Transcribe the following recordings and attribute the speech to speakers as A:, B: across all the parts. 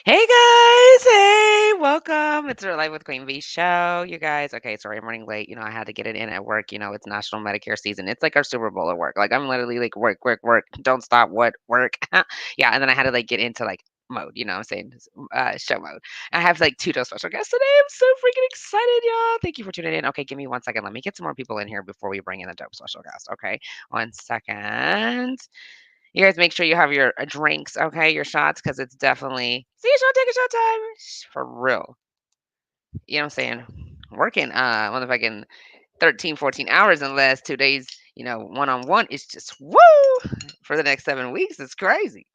A: Hey guys, hey, welcome. It's our Live with QueenV show, you guys. Okay, sorry, I'm running late. I had to get it in at work. It's National Medicare season. It's like our Super Bowl at work. Like I'm literally like work, work, work. Don't stop. What work? Yeah, and then I had to like get into like mode. You know what I'm saying? Show mode. I have like two dope special guests today. I'm so freaking excited, y'all. Thank you for tuning in. Okay, give me 1 second. Let me get some more people in here before we bring in a dope special guest. Okay, 1 second. You guys make sure you have your drinks, okay, your shots, because it's definitely see a shot, take a shot time for real. You know what I'm saying? Working motherfucking 13, 14 hours in the last 2 days, one on one is just woo for the next 7 weeks. It's crazy.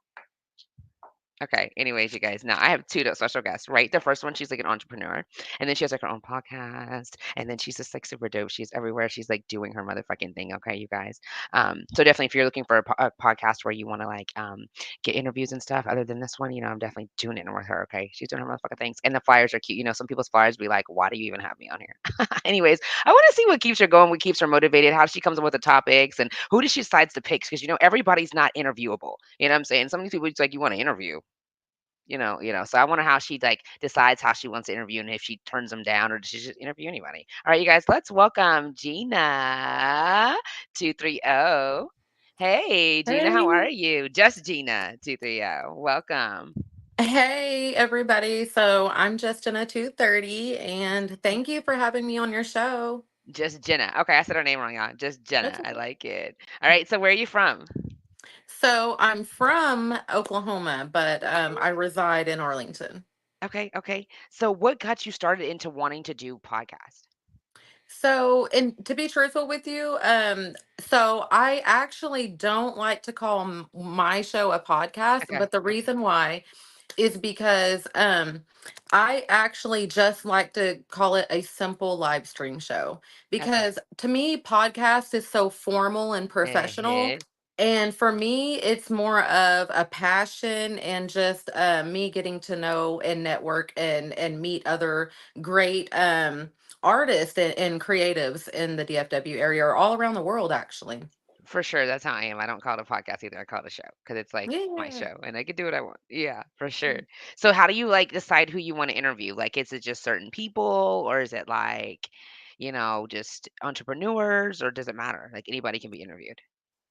A: Okay. Anyways, you guys, now I have two special guests, right? The first one, she's like an entrepreneur, and then she has like her own podcast, and then she's just like super dope. She's everywhere. She's like doing her motherfucking thing. Okay, you guys. So definitely, if you're looking for a podcast where you want to like get interviews and stuff, other than this one, I'm definitely tuning in with her. Okay, she's doing her motherfucking things, and the flyers are cute. Some people's flyers be like, "Why do you even have me on here?" Anyways, I want to see what keeps her going, what keeps her motivated, how she comes up with the topics, and who does she decides to pick? Because everybody's not interviewable. You know what I'm saying? Some of these people, it's like you want to interview. So I wonder how she like decides how she wants to interview and if she turns them down or does she just interview anybody. All right, you guys, let's welcome Gina 230. Hey, Gina, how
B: Hey.
A: are you? Just Gina 230. Welcome.
B: Hey, everybody. So I'm Justina 230, and thank you for having me on your show.
A: Just Jenna. Okay, I said her name wrong, y'all. Just
B: That's
A: Jenna. I
B: okay.
A: like it. All right, so where are you from?
B: So I'm from Oklahoma, but I
A: Okay.
B: reside in Arlington.
A: Okay, okay. So what got you started into wanting to do podcast?
B: So, and to be truthful with you, so I actually don't like to call my show a podcast,
A: Okay,
B: but the
A: okay,
B: reason why is because I actually just like to call it a simple live stream show
A: okay.
B: because to me podcast is so formal and professional,
A: Uh-huh.
B: and for me it's more of a passion and just me getting to know and network and meet other great artists and creatives in the DFW area or all around the world actually.
A: For sure, that's how I am. I don't call it a podcast either. I call it a show because it's like my
B: Yeah.
A: show and I can do what I want. Yeah, for sure. So, how do you like decide who you want to interview? Like, is it just certain people or is it like, just entrepreneurs or does it matter? Like, anybody can be interviewed.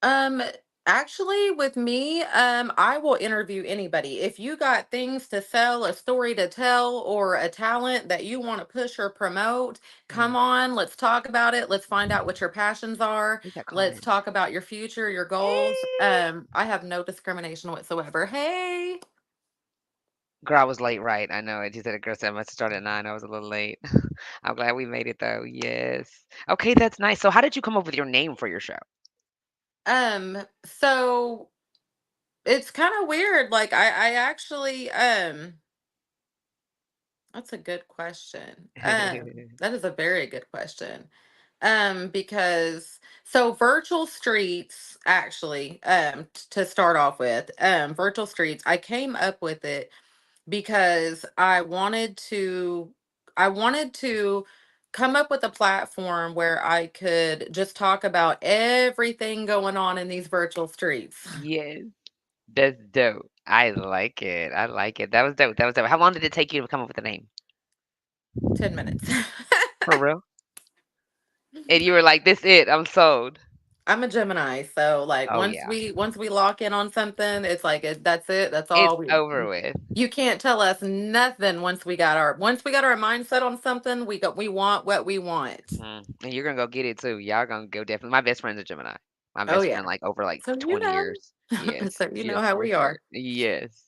B: Um, actually, with me, I will interview anybody. If you got things to sell, a story to tell, or a talent that you want to push or promote,
A: Mhm.
B: come on, let's talk about it. Let's find out what your passions are.
A: We got
B: Let's
A: comments.
B: talk about your future, your goals.
A: Hey.
B: I have no discrimination whatsoever. Hey.
A: Girl, I was late, right? I know it. You said a girl said I must start at 9. I was a little late. I'm glad we made it though. Yes. Okay, that's nice. So, how did you come up with your name for your show?
B: So it's kind of weird. Like I actually that's a good question. That is a very good question. Because so virtual streets actually, to start off with, virtual streets, I came up with it because I wanted to come up with a platform where I could just talk about everything going on in these virtual streets.
A: Yes. That's dope. I like it. I like it. That was dope. That was dope. How long did it take you to come up with the name?
B: 10 minutes.
A: For real? And you were like, "This it. I'm sold."
B: I'm a Gemini, so like
A: Oh
B: once
A: yeah,
B: we lock in on something, it's like that's it. That's
A: it's
B: all we.
A: over with.
B: You can't tell us nothing once we got our mindset on something. We want what we want.
A: And you're gonna go get it too. Y'all gonna go definitely. My best friend's a Gemini. My
B: Oh
A: best friend,
B: yeah.
A: like over like
B: So
A: 20 years. Yes,
B: so you know
A: yes,
B: how
A: for
B: we
A: sure.
B: are.
A: Yes.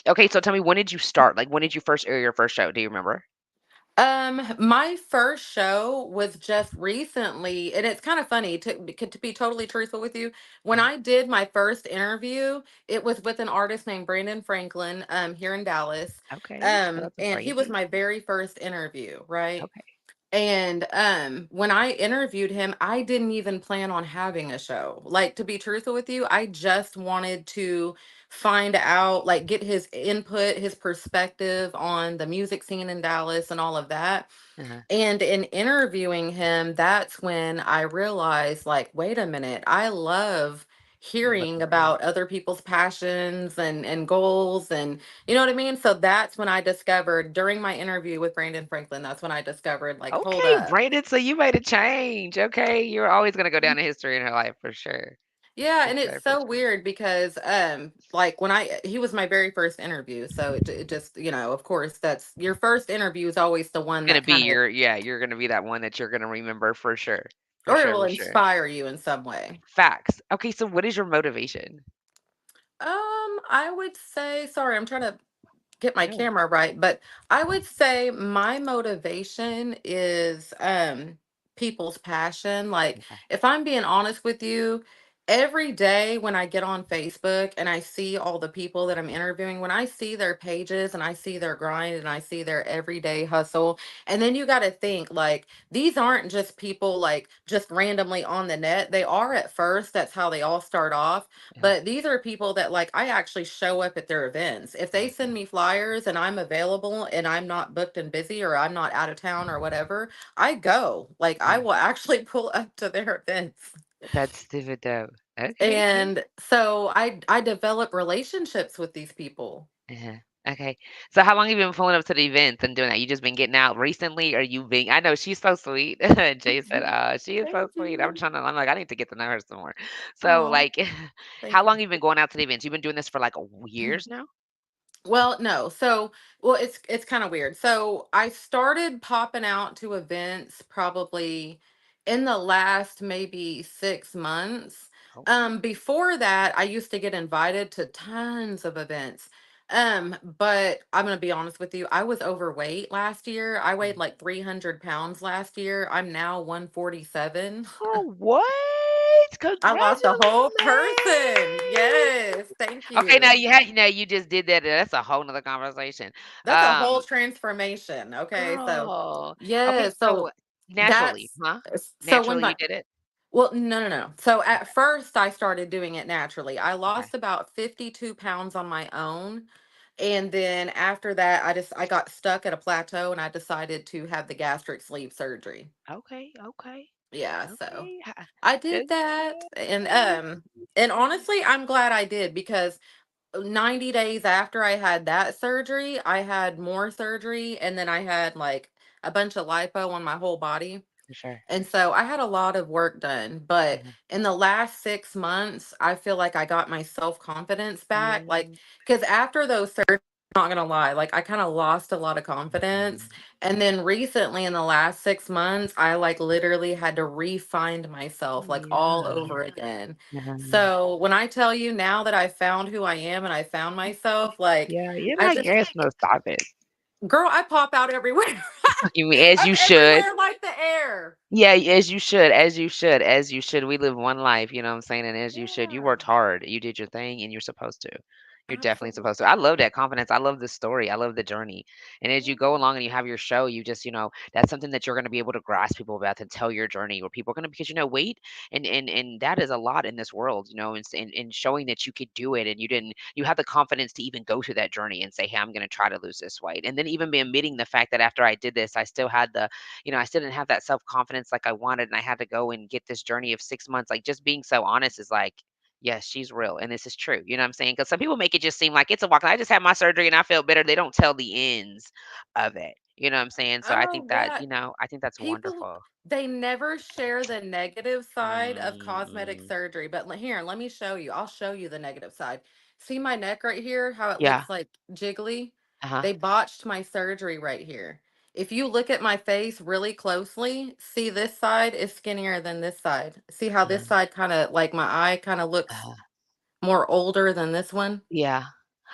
A: Okay, so tell me, when did you start? Like, when did you first air your first show? Do you remember?
B: My first show was just recently, and it's kind of funny to be totally truthful with you. When
A: Mhm.
B: I did my first interview, it was with an artist named Brandon Franklin, here in Dallas.
A: Okay. Shout out to
B: And he was
A: Brandy.
B: my very first interview, right?
A: Okay.
B: And when I interviewed him, I didn't even plan on having a show. Like, to be truthful with you, I just wanted to find out, like, get his input, his perspective on the music scene in Dallas and all of that.
A: Uh-huh.
B: And in interviewing him, that's when I realized, like, wait a minute, I love hearing
A: Right.
B: about other people's passions and goals, and you know what I mean? So that's when I discovered during my interview with Brandon Franklin, that's when I discovered like, hold
A: Okay,
B: up.
A: Brandon, so you made a change. Okay, you're always gonna go down in history in her life for sure.
B: Yeah,
A: For
B: and it's
A: sure, for
B: so
A: sure.
B: weird because like when I he was my very first interview, so it just, of course that's your first interview is always the one
A: Gonna
B: that
A: be
B: kind of,
A: your yeah, you're gonna be that one that you're gonna remember for sure. For
B: or it
A: sure,
B: will
A: for sure.
B: inspire you in some way.
A: Facts. Okay, so what is your motivation?
B: I would say, sorry, I'm trying to get my
A: No.
B: camera right, but I would say my motivation is people's passion. Like,
A: Okay.
B: if I'm being honest with you, every day when I get on Facebook and I see all the people that I'm interviewing, when I see their pages and I see their grind and I see their everyday hustle, and then you got to think like these aren't just people like just randomly on the net. They are at first, that's how they all start off,
A: Yeah.
B: but these are people that like I actually show up at their events. If they send
A: Mhm.
B: me flyers and I'm available and I'm not booked and busy or I'm not out of town or whatever, I go. Like I
A: Yeah.
B: will actually pull up to their events.
A: That's stupid dope. Okay.
B: And so I develop relationships with these people.
A: Uh-huh. Okay. So how long have you been pulling up to the events and doing that? You just been getting out recently or you being I know she's so sweet. Jay said, she is so
B: Thank
A: sweet. I'm
B: you.
A: trying to I'm like, I need to get to know her some more. So
B: Oh,
A: like
B: thank
A: how long
B: you.
A: have you been going out to the events? You've been doing this for like years now?
B: Well, no. So, well, it's kind of weird. So, I started popping out to events probably in the last maybe 6 months.
A: Okay.
B: Before that, I used to get invited to tons of events. But I'm gonna be honest with you, I was overweight last year. I weighed
A: Mhm.
B: like 300 pounds last year. I'm now 147.
A: Oh, what?
B: I lost a whole
A: Congratulations.
B: person. Yes, thank
A: Okay, now
B: you.
A: you just did that. That's a whole nother conversation.
B: That's a
A: Um,
B: whole transformation. Okay, so
A: girl. Okay,
B: yeah,
A: so
B: so
A: naturally,
B: that's
A: huh?
B: so when
A: Naturally you
B: my
A: did it?
B: well, no, no, no. So
A: Okay.
B: at first I started doing it naturally. I
A: Okay.
B: lost about 52 pounds on my own. And then after that, I got stuck at a plateau and I decided to have the gastric sleeve surgery.
A: Okay. Okay.
B: Yeah, so
A: Okay.
B: I did
A: Okay.
B: that. And honestly, I'm glad I did because 90 days after I had that surgery, I had more surgery and then I had like a bunch of lipo on my whole body.
A: For sure.
B: And so I had a lot of work done, but
A: Uh-huh.
B: in the last 6 months, I feel like I got my self confidence back. Like,
A: Yeah.
B: because after those surgeries, not gonna lie, like I kind of lost a lot of confidence. And
A: Mhm.
B: then recently, in the last 6 months, I like literally had to re-find myself like all
A: Yeah.
B: over again.
A: Yeah.
B: So when I tell you now that I found who I am and I found myself, like
A: Yeah. You're
B: I
A: like,
B: just,
A: yes, no, stop it.
B: girl, I pop out everywhere.
A: You mean as
B: I'm
A: you should.
B: everywhere like the air.
A: Yeah, as you should, as you should, as you should. We live one life, you know what I'm saying? And as you should. You
B: Yeah,
A: worked hard. You did your thing and you're supposed to. You're definitely
B: absolutely.
A: supposed to. I love that confidence. I love the story. I love the journey. And as you go along and you have your show, you just, that's something that you're going to be able to grasp people about and tell your journey where people are going to, because, wait, and that is a lot in this world, and showing that you could do it and you have the confidence to even go through that journey and say, hey, I'm going to try to lose this weight. And then even be admitting the fact that after I did this, I still had I still didn't have that self confidence like I wanted, and I had to go and get this journey of 6 months. Like just being so honest is like, yes, she's real, and this is true. You know what I'm saying? Because some people make it just seem like it's a walk. I just had my surgery and I feel better. They don't tell the ends of it. You know what I'm saying? So I think
B: Oh,
A: that
B: yeah.
A: I think that's
B: People,
A: wonderful.
B: they never share the negative side of cosmetic
A: Mm,
B: surgery. But here, let me show you. I'll show you the negative side. See my neck right here, how it
A: yeah.
B: looks like jiggly?
A: Uh huh.
B: They botched my surgery right here. If you look at my face really closely, see this side is skinnier than this side. See how
A: Uh
B: this side kind of like my eye kind of looks
A: huh.
B: more older than this one?
A: Yeah.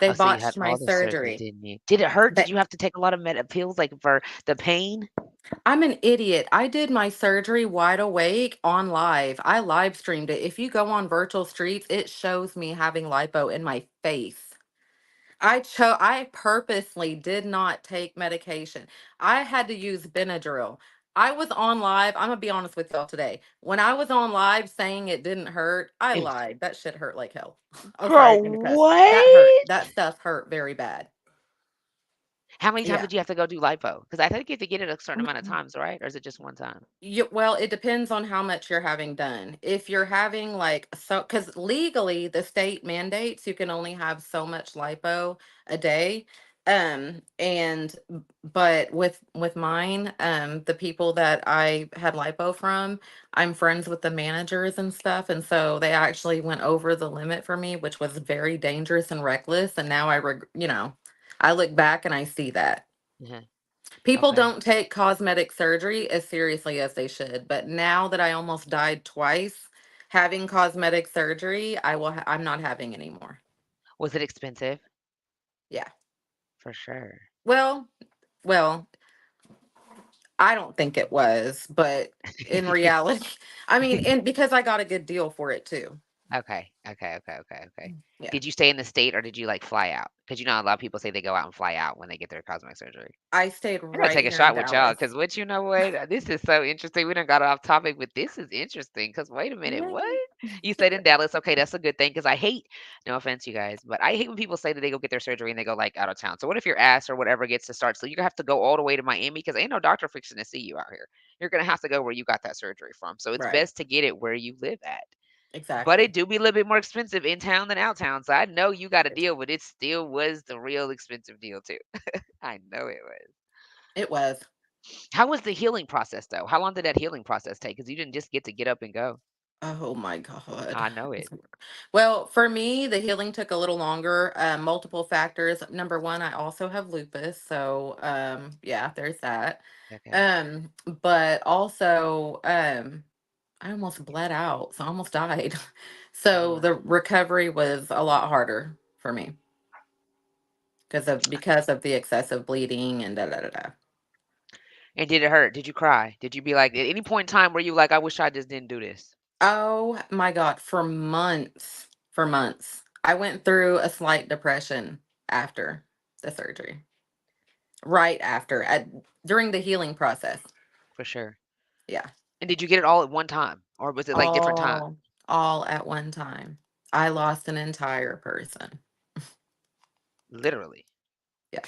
B: They
A: Oh, so you had
B: botched my
A: all the surgery,
B: surgery.
A: didn't you? Did it hurt? Did
B: They
A: you have to take a lot of pills like for the pain?
B: I'm an idiot. I did my surgery wide awake on live. I live streamed it. If you go on virtual streets, it shows me having lipo in my face. I purposely did not take medication. I had to use Benadryl. I was on live. I'm gonna be honest with y'all today. When I was on live saying it didn't hurt, I
A: It was,
B: lied. That shit hurt like hell. Oh, sorry, I
A: girl,
B: didn't mean to cuss. That hurt.
A: what?
B: That stuff hurt very bad.
A: How many times
B: Yeah.
A: did you have to go do lipo? Because I think you have to get it a certain amount of
B: Mm-mm.
A: times, right? Or is it just one time?
B: Well, it depends on how much you're having done. If you're having like so, because legally the state mandates you can only have so much lipo a day. And but with mine, the people that I had lipo from, I'm friends with the managers and stuff, and so they actually went over the limit for me, which was very dangerous and reckless. And now I look back and I see that.
A: Mhm.
B: People
A: Okay.
B: don't take cosmetic surgery as seriously as they should, but now that I almost died twice having cosmetic surgery, I'm not having anymore.
A: Was it expensive?
B: Yeah.
A: For sure.
B: Well, well, I don't think it was, but in reality, I mean, and because I got a good deal for it too.
A: Okay, okay, okay, okay, okay.
B: Yeah.
A: Did you stay in the state or did you, like, fly out? Because you know, a lot of people say they go out and fly out when they get their cosmetic surgery.
B: I stayed
A: I gotta
B: right
A: take a
B: here in
A: shot with y'all,
B: Dallas.
A: cause what you know what? This is so interesting. We done got off topic, but this is interesting. Cause wait a minute, what?
B: Yeah.
A: You stayed in Dallas. Okay, that's a good thing. Cause I hate, no offense, you guys, but I hate when people say that they go get their surgery and they go like out of town. So what if your ass or whatever gets to start? So you're gonna have to go all the way to Miami because ain't no doctor fixing to see you out here. You're gonna have to go where you got that surgery from. So it's
B: Right.
A: best to get it where you live at. But it
B: Exactly.
A: do be a little bit more expensive in town than out town. So I know you got a deal, but it still was the real expensive deal too. I know it was.
B: It was.
A: How was the healing process though? How long did that healing process take? Because you didn't just get to get up and go.
B: Oh my God.
A: I know it.
B: Well, for me, the healing took a little longer. Multiple factors. Number one, I also have lupus, so yeah, there's that.
A: Okay.
B: But also, I almost bled out, so I almost died. So
A: Mm.
B: the recovery was a lot harder for me because of the excessive bleeding and da da da da.
A: And did it hurt? Did you cry? Did you be like at any point in time where you like, I wish I just didn't do this?
B: Oh my God, for months, I went through a slight depression after the surgery. Right after, during the healing process.
A: For sure.
B: Yeah.
A: And did you get it all at one time? Or was it like different time?
B: All at one time. I lost an entire person.
A: Literally.
B: Yeah.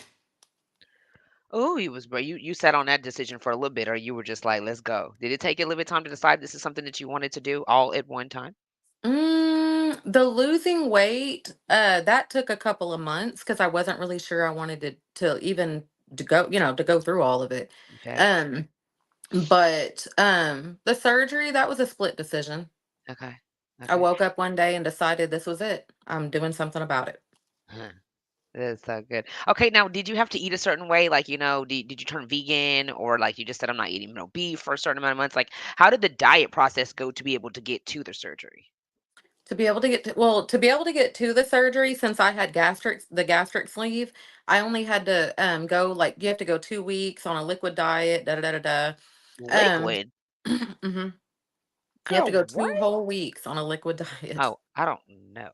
A: Oh, you sat on that decision for a little bit, or you were just like, let's go. Did it take you a little bit of time to decide this is something that you wanted to do all at one time?
B: The losing weight, that took a couple of months because I wasn't really sure I wanted to even to go through all of it.
A: Okay.
B: Um, but the surgery, that was a split decision.
A: Okay.
B: I
A: Okay.
B: woke up one day and decided this was it. I'm doing something about it.
A: That's so good. Okay, now did you have to eat a certain way? Like, did you turn vegan or like you just said I'm not eating no beef for a certain amount of months? Like, how did the diet process go to be able to get to the surgery?
B: To be able to get to well, to be able to get to the surgery, since I had gastric sleeve, I only had to go like you have to go 2 weeks on a liquid diet, da da da da da.
A: Liquid?
B: hmm You have to
A: Girl,
B: go
A: what?
B: 2 whole weeks on a liquid diet.
A: Oh, I don't know.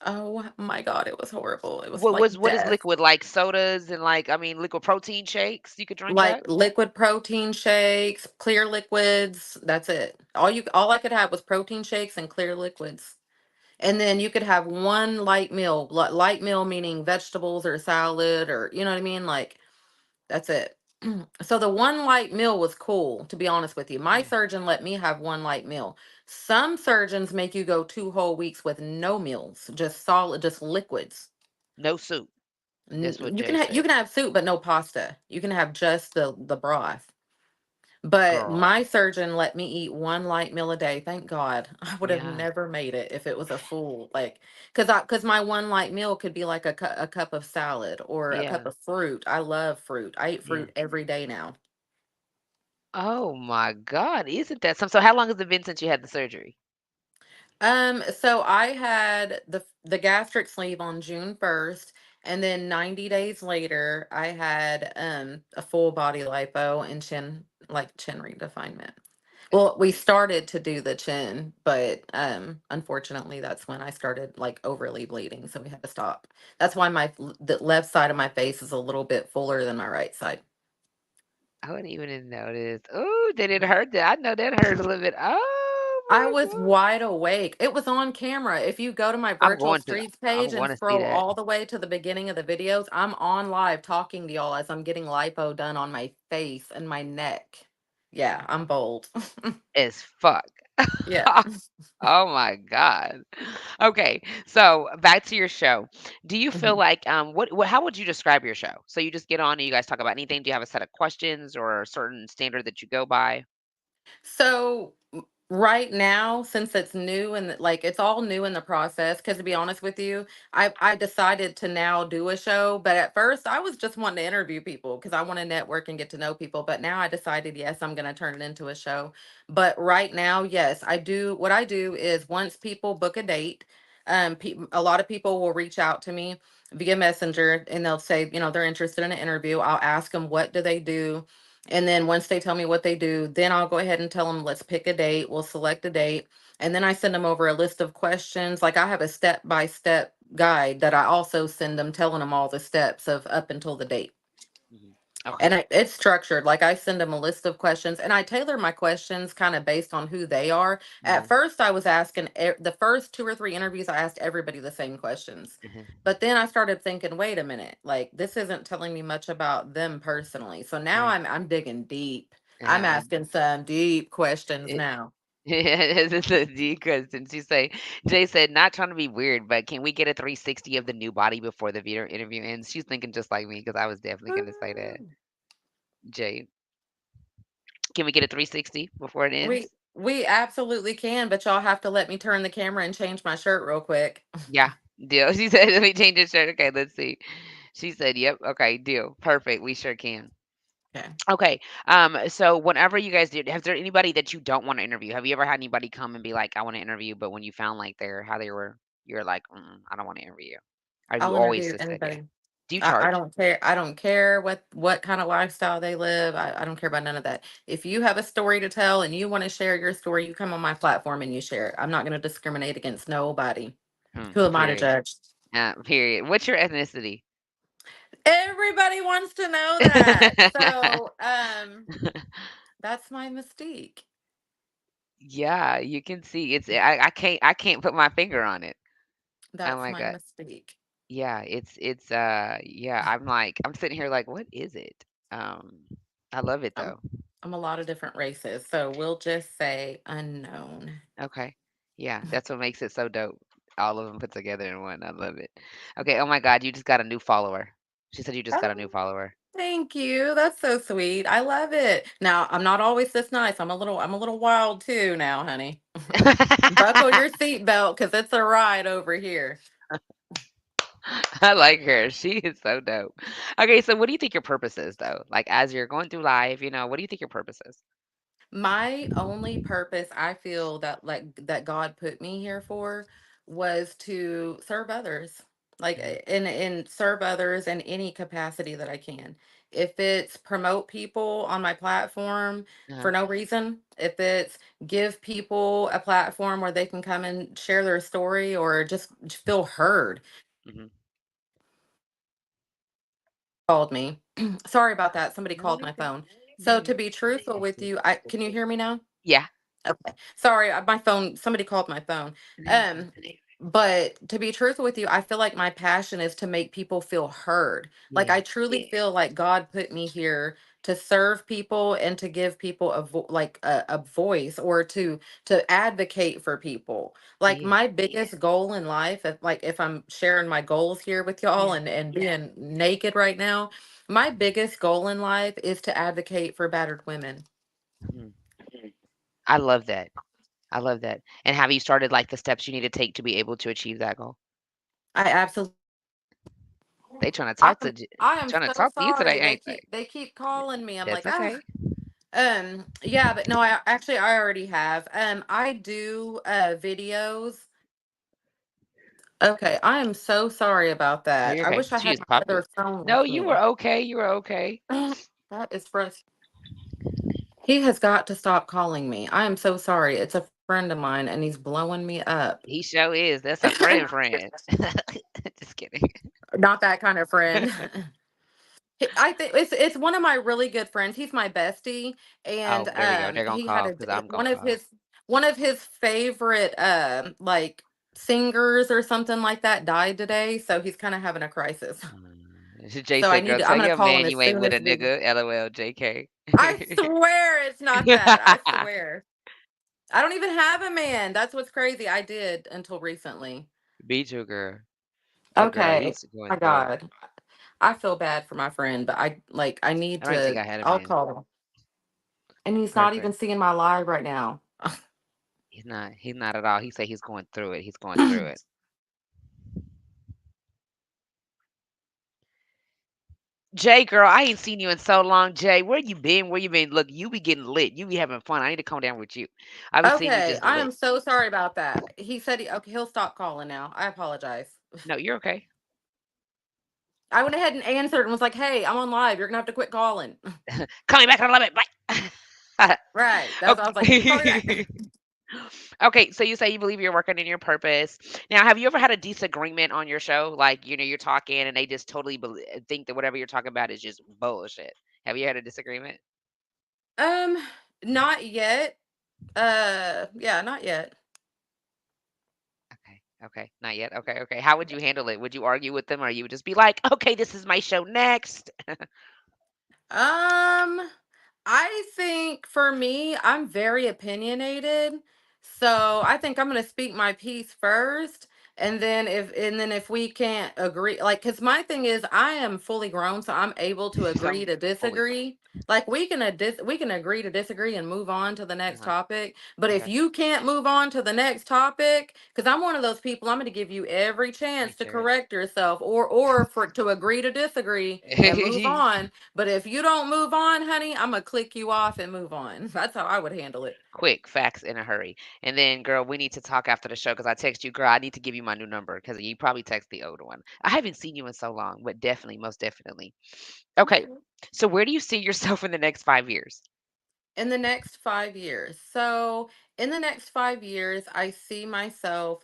B: Oh my God, it was horrible. It was
A: What is liquid? Like sodas and like liquid protein shakes you could drink
B: like
A: that?
B: liquid protein shakes, clear liquids. That's it. All I could have was protein shakes and clear liquids. And then you could have one light meal, light meal meaning vegetables or salad or you know what I mean? Like that's it. So the one light meal was cool, to be honest with you. My
A: Yeah.
B: surgeon let me have one light meal. Some surgeons make you go 2 whole weeks with no meals, just solid, just liquids.
A: No soup. That's what Jay
B: You
A: said.
B: can have soup, but no pasta. You can have just the broth. But
A: Girl.
B: my surgeon let me eat one light meal a day. Thank God. I would have
A: Yeah.
B: never made it if it was a full like cuz my one light meal could be like a cup of salad or a cup
A: Yeah.
B: of fruit. I love fruit. I eat
A: Yeah.
B: fruit every day now.
A: Oh my God. Isn't that some so how long has it been since you had the surgery?
B: So I had the gastric sleeve on June 1st, and then 90 days later I had a full body lipo and chin redefinement. Well, we started to do the chin, but unfortunately that's when I started like overly bleeding, so we had to stop. That's why the left side of my face is a little bit fuller than my right side.
A: I wouldn't even have noticed. Oh, did it hurt? I know that hurt a little bit. Oh
B: I
A: my
B: was
A: god.
B: wide awake. It was on camera. If you go to my
A: I'm
B: virtual
A: going to
B: streets
A: I'm
B: page and
A: going to see
B: scroll
A: that.
B: all the way to the beginning of the videos, I'm on live talking to y'all as I'm getting lipo done on my face and my neck. Yeah, I'm bold.
A: As fuck.
B: Yeah.
A: Oh my god. Okay, so back to your show. Do you feel
B: Mhm.
A: like what how would you describe your show? So you just get on and you guys talk about anything? Do you have a set of questions or a certain standard that you go by?
B: So right now, since it's new and like it's all new in the process, because to be honest with you, I decided to now do a show. But at first, I was just wanting to interview people because I want to network and get to know people. But now I decided, yes, I'm going to turn it into a show. But right now, yes, I do. What I do is once people book a date, a lot of people will reach out to me via Messenger and they'll say, they're interested in an interview. I'll ask them what do they do, and then once they tell me what they do, then I'll go ahead and tell them, let's pick a date. We'll select a date. And then I send them over a list of questions. Like I have a step by step guide that I also send them, telling them all the steps of up until the date.
A: Mhm. Okay.
B: And it's structured. Like I send them a list of questions and I tailor my questions kind of based on who they are. At
A: Mhm.
B: first, I was asking the first two or three interviews, I asked everybody the same questions.
A: Mhm.
B: But then I started thinking, wait a minute, like this isn't telling me much about them personally. So now
A: Right.
B: I'm digging deep. I'm
A: Yeah.
B: asking some deep questions
A: It,
B: now.
A: it's a D question. She say Jay said, not trying to be weird, but can we get a 360 of the new body before the video interview ends? She's thinking just like me because I was definitely gonna say that.
B: Mm.
A: Jay, can we get a 360 before it
B: We
A: ends?
B: we absolutely can, but y'all have to let me turn the camera and change my shirt real quick.
A: Yeah, deal. She said, let me change the shirt. Okay, let's see. She said, yep. Okay, deal. Perfect. We sure can.
B: Okay.
A: Okay. So whenever you guys did, has there anybody that you don't want to interview? Have you ever had anybody come and be like, I want to interview, but when you found like how they were, you're like, I don't want to interview you. Or have you
B: I'll
A: always
B: interview
A: just said, yeah?
B: anybody.
A: Do you
B: I
A: charge?
B: don't care. I don't care what kind of lifestyle they live. I don't care about none of that. If you have a story to tell and you want to share your story, you come on my platform and you share it. I'm not going to discriminate against nobody. Who am I to
A: Period.
B: judge?
A: Period. What's your ethnicity?
B: Everybody wants to know that. So, that's my mystique.
A: Yeah, you can see it's I can't put my finger on it. Oh
B: That's
A: my
B: my
A: god.
B: mystique.
A: Yeah, it's yeah, I'm sitting here like, what is it? Um I love it
B: I'm
A: though.
B: I'm a lot of different races, so we'll just say unknown.
A: Okay. Yeah, that's what makes it so dope. All of them put together in one. I love it. Okay, oh my god, you just got a new follower. She said you just got a new
B: Oh,
A: follower.
B: thank you. That's so sweet. I love it. Now, I'm not always this nice. I'm a little wild too now, honey. Buckle your seatbelt because it's a ride over here.
A: I like her. She is so dope. Okay, so what do you think your purpose is though? Like as you're going through life, what do you think your purpose is?
B: My only purpose I feel that that God put me here for was to serve others. Like
A: Mhm.
B: and serve others in any capacity that I can. If it's promote people on my platform
A: Uh-huh.
B: for no reason, if it's give people a platform where they can come and share their story or just feel heard.
A: Mhm.
B: Called me. Sorry about that. Somebody called my phone. So to be truthful with you, I can you hear me now?
A: Yeah.
B: Okay. Sorry, my phone, somebody called my phone. Um, but to be truthful with you, I feel like my passion is to make people feel heard. Like
A: Yeah.
B: I truly feel like God put me here to serve people and to give people like a voice or to advocate for people. Like
A: Yeah.
B: my biggest goal in life, if I'm sharing my goals here with y'all
A: Yeah.
B: and being naked right now, my biggest goal in life is to advocate for battered women.
A: Mhm. I love that. I love that. And have you started like the steps you need to take to be able to achieve that goal?
B: I absolutely
A: They trying to
B: I
A: talk
B: am
A: to
B: I am
A: trying to
B: so
A: talk to you
B: sorry.
A: today,
B: They
A: ain't they?
B: keep calling me. I'm like,
A: That's
B: ah,
A: okay.
B: yeah, but no, I already have. I do videos. Okay, I am so sorry about
A: No,
B: that.
A: you're
B: I
A: okay.
B: wish I
A: She
B: had
A: just
B: my
A: popped
B: other
A: it.
B: phone
A: No,
B: with
A: you were
B: me.
A: okay. You were okay.
B: That is frustrating. He has got to stop calling me. I am so sorry. It's a friend of mine and he's blowing me up.
A: He sure is. That's a friend friend. Just kidding.
B: Not that kind of friend. I think it's one of my really good friends. He's my bestie, and
A: Oh, there we go. They're gonna
B: he had
A: call because I'm gonna
B: one of
A: call.
B: one of his favorite like singers or something like that died today, so he's kind of having a crisis.
A: Jay
B: So I
A: said,
B: need
A: "Girl,
B: to,
A: tell
B: I'm gonna
A: your
B: call him
A: man
B: as
A: you ain't
B: soon
A: with
B: as
A: a
B: we.
A: nigga." LOL, JK.
B: I swear it's not that. I swear. I don't even have a man. That's what's crazy. I did until recently.
A: Me too, girl. Oh, girl,
B: Okay.
A: he's going
B: My
A: through it.
B: God. I feel bad for my friend, but I need
A: I don't even think
B: to,
A: I had a
B: I'll
A: man.
B: call him. And he's not even
A: Perfect.
B: seeing my live right now.
A: He's not. He's not at all. He said he's going through it. He's going through it. Jay, girl, I ain't seen you in so long. Jay, where you been? Where you been? Look, you be getting lit. You be having fun. I need to come down with you. I be seeing you
B: Okay,
A: just
B: I
A: lit.
B: am so sorry about that. He said okay, he'll stop calling now. I apologize.
A: No, you're okay.
B: I went ahead and answered and was like, "Hey, I'm on live. You're gonna have to quit calling."
A: Call me back in 11. Bye.
B: Right. That's I was like, "Call me back."
A: Okay. Okay, so you say you believe you're working in your purpose. Now, have you ever had a disagreement on your show? Like, you're talking and they just totally think that whatever you're talking about is just bullshit. Have you had a disagreement?
B: Um, not yet. Yeah, not yet.
A: Okay, okay, not yet. Okay, okay. How would you handle it? Would you argue with them, or you would just be like, "Okay, this is my show next"?
B: Um, I think for me, I'm very opinionated. So I think I'm gonna speak my piece first. And then if we can't agree, like, cause my thing is I am fully grown, so I'm able to agree
A: I'm
B: to
A: fully grown.
B: disagree. Like we can agree to disagree and move on to the next
A: Uh-huh.
B: topic. But if
A: Okay.
B: you can't move on to the next topic, because I'm one of those people, I'm gonna give you every chance
A: Make
B: to
A: sure.
B: correct yourself or for to agree to disagree and move on. But if you don't move on, honey, I'm gonna click you off and move on. That's how I would handle it.
A: Quick, facts in a hurry. And then, girl, we need to talk after the show because I text you, girl. I need to give you my new number because you probably text the old one. I haven't seen you in so long, but definitely, most definitely. Okay.
B: Okay.
A: So, where do you see yourself in the next 5 years?
B: In the next 5 years. So in the next 5 years, I see myself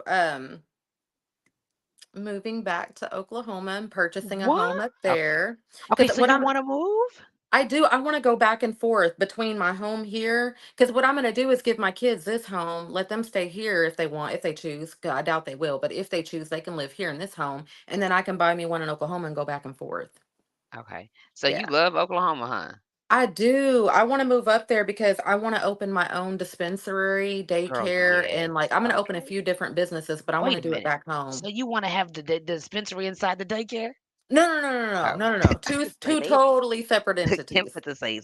B: moving back to Oklahoma and purchasing a
A: What?
B: home up
A: Okay.
B: there.
A: Okay.
B: Because
A: So,
B: what
A: you
B: I'm
A: want to move?
B: I do I want to go back and forth between my home here. Because what I'm gonna do is give my kids this home, let them stay here if they want, if they choose. 'Cause I doubt they will, but if they choose, they can live here in this home. And then I can buy me one in Oklahoma and go back and forth.
A: Okay. So, you
B: Yeah.
A: love Oklahoma, huh?
B: I do. I wanna move up there because I wanna open my own dispensary,
A: Girl,
B: daycare,
A: yes.
B: and, like, I'm gonna open a
A: Okay.
B: few different businesses, but I
A: Wait
B: wanna
A: a
B: do it
A: minute.
B: back home.
A: So, you want to have the dispensary inside the daycare?
B: No, no, no, no, no,
A: Oh,
B: no, no, no. Two
A: say
B: two
A: they
B: totally separate
A: can
B: entities.
A: put to say,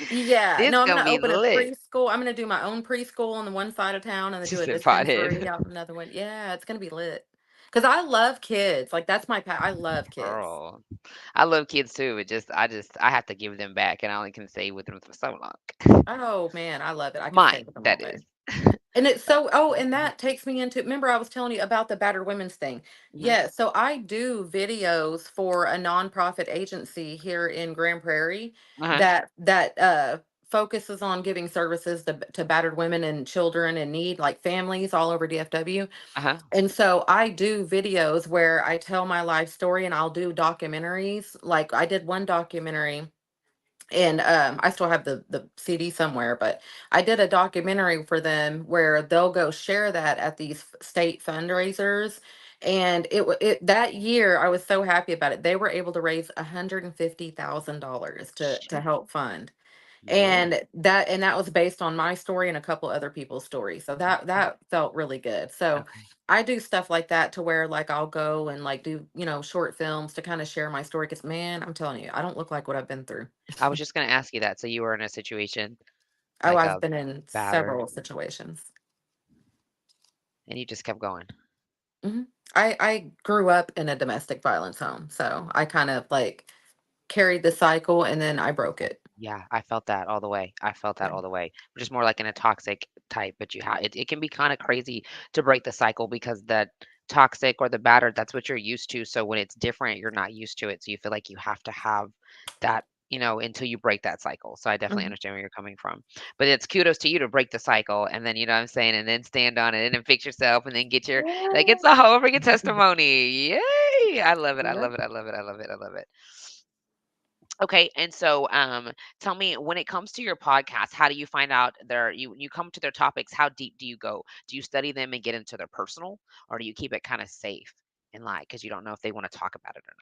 B: Yeah.
A: this
B: No, I'm
A: gonna
B: gonna
A: be
B: open a
A: lit.
B: preschool. I'm gonna do my own preschool on the one side of town and then
A: She
B: do a
A: said pothead.
B: dispensary out another one. Yeah, it's gonna be lit. Cause I love kids. Like, that's my I love kids.
A: Girl. I love kids too. I have to give them back and I only can stay with them for so long.
B: Oh, man, I love it. I could stay
A: Mine,
B: with them all
A: that
B: day.
A: is.
B: And it's
A: So,
B: so oh, and that takes me into, remember I was telling you about the battered women's thing.
A: mhm.
B: Yeah, so I do videos for a nonprofit agency here in Grand Prairie
A: Uh-huh.
B: that focuses on giving services to battered women and children in need, like families all over DFW.
A: Uh-huh.
B: And so I do videos where I tell my life story and I'll do documentaries. Like I did one documentary and I still have the CD somewhere, but I did a documentary for them where they'll go share that at these state fundraisers. And that year I was so happy about it. They were able to raise $150,000 to
A: Shoot.
B: help fund.
A: Yeah.
B: And that was based on my story and a couple other people's stories. So
A: Okay.
B: that felt really good. So
A: Okay.
B: I do stuff like that to where like I'll go and like do, short films to kind of share my story. Cause man, I'm telling you, I don't look like what I've been through.
A: I was just gonna ask you that. So you were in a situation
B: Oh,
A: like
B: I've
A: a
B: been in
A: battered
B: several situations.
A: and you just kept going.
B: hmm I grew up in a domestic violence home, so I kind of like carried the cycle and then I broke
A: Okay.
B: it.
A: Yeah, I felt that all the way. I felt that
B: Yeah.
A: all the way. Just more like in a toxic type, but it can be kind of crazy to break the cycle because that toxic or the battered, that's what you're used to. So when it's different, you're not used to it. So you feel like you have to have that, until you break that cycle. So I definitely
B: Mhm.
A: understand where you're coming from. But it's kudos to you to break the cycle and then, you know what I'm saying, and then stand on it and then fix yourself and then get your like it's a whole freaking testimony. Yay! I love it. I
B: Yeah.
A: love it. I love it. I love it. I love it. Okay, and so tell me when it comes to your podcast, how do you find out their you come to their topics, how deep do you go? Do you study them and get into their personal, or do you keep it kind of safe and light because you don't know if they want to talk about it or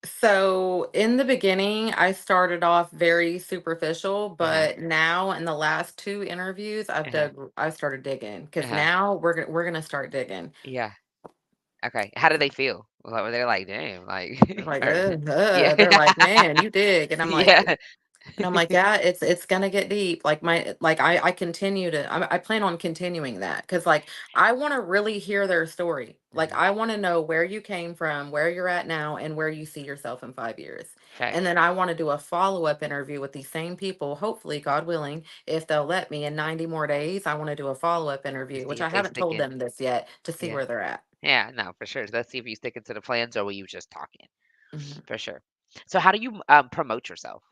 B: So in the beginning, I started off very superficial,
A: not? Uh-huh.
B: but now in the last two interviews,
A: Uh-huh.
B: I started digging because
A: Uh-huh.
B: now we're gonna start digging.
A: Yeah. Okay. How do they feel? Like, were they like, damn, like,
B: They're like,
A: or, yeah.
B: they're like, man, you dig, and I'm like,
A: Yeah.
B: yeah, it's gonna get deep. Like I continue to I plan on continuing that because like I want to really hear their story. Like
A: Mhm.
B: I want to know where you came from, where you're at now, and where you see yourself in 5 years. And
A: Facts.
B: then I want to do a follow-up interview with these same people, hopefully, God willing, if they'll let me in 90 more days. I want to do a follow-up
A: To
B: interview,
A: see
B: which
A: if
B: I
A: they
B: haven't
A: stick
B: told
A: in.
B: them this yet to see
A: Yeah.
B: where they're at.
A: Yeah, no, for sure. Let's see if you stick into the plans or were you just talking?
B: Mhm.
A: For sure. So how do you promote yourself?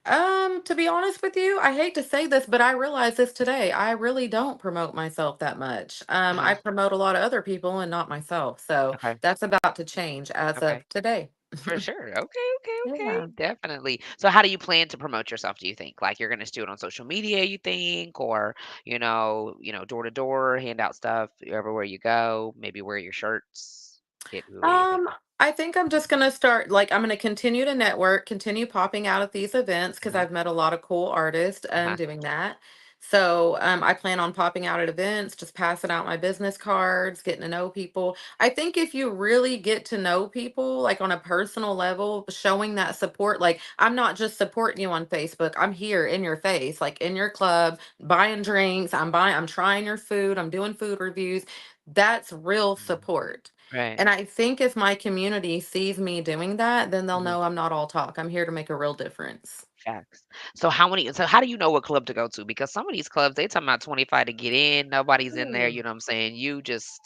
B: To be honest with you, I hate to say this, but I realized this today. I really don't promote myself that much.
A: Uh-huh.
B: I promote a lot of other people and not myself. So
A: Okay.
B: that's about to change as
A: Okay.
B: of today.
A: For sure. Okay, okay, okay.
B: Yeah.
A: Definitely. So how do you plan to promote yourself, do you think? Like you're gonna do it on social media, you think, or door to door, hand out stuff everywhere you go, maybe wear your shirts. What are you
B: Um,
A: thinking?
B: I think I'm just gonna start like I'm gonna continue to network, continue popping out at these events because
A: Uh-huh.
B: I've met a lot of cool artists
A: Uh-huh.
B: doing that. So I plan on popping out at events, just passing out my business cards, getting to know people. I think if you really get to know people, like on a personal level, showing that support, like I'm not just supporting you on Facebook, I'm here in your face, like in your club, buying drinks, I'm trying your food, I'm doing food reviews. That's real
A: Mhm.
B: support.
A: Right.
B: And I think if my community sees me doing that, then they'll
A: Mhm.
B: know I'm not all talk. I'm here to make a real difference.
A: Facts. So how do you know what club to go to? Because some of these clubs, they talking about 25 to get in. Nobody's in there,
B: Ooh.
A: you know what I'm saying? You just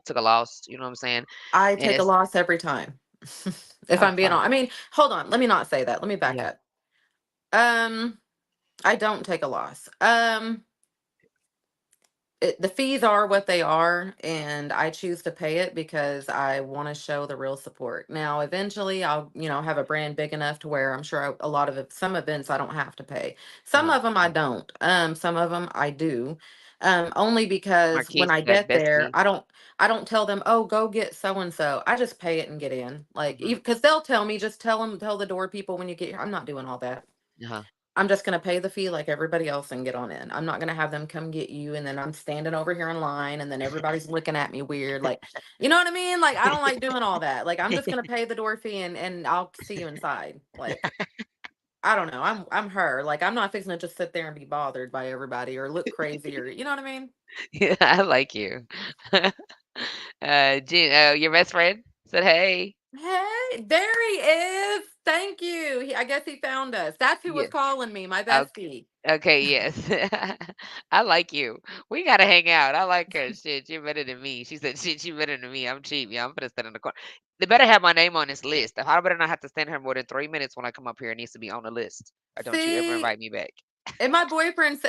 A: took a loss, you know what I'm saying?
B: I
A: And
B: take a
A: it's
B: loss every time. If
A: oh
B: I'm being
A: fuck.
B: honest. I mean, hold on. Let me not say that. Let me back
A: Yeah.
B: up. Um, I don't take a loss. The fees are what they are, and I choose to pay it because I want to show the real support. Now, eventually, I'll have a brand big enough to where I'm sure a lot of some events I don't have to pay. Some
A: Uh-huh.
B: of them I don't. Some of them I do. Only because when
A: Marquise,
B: I
A: that
B: get there,
A: bestie.
B: I don't tell them, oh, go get so and so. I just pay it and get in. Like,
A: Mhm.
B: because they'll tell me, just tell the door people when you get here. I'm not doing all that.
A: Uh-huh.
B: I'm just gonna pay the fee like everybody else and get on in. I'm not gonna have them come get you and then I'm standing over here in line and then everybody's looking at me weird. Like, you know what I mean? Like, I don't like doing all that. Like, I'm just gonna pay the door fee and I'll see you inside. Like, I don't know. I'm her. Like, I'm not fixing to just sit there and be bothered by everybody or look crazy or you know what I mean?
A: Yeah, I like you. Your best friend said, "Hey."
B: Hey, there he is. Thank you. I guess he found us. That's who was
A: Yeah.
B: calling me, my
A: Okay.
B: bestie.
A: Okay, yes. I like you. We gotta hang out. I like her. Shit, you're better than me. She said, shit, you better than me. I'm cheap. Yeah, I'm gonna stand in the corner. They better have my name on this list. I better not have to stand here more than 3 minutes when I come up here. It needs to be on the list. Or don't you ever
B: See,
A: invite me back.
B: and my boyfriend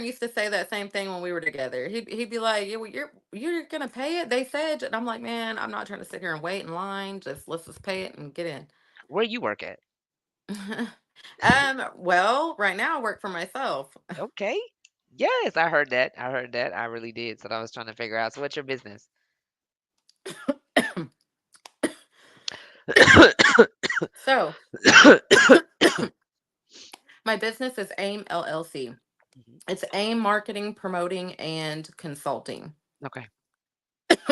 B: used to say that same thing when we were together. He'd be like, You're gonna pay it?" They said, and I'm like, "Man, I'm not trying to sit here and wait in line. Just let's just pay it and get in."
A: Where you work at?
B: Well, right now I work for myself.
A: Okay. Yes, I heard that. I heard that. I really did. So I was trying to figure out. So what's your business?
B: So my business is AIM LLC.
A: Mhm.
B: It's AIM Marketing, Promoting, and Consulting,
A: Okay.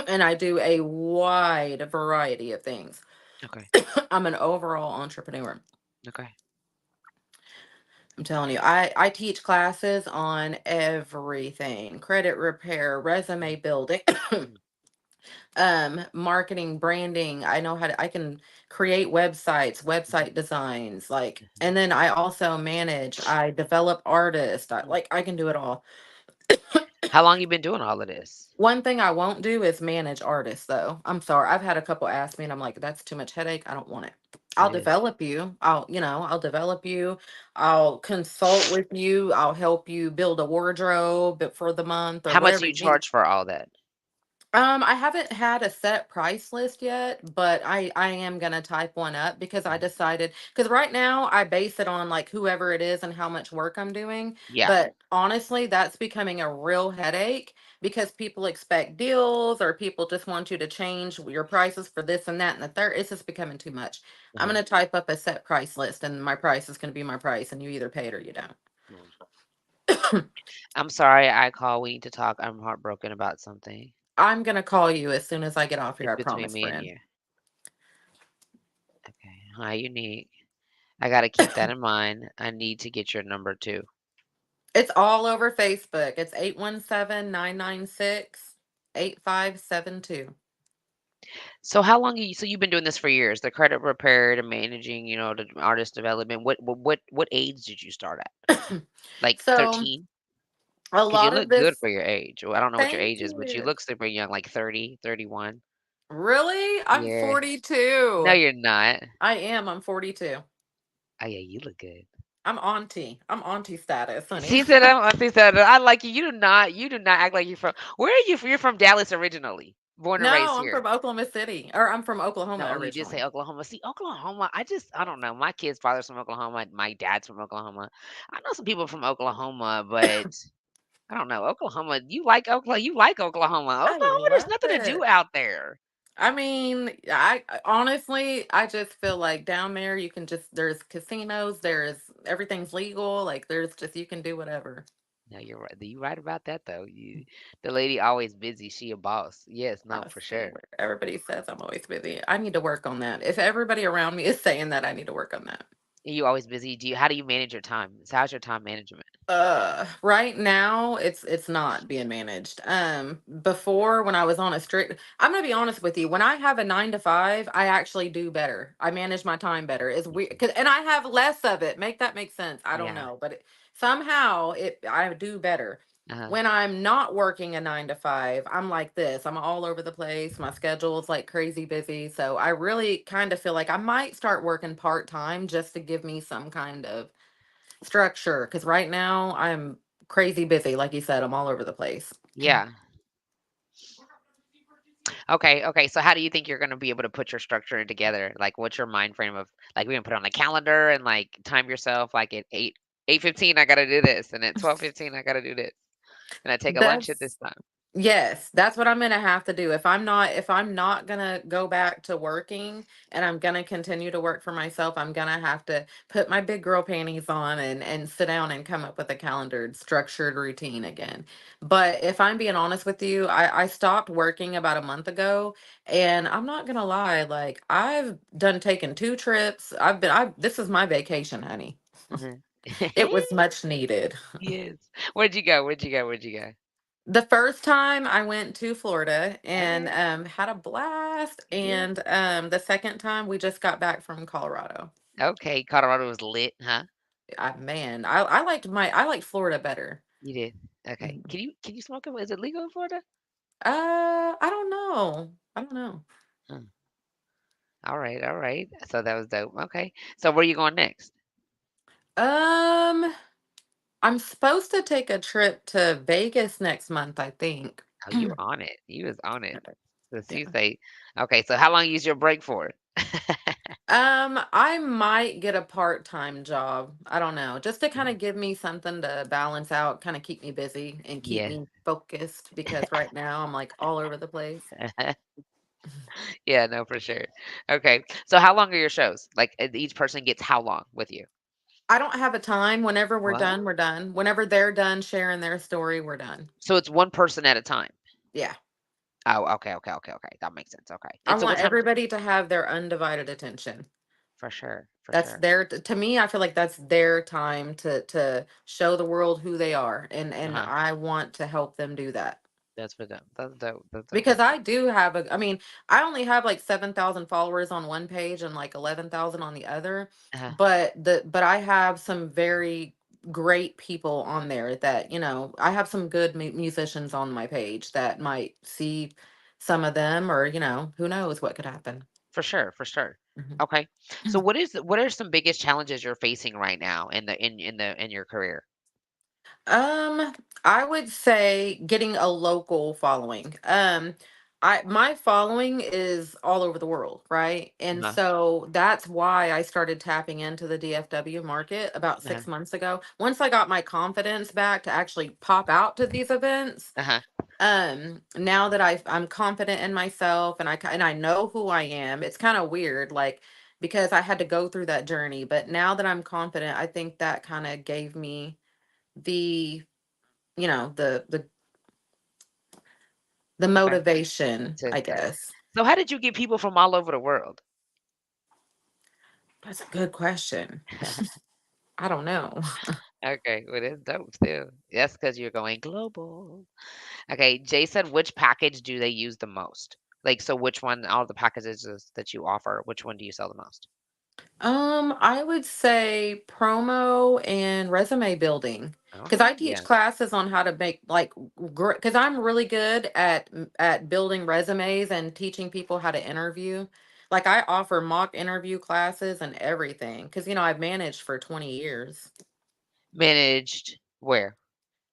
B: and I do a wide variety of things.
A: Okay.
B: I'm an overall entrepreneur.
A: Okay.
B: I'm telling you, I teach classes on everything: credit repair, resume building,
A: Mhm.
B: marketing, branding. I can create websites,
A: Mhm.
B: website designs, like,
A: Mhm.
B: and then I also manage, I develop artists.
A: Mhm.
B: I can do it all.
A: How long you been doing all of this?
B: One thing I won't do is manage artists, though. I'm sorry. I've had a couple ask me, and I'm like, that's too much headache. I don't want it.
A: It
B: I'll
A: is.
B: develop you. I'll develop you. I'll consult with you. I'll help you build a wardrobe for the month or
A: How much
B: whatever
A: do you
B: you need.
A: charge for all that?
B: I haven't had a set price list yet, but I am gonna type one up because I
A: Mhm.
B: decided, because right now I base it on like whoever it is and how much work I'm doing.
A: Yeah.
B: But honestly, that's becoming a real headache because people expect deals or people just want you to change your prices for this and that and the third. It's just becoming too much. I'm
A: Uh-huh.
B: gonna type up a set price list and my price is gonna be my price and you either pay it or you don't.
A: Mm. I'm sorry I call. We need to talk. I'm heartbroken about something.
B: I'm gonna call you as soon as I get off here,
A: It's
B: I
A: between
B: promise,
A: me and
B: friend.
A: you. Okay. Hi, unique. I got to keep that in mind. I need to get your number too.
B: It's all over Facebook. It's 817-996-8572.
A: So how long you so you've been doing this for years? The credit repair, the managing, the artist development. What age did you start at? Like
B: So
A: 13?
B: a
A: Because you
B: lot of
A: look good
B: this,
A: for your age. Well, I don't know what your
B: thank
A: age is, but you
B: you.
A: look super young, like 30, 31.
B: Really? I'm
A: Yeah. No,
B: 42.
A: you're not.
B: I am. I'm 42.
A: Oh yeah, you look good.
B: I'm auntie. I'm auntie status, honey.
A: She said, She said, I like you. You do not act like you're from. Where are you from? You're from Dallas originally, born and raised
B: No, I'm
A: here.
B: from Oklahoma City. Or I'm from Oklahoma
A: No, you did say
B: originally.
A: Oklahoma. See, Oklahoma, I don't know. My kid's father's from Oklahoma. My dad's from Oklahoma. I know some people from Oklahoma, but I don't know. Oklahoma, you like Oklahoma. You like Oklahoma.
B: I
A: Oklahoma, there's
B: love
A: nothing to do
B: it.
A: out there.
B: I mean, honestly, I just feel like down there you can just, there's casinos, there's everything's legal, like there's just, you can do whatever.
A: No, you're right. You right about that though. The lady always busy. She a boss. Yes,
B: I
A: no, for
B: see
A: sure.
B: where everybody says I'm always busy. I need to work on that. If everybody around me is saying that, I need to work on that.
A: You always busy. How do you manage your time? So how's your time management?
B: Right now it's not being managed. Before, when I was on a strict, I'm gonna be honest with you, when I have a 9 to 5, I actually do better. I manage my time better. It's weird,
A: Mhm.
B: cause, and I have less of it. Make that make sense? I don't
A: Yeah.
B: know, but somehow I do better.
A: Uh-huh.
B: When I'm not working a 9 to 5, I'm like this. I'm all over the place. My schedule is like crazy busy. So I really kind of feel like I might start working part time just to give me some kind of structure, because right now I'm crazy busy. Like you said, I'm all over the place.
A: Yeah. Okay, okay. So how do you think you're gonna be able to put your structure together? Like, what's your mind frame of like we're gonna put it on the calendar and like time yourself like at 8:15 I gotta do this and at 12:15 I gotta do this and I take a lunch at this
B: That's
A: time.
B: Yes, that's what I'm gonna have to do. If I'm not gonna go back to working and I'm gonna continue to work for myself, I'm gonna have to put my big girl panties on and sit down and come up with a calendared, structured routine again. But if I'm being honest with you, I stopped working about a month ago, and I'm not gonna lie, like I've done taken 2 trips. I This is my vacation, honey.
A: Mhm.
B: It was much needed.
A: Yes. Where'd you go? Where'd you go? Where'd you go?
B: The first time I went to Florida and
A: Okay.
B: had a blast,
A: Yeah.
B: and the second time we just got back from Colorado.
A: Okay. Colorado was lit, huh?
B: Man, I liked Florida better.
A: You did. Okay.
B: Mhm.
A: Can you smoke it? Is it legal in Florida?
B: I don't know. I don't know.
A: Hmm. All right. All right. So that was dope. Okay. So where you going next?
B: Um, I'm supposed to take a trip to Vegas next month, I think.
A: Oh, you were on it. You was on it. So
B: Yeah.
A: you say, okay. So how long is your break for?
B: I might get a part-time job. I don't know, just to kind
A: Mhm.
B: of give me something to balance out, kind of keep me busy and keep
A: Yeah.
B: me focused because right now I'm like all over the place.
A: Yeah, no, for sure. Okay. So how long are your shows? Like each person gets how long with you?
B: I don't have a time. Whenever we're
A: What?
B: done, we're done. Whenever they're done sharing their story, we're done.
A: So it's one person at a time.
B: Yeah.
A: Oh, okay, okay, okay, okay. That makes sense. Okay.
B: I
A: And so
B: want
A: what time?
B: everybody to have their undivided attention.
A: For sure, for
B: That's
A: sure.
B: their to me, I feel like that's their time to show the world who they are, and
A: Uh-huh.
B: I want to help them do that.
A: That's for them. That's dope. That's dope.
B: Because
A: That's
B: I
A: dope.
B: do have I mean, I only have like 7,000 followers on one page and like 11,000 on the other,
A: Uh-huh.
B: but I have some very great people on there that, I have some good musicians on my page that might see some of them, or, who knows what could happen.
A: For sure, for sure.
B: Mhm.
A: Okay. So what are some biggest challenges you're facing right now in your career?
B: Um, I would say getting a local following. I my following is all over the world, right? And
A: Uh-huh.
B: so that's why I started tapping into the DFW market about
A: Uh-huh.
B: 6 months ago. Once I got my confidence back to actually pop out to these events,
A: Uh-huh.
B: now that I'm confident in myself and and I know who I am. It's kind of weird, like, because I had to go through that journey, but now that I'm confident, I think that kind of gave me the, the
A: Okay.
B: motivation,
A: To,
B: I guess.
A: so how did you get people from all over the world?
B: That's a good question. I don't know.
A: Okay, well, that's dope still. That's because you're going global. Okay, Jay said, which package do they use the most? Like, so which one, all the packages that you offer, which one do you sell the most?
B: I would say promo and resume building, because
A: Okay,
B: I teach
A: yeah.
B: classes on how to make, like, because I'm really good at building resumes and teaching people how to interview. Like, I offer mock interview classes and everything, because I've managed for 20 years
A: Managed where?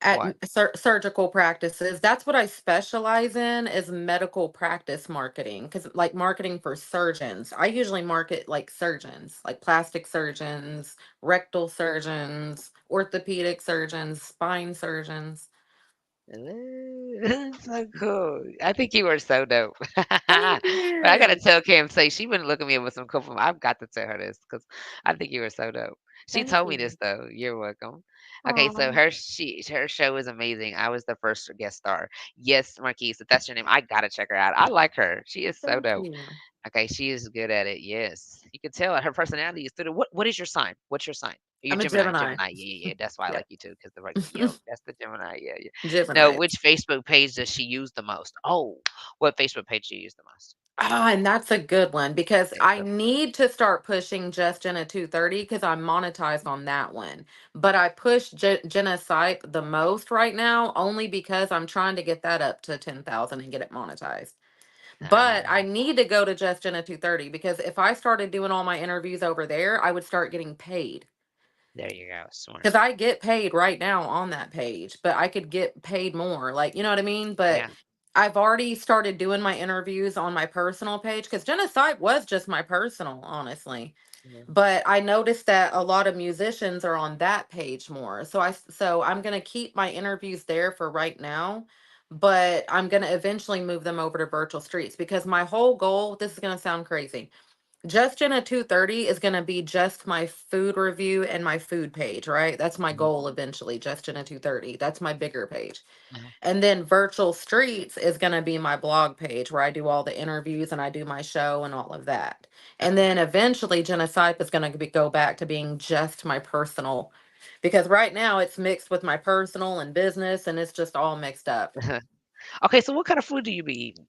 B: at
A: What?
B: surgical practices. That's what I specialize in, is medical practice marketing, because, like, marketing for surgeons, I usually market like surgeons, like plastic surgeons, rectal surgeons, orthopedic surgeons, spine surgeons.
A: That's so cool. I think you are so dope.
B: Thank
A: But I gotta
B: you.
A: tell Kim, say she been looking at me with some compliment. I've got to tell her this because I think you are so dope. She
B: Thank
A: told me this
B: you.
A: though. You're welcome. Okay, so
B: Oh,
A: her show is amazing. I was the first guest star. Yes, Marquise, if that's your name, I gotta check her out. I like her. She is so
B: thank
A: dope.
B: you.
A: Okay, she is good at it. Yes, you can tell her personality is through the. What is your sign? What's your sign? You're
B: I'm a
A: Gemini.
B: Gemini.
A: Gemini. Yeah, yeah, yeah. That's why I
B: Yeah.
A: like you too, because the like, yo, that's the Gemini. Yeah, yeah. No,
B: Gemini.
A: which Facebook page does she use the most? Oh, what Facebook page do you use the most?
B: Ah, and that's a good one, because
A: Yeah,
B: I
A: go for it.
B: need to start pushing Just Jenna 230, because I'm monetized on that one. But I push Jenna Sype the most right now, only because I'm trying to get that up to 10,000 and get it monetized. But
A: Ah,
B: I need to go to Just Jenna 230, because if I started doing all my interviews over there, I would start getting paid.
A: there you go. Smart.
B: Because I get paid right now on that page, but I could get paid more. Like, you know what I mean? But
A: Yeah.
B: I've already started doing my interviews on my personal page, because Genocide was just my personal, honestly.
A: Mhm.
B: But I noticed that a lot of musicians are on that page more. So I'm gonna keep my interviews there for right now, but I'm gonna eventually move them over to Virtual Streets, because my whole goal, this is gonna sound crazy, just in a 230 is going to be just my food review and my food page, right? That's my
A: Mhm.
B: goal eventually, just in a 230. That's my bigger page.
A: Mhm.
B: And then Virtual Streets is going to be my blog page, where I do all the interviews and I do my show and all of that. And
A: Okay.
B: then eventually Genocide is going to go back to being just my personal, because right now it's mixed with my personal and business, and it's just all mixed up.
A: Okay, so what kind of food do you be eating?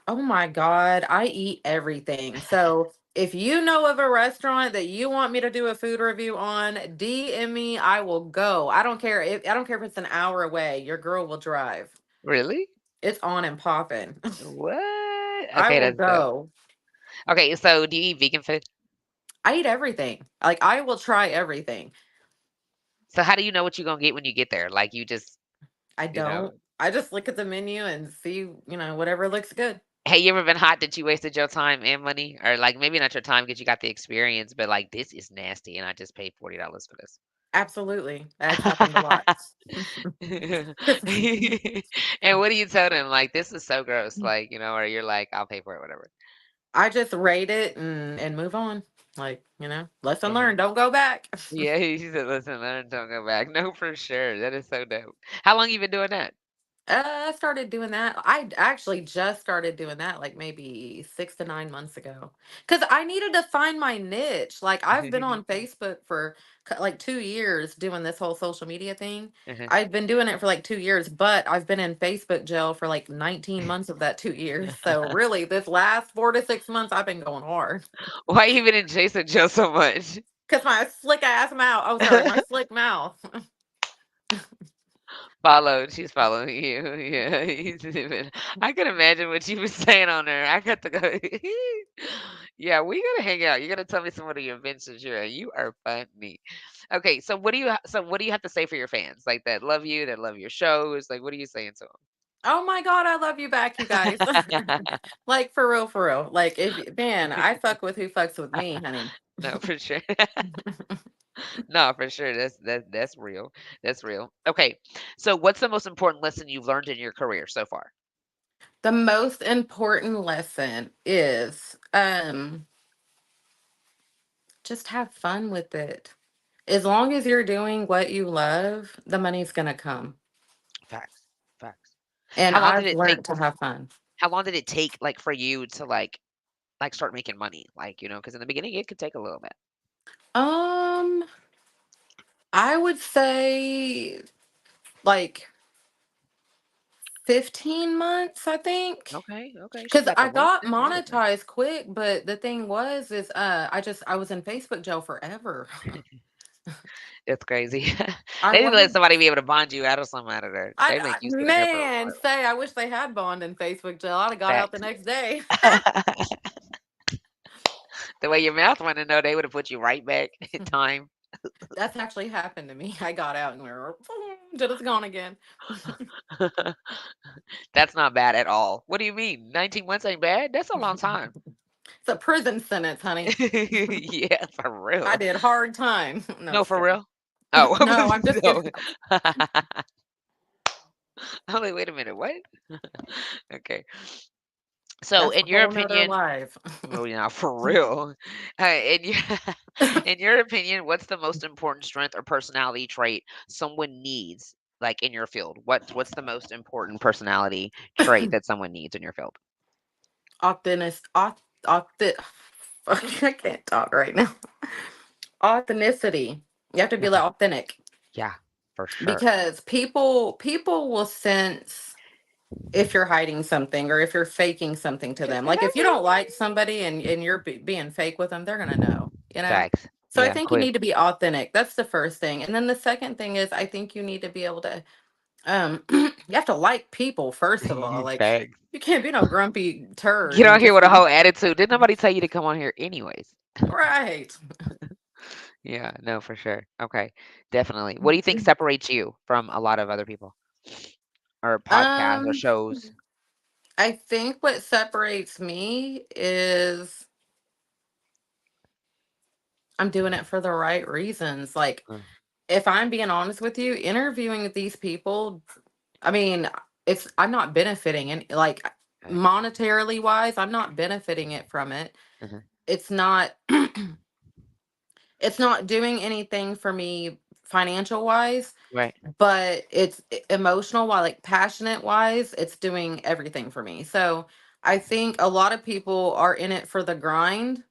B: Oh my God, I eat everything. So if you know of a restaurant that you want me to do a food review on, DM me, I will go. I don't care if it's an hour away. Your girl will drive.
A: Really?
B: It's on and popping.
A: What?
B: I
A: Okay,
B: will
A: that's dope.
B: go.
A: Okay, so do you eat vegan food?
B: I eat everything. Like, I will try everything.
A: So how do you know what you're gonna get when you get there? Like you just,
B: I
A: you know,
B: don't. I just look at the menu and see, whatever looks good.
A: hey, you ever been hot that you wasted your time and money? Or like maybe not your time because you got the experience, but like this is nasty and I just paid $40 for this.
B: Absolutely. That's happened a lot.
A: And what do you tell them? Like, this is so gross. Like, or you're like, I'll pay for it, whatever.
B: I just rate it and move on. Like, lesson
A: Uh-huh.
B: learned, don't go back.
A: Yeah, he said, listen, learn, don't go back. No, for sure. That is so dope. How long you been doing that?
B: I started doing that. I actually just started doing that like maybe 6 to 9 months ago, because I needed to find my niche. Like, I've been on Facebook for like 2 years doing this whole social media thing.
A: Uh-huh.
B: I've been doing it for like 2 years, but I've been in Facebook jail for like 19 months of that 2 years. So really, this last 4 to 6 months, I've been going hard.
A: Why you been in Jason Joe so much?
B: Cause my slick ass mouth. Oh, sorry, my slick mouth.
A: Followed. She's following you. Yeah. I can imagine what you were saying on there. I got to go. Yeah, we gotta hang out. You gotta tell me some of the adventures you're at. You are funny. Okay, so what do you have to say for your fans like that love you, that love your shows? Like, what are you saying to them?
B: Oh my god, I love you back, you guys. Like for real, for real. Like if man, I fuck with who fucks with me, honey.
A: No, for sure. No, for sure. That's real. That's real. Okay. So what's the most important lesson you've learned in your career so far?
B: The most important lesson is just have fun with it. As long as you're doing what you love, the money's gonna come.
A: Facts. Facts.
B: And
A: How long did
B: I've
A: it take
B: learned to have fun.
A: how long did it take like for you to like start making money? Like, because in the beginning it could take a little bit.
B: Um, I would say like 15 months, I think.
A: Okay, okay. She
B: Cause
A: got the
B: I
A: reps
B: got
A: in. Nice, nice.
B: monetized quick, but the thing was is I was in Facebook jail forever.
A: It's crazy.
B: I
A: They need to let
B: was.
A: somebody be able to bond you out of something out of there. They make you sit in there for a
B: Man, say I wish they had bond in Facebook jail. I'd have got out the
A: facts.
B: next day.
A: The way your mouth went to know, they would have put you right back in time.
B: That's actually happened to me. I got out and we were till it's gone again.
A: That's not bad at all. What do you mean? 19 months ain't bad? That's a long time.
B: It's a prison sentence, honey.
A: Yeah, for
B: I
A: real.
B: did hard time. No,
A: No,
B: just
A: for
B: kidding.
A: real? Oh,
B: No, I'm just
A: no.
B: kidding.
A: I'm like, wait a minute, what? Okay. So,
B: That's a
A: in your
B: whole nother
A: opinion,
B: life.
A: oh yeah, for real. In your in your opinion, what's the most important strength or personality trait someone needs, like in your field? What's the most important personality trait that someone needs in your field?
B: Authentic, authentic. I can't talk right now. Authenticity. You have to be
A: Okay.
B: like authentic
A: Yeah, for sure.
B: because people will sense if you're hiding something or if you're faking something to them. Like if you don't like somebody and you're being fake with them, they're gonna know. You know.
A: Facts.
B: So I
A: Yeah,
B: think you
A: quick.
B: need to be authentic. That's the first thing, and then the second thing is I think you need to be able to you have to like people first of all. Like
A: Facts.
B: you can't be no grumpy turd
A: Get
B: and
A: on here
B: just
A: with a
B: be
A: whole attitude. Didn't nobody tell you to come on here anyways?
B: right.
A: Yeah, no, for sure. Okay, definitely. What do you think separates you from a lot of other people or podcasts or
B: Um,
A: shows?
B: I think what separates me is I'm doing it for the right reasons. Like,
A: Uh,
B: if I'm being honest with you, interviewing these people, I mean, I'm not benefiting and like
A: Facts.
B: monetarily wise, I'm not benefiting it from it.
A: Uh-huh.
B: It's not it's not doing anything for me financial wise,
A: Right.
B: but it's emotional wise, like passionate wise, it's doing everything for me. So I think a lot of people are in it for the grind.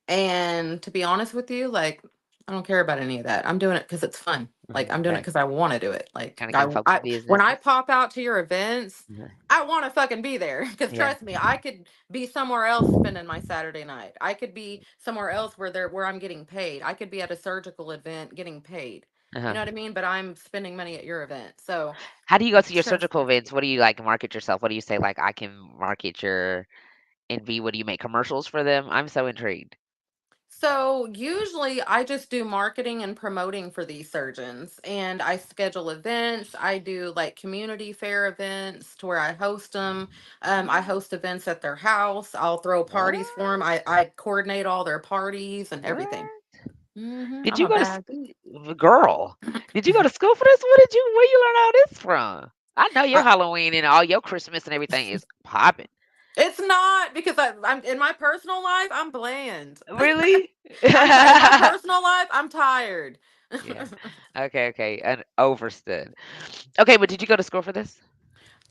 B: And to be honest with you, like, I don't care about any of that. I'm doing it because it's fun. Like, I'm doing it
A: Facts.
B: because I want to do it. Like,
A: Kind of getting focused
B: when
A: business.
B: I pop out to your events,
A: Uh-huh.
B: I want to fucking be there. Because
A: Yeah.
B: trust me, I could be somewhere else spending my Saturday night. I could be somewhere else where I'm getting paid. I could be at a surgical event getting paid. You
A: Uh-huh.
B: know what I mean? But I'm spending money at your event. So
A: How do you go to your
B: trust
A: surgical
B: me.
A: events? What do you like market yourself? What do you say like I can market your NV? What do you make commercials for them? I'm so intrigued.
B: So usually I just do marketing and promoting for these surgeons and I schedule events. I do like community fair events to where I host them. I host events at their house. I'll throw
A: What?
B: parties for them. I coordinate all their parties and everything.
A: What? Did
B: I'm
A: you
B: a
A: go to
B: bad
A: girl? Did you go to school for this? What did you? Where you learn all this from? I know your
B: I,
A: Halloween and all your Christmas and everything is popping.
B: it's not because I'm in my personal life, I'm bland.
A: Really?
B: In my personal life, I'm tired.
A: Yeah. Okay. Okay. And overstood. Okay, but did you go to school for this?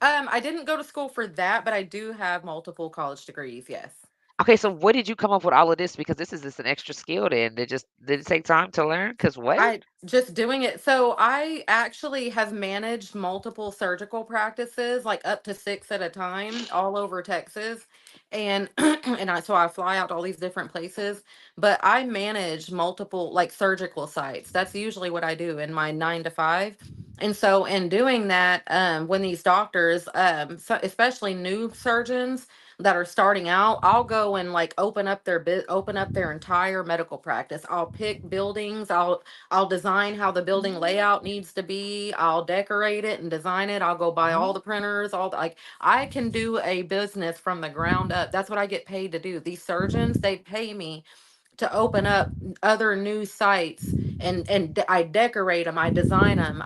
B: I didn't go to school for that, but I do have multiple college degrees, yes.
A: Okay, so what did you come up with all of this? Because this is just an extra skill. Then did just did it take time to learn? Cause what?
B: I just doing it. So I actually have managed multiple surgical practices, like up to six at a time, all over Texas. And so I fly out to all these different places, but I manage multiple like surgical sites. That's usually what I do in my 9 to 5. And so in doing that, when these doctors, so especially new surgeons, that are starting out, I'll go and like open up their entire medical practice. I'll pick buildings, I'll design how the building layout needs to be. I'll decorate it and design it. I'll go buy all the printers, like I can do a business from the ground up. That's what I get paid to do. These surgeons, they pay me to open up other new sites, and I decorate them, I design them,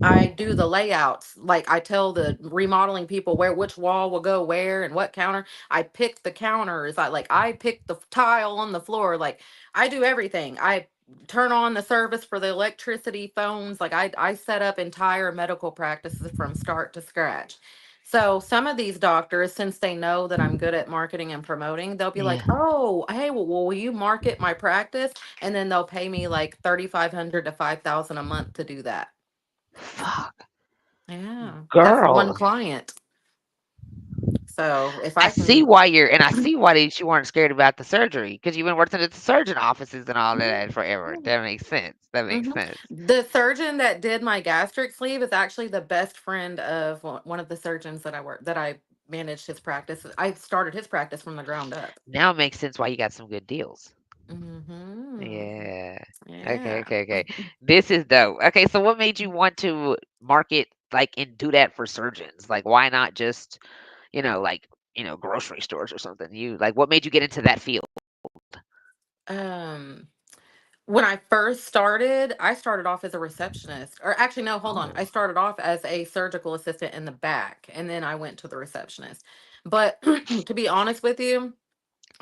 B: I do the layouts. Like I tell the remodeling people where which wall will go where and what counter. I pick the counters. I pick the tile on the floor. Like I do everything. I turn on the service for the electricity phones. Like I set up entire medical practices from start to scratch. So some of these doctors, since they know that I'm good at marketing and promoting, they'll be
A: Yeah.
B: like, "Oh, hey, well, will you market my practice?" And then they'll pay me like 3,500 to 5,000 a month to do that.
A: Fuck.
B: Yeah, that's one
A: Girl.
B: client. So if
A: I
B: I
A: see
B: can,
A: why you're and I see why you weren't scared about the surgery because you've been working at the surgeon offices and all of that forever. That makes sense. That makes
B: hmm
A: sense.
B: the surgeon that did my gastric sleeve is actually the best friend of one of the surgeons that I managed his practice. I started his practice from the ground up.
A: Now it makes sense why you got some good deals.
B: Hmm.
A: Yeah. Okay,
B: Yeah.
A: okay, okay. This is dope. Okay, so what made you want to market like and do that for surgeons? Like why not just, like, grocery stores or something? You like what made you get into that field?
B: Um, when I first started, I started off as a receptionist. Or actually, no, hold on.
A: Oh.
B: I started off as a surgical assistant in the back, and then I went to the receptionist. But to be honest with you,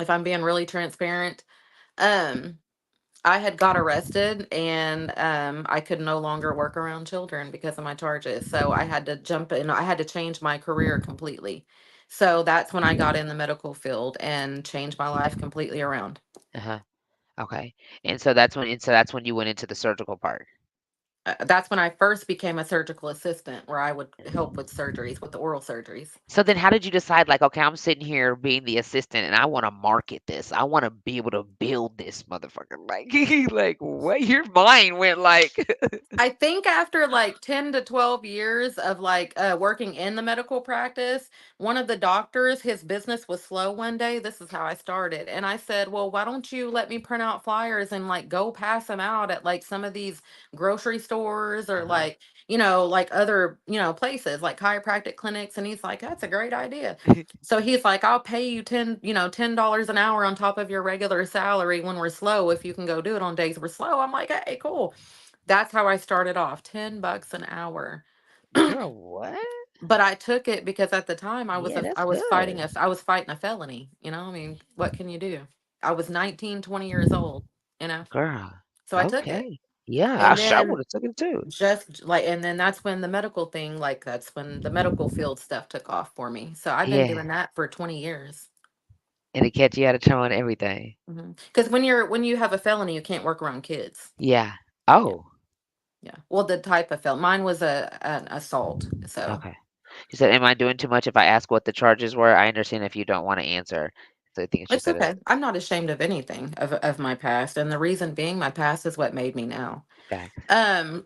B: if I'm being really transparent, um, I had got arrested and I could no longer work around children because of my charges. So I had to jump in, I had to change my career completely. So that's when I got in the medical field and changed my life completely around.
A: Uh-huh. Okay. And so that's when you went into the surgical part.
B: That's when I first became a surgical assistant where I would help with surgeries, with the oral surgeries.
A: So then how did you decide like, okay, I'm sitting here being the assistant and I want to market this. I want to be able to build this motherfucker. Like like what your mind went like.
B: I think after like 10 to 12 years of working in the medical practice, one of the doctors, his business was slow one day. This is how I started. And I said, "Well, why don't you let me print out flyers and like go pass them out at like some of these grocery stores or
A: Uh-huh.
B: like other, places like chiropractic clinics." And he's like, "That's a great idea." So he's like, "I'll pay you $10 an hour on top of your regular salary when we're slow if you can go do it on days we're slow." I'm like, "Hey, cool." That's how I started off, $10 an hour.
A: Girl, what?
B: But I took it because at the time
A: Yeah,
B: I
A: that's
B: was
A: good.
B: I was fighting a felony, I mean, what can you do? I was 19, 20 years old, you know.
A: Girl.
B: So I took it.
A: Okay. Yeah,
B: And
A: I
B: then
A: would have took it too.
B: that's when the medical thing, like that's when the medical field stuff took off for me. So I've been
A: Yeah.
B: doing that for 20 years.
A: And it catch you out of tone everything.
B: Because when you have a felony, you can't work around kids.
A: Yeah.
B: Yeah.
A: Oh,
B: Yeah. Well, the type of felon, mine was an assault. So
A: okay. She said, "Am I doing too much if I ask what the charges were? I understand if you don't want to answer." So I think she
B: it's
A: said it.
B: okay. I'm not ashamed of anything of my past, and the reason being my past is what made me now.
A: Facts.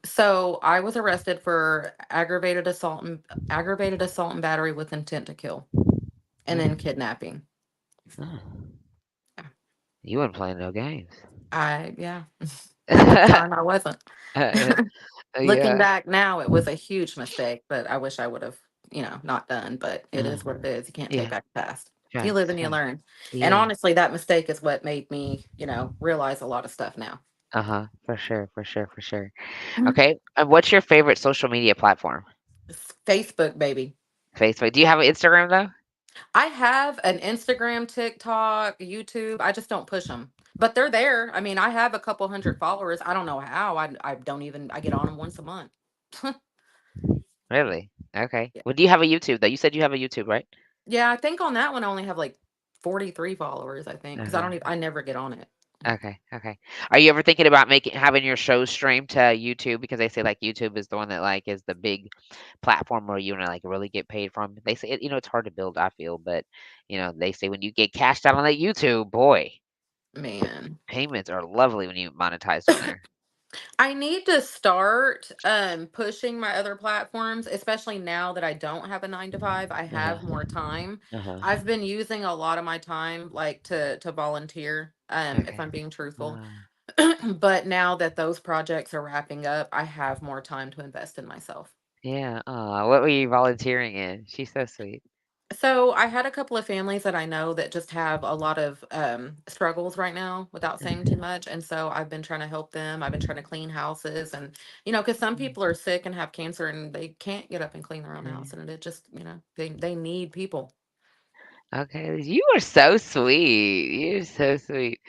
B: So I was arrested for aggravated assault and battery with intent to kill, and then
A: Mm.
B: kidnapping.
A: Mm.
B: Yeah.
A: You weren't playing no games.
B: Yeah. At the time I wasn't.
A: Uh,
B: Looking
A: yeah.
B: back now, it was a huge mistake, but I wish I would have, not done, but it
A: Uh,
B: is what it is. You can't take
A: yeah.
B: back the past. You live
A: Facts.
B: and you
A: Facts.
B: learn. And
A: Yeah.
B: honestly, that mistake is what made me, realize a lot of stuff now.
A: Uh-huh. For sure. For sure. For sure.
B: Mhm.
A: Okay. And what's your favorite social media platform?
B: Facebook, baby.
A: Facebook. Do you have an Instagram though?
B: I have an Instagram, TikTok, YouTube. I just don't push them, but they're there. I mean, I have a couple hundred followers. I don't know how. I don't even. I get on them once a month.
A: Really? Okay.
B: Yeah,
A: Well, do you have a YouTube though? You said you have a YouTube, right?
B: yeah. I think on that one I only have like 43 followers. I think because I
A: Uh-huh.
B: don't even. I never get on it.
A: Okay, okay. Are you ever thinking about making having your shows streamed to YouTube? Because they say like YouTube is the one that like is the big platform where you wanna like really get paid from. They say it's hard to build, I feel, but they say when you get cashed out on that YouTube, boy,
B: Man,
A: payments are lovely when you monetize on there.
B: I need to start pushing my other platforms, especially now that I don't have a 9 to 5. I
A: Uh-huh.
B: have more time.
A: Uh-huh.
B: I've been using a lot of my time like to volunteer, if
A: Okay.
B: I'm being truthful.
A: Uh,
B: But now that those projects are wrapping up, I have more time to invest in myself.
A: yeah. What were you volunteering in? She's so sweet.
B: So I had a couple of families that I know that just have a lot of struggles right now without saying too much. And so I've been trying to help them. I've been trying to clean houses and, because some people are sick and have cancer and they can't get up and clean their own
A: Yeah.
B: house. And it just, they need people.
A: Okay, you are so sweet. You're so sweet.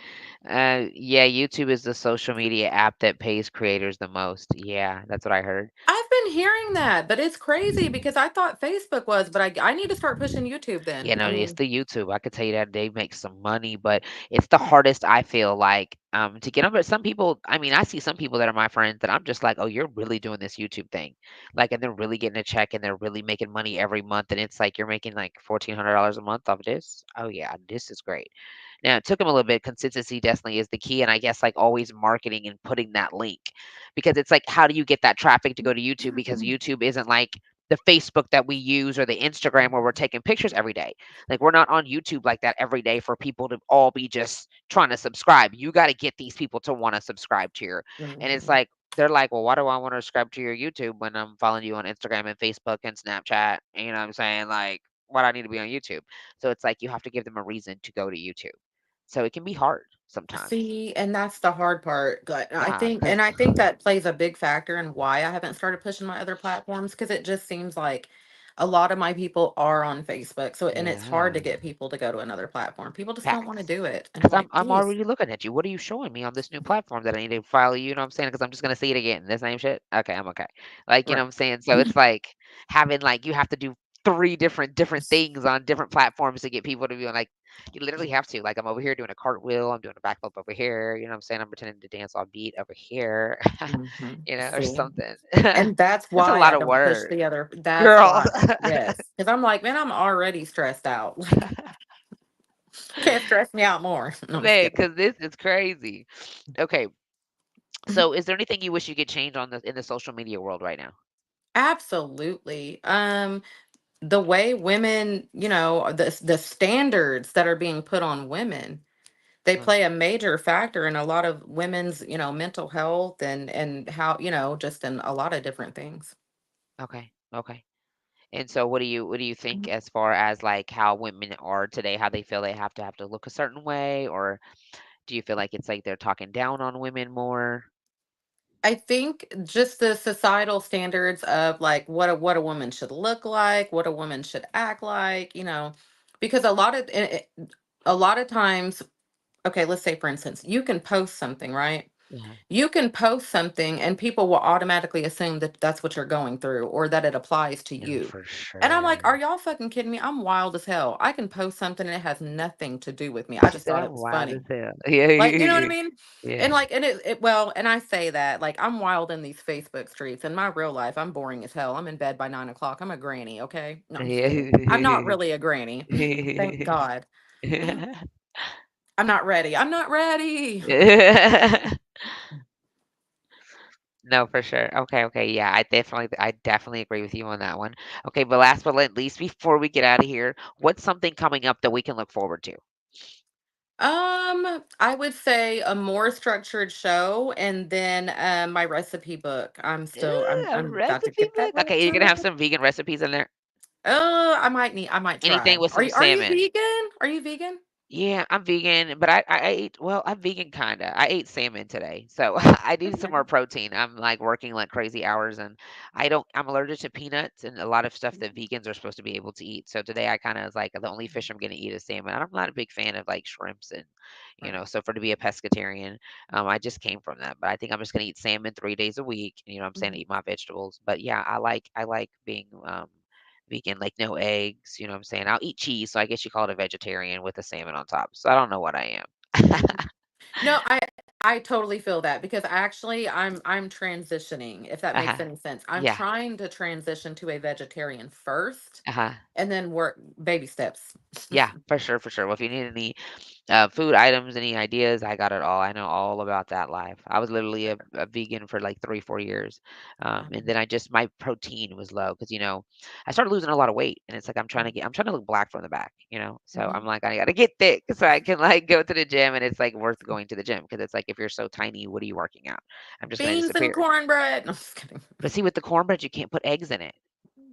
A: Yeah, YouTube is the social media app that pays creators the most. Yeah, that's what I heard.
B: I've been hearing that, but it's crazy because I thought Facebook was, but I need to start pushing YouTube
A: Yeah,
B: then.
A: no,
B: I
A: it's
B: mean,
A: the YouTube. I could tell you that they make some money, but it's the hardest I feel like to get them. But some people, I mean, I see some people that are my friends that I'm just like, oh, you're really doing this YouTube thing, like, and they're really getting a check and they're really making money every month, and it's like you're making like $1,400 a month off of this. Oh yeah, this is great. Now it took them a little bit. Consistency definitely is the key, and I guess like always marketing and putting that link because it's like, how do you get that traffic to go to YouTube? Because YouTube isn't like the Facebook that we use or the Instagram where we're taking pictures every day. Like we're not on YouTube like that every day for people to all be just trying to subscribe. You got to get these people to want to subscribe to your and it's
B: mhm.
A: like they're like, "Well, why do I want to subscribe to your YouTube when I'm following you on Instagram and Facebook and Snapchat?" You know what I'm saying? Like, why do I need to be on YouTube? So it's like you have to give them a reason to go to YouTube. So it can be hard sometimes.
B: See, and that's the hard part. But I
A: Yeah,
B: think,
A: because
B: and I think that plays a big factor in why I haven't started pushing my other platforms because it just seems like a lot of my people are on Facebook. So, and it's hard
A: yeah.
B: to get people to go to another platform. People just don't want to
A: Facts.
B: do it. And I'm
A: Because I'm
B: like,
A: I'm
B: geez.
A: already looking at you. What are you showing me on this new platform that I need to follow you? You know what I'm saying? Because I'm just gonna see it again. The same shit. Okay, I'm okay. Like you know
B: Right.
A: what I'm saying. So it's like having like you have to do three different things on different platforms to get people to be on. Like you literally have to. Like I'm over here doing a cartwheel. I'm doing a backflip over here. You know what I'm saying? I'm pretending to dance on beat over here.
B: Mhm.
A: Or
B: See,
A: something.
B: and that's
A: That's a
B: why
A: lot
B: I
A: of
B: don't push
A: work,
B: the other. That's
A: girl.
B: why. Yes. Because I'm like, man, I'm already stressed out. Like, can't stress me out more. No, I'm just
A: Man,
B: kidding.
A: because this is crazy. Okay, so is there anything you wish you could change on the in the social media world right now?
B: Absolutely. The way women, the standards that are being put on women, they
A: Uh,
B: play a major factor in a lot of women's, mental health and how, just in a lot of different things.
A: okay, okay. And so what do you think as far as like how women are today, how they feel they have to look a certain way, or do you feel like it's like they're talking down on women more?
B: I think just the societal standards of like what a woman should look like, what a woman should act like, because a lot of times, okay, let's say for instance, you can post something, right?
A: Yeah,
B: You can post something and people will automatically assume that that's what you're going through or that it applies to
A: yeah,
B: you.
A: for
B: And I'm like,
A: sure.
B: are y'all fucking kidding me? I'm wild as hell. I can post something and it has nothing to do with me. I
A: She
B: just
A: said
B: thought
A: I'm
B: it was
A: wild as
B: funny.
A: hell.
B: Like, you know what I
A: Yeah,
B: mean?
A: yeah,
B: And like, and well, and I say that like I'm wild in these Facebook streets. In my real life, I'm boring as hell. I'm in bed by 9 o'clock. I'm a granny, okay? No, I'm just kidding. I'm not
A: yeah.
B: really a granny. Thank God. I'm not ready. I'm not ready.
A: No, for sure. Okay, okay. Yeah, I definitely agree with you on that one. Okay, but last but not least, before we get out of here, what's something coming up that we can look forward to?
B: I would say a more structured show and then my recipe book.
A: A
B: I'm about to
A: recipe
B: get that
A: book? Okay, you're gonna have
B: written.
A: some vegan recipes in there.
B: I might
A: Anything
B: try.
A: with some
B: Are you
A: salmon.
B: vegan? Are you vegan?
A: Yeah, I'm vegan, but I ate well, I'm vegan kinda. I ate salmon today, so I need some
B: Okay.
A: more protein. I'm like working like crazy hours and I'm allergic to peanuts and a lot of stuff that vegans are supposed to be able to eat. So today I kind of was like the only fish I'm gonna eat is salmon. And I'm not a big fan of like shrimps and
B: Right.
A: so for to be a pescatarian, I just came from that. But I think I'm just gonna eat salmon 3 days a week. You know what I'm saying?
B: Mhm.
A: Eat my vegetables. But yeah, I like being vegan, like no eggs, you know what I'm saying? I'll eat cheese, so I guess you call it a vegetarian with a salmon on top. So I don't know what I am.
B: No, I totally feel that because actually I'm transitioning, if that makes
A: Uh-huh.
B: any sense. I'm
A: Yeah.
B: trying to transition to a vegetarian first
A: Uh-huh.
B: and then work baby steps.
A: Yeah, for sure, for sure. Well, if you need any Food items, any ideas? I got it all. I know all about that life. I was literally a vegan for like 3, 4 years. And
B: Um,
A: then my protein was low because, I started losing a lot of weight and it's like I'm trying to look black from the back. So I'm
B: mhm.
A: like, I got to get thick so I can like go to the gym and it's like worth going to the gym because it's like, if you're so tiny, what are you working out? I'm just going to
B: Beans and
A: disappear.
B: cornbread. No, just kidding.
A: But see, with the cornbread, you can't put eggs in it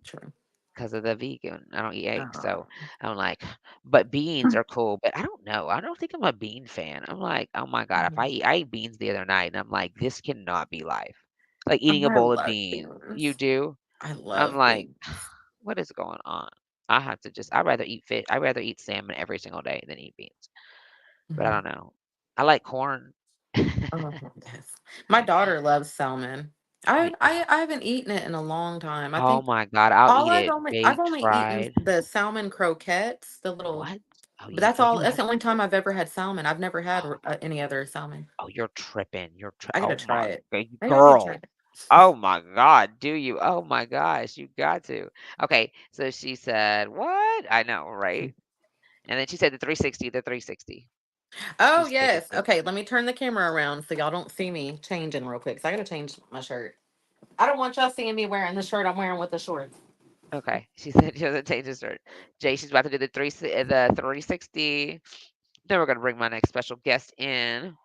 B: True.
A: because of the vegan. I don't eat eggs,
B: Uh,
A: so I'm like, but beans are cool. But I don't know. I don't think I'm a bean fan. I'm like, oh my god, if I ate beans the other night, and I'm like, this cannot be life. Like eating a
B: I
A: bowl of
B: love
A: beans. You
B: beans.
A: do?
B: I
A: I'm
B: love
A: like,
B: beans.
A: what is going on? I have to just. I'd rather eat fish. I'd rather eat salmon every single day than eat beans. But I
B: Mhm.
A: don't know. I like corn.
B: Oh, yes. My daughter loves salmon. I,
A: Me-
B: I I haven't eaten it in a long time. I
A: Oh
B: think
A: my god, I'll
B: all
A: eat it
B: I've
A: baked,
B: only eaten
A: fried.
B: the salmon croquettes, the little.
A: What? Oh,
B: But that's
A: oh,
B: all.
A: you
B: That's
A: have.
B: the only time I've ever had salmon. I've never had any other salmon.
A: Oh, you're tripping.
B: I gotta
A: Oh
B: try
A: my
B: it. Maybe I need to try
A: girl.
B: it.
A: Oh my God. Do you? Oh my gosh. You got to. Okay. So she said, what? I know, right? And then she said the 360.
B: Oh
A: She's sticking
B: yes.
A: to it.
B: Okay, let me turn the camera around so y'all don't see me changing real quick. 'Cause I gotta change my shirt. I don't want y'all seeing me wearing the shirt I'm wearing with the shorts.
A: Okay. She said she doesn't change his shirt. Jay, she's about to do the 360. Then we're gonna bring my next special guest in.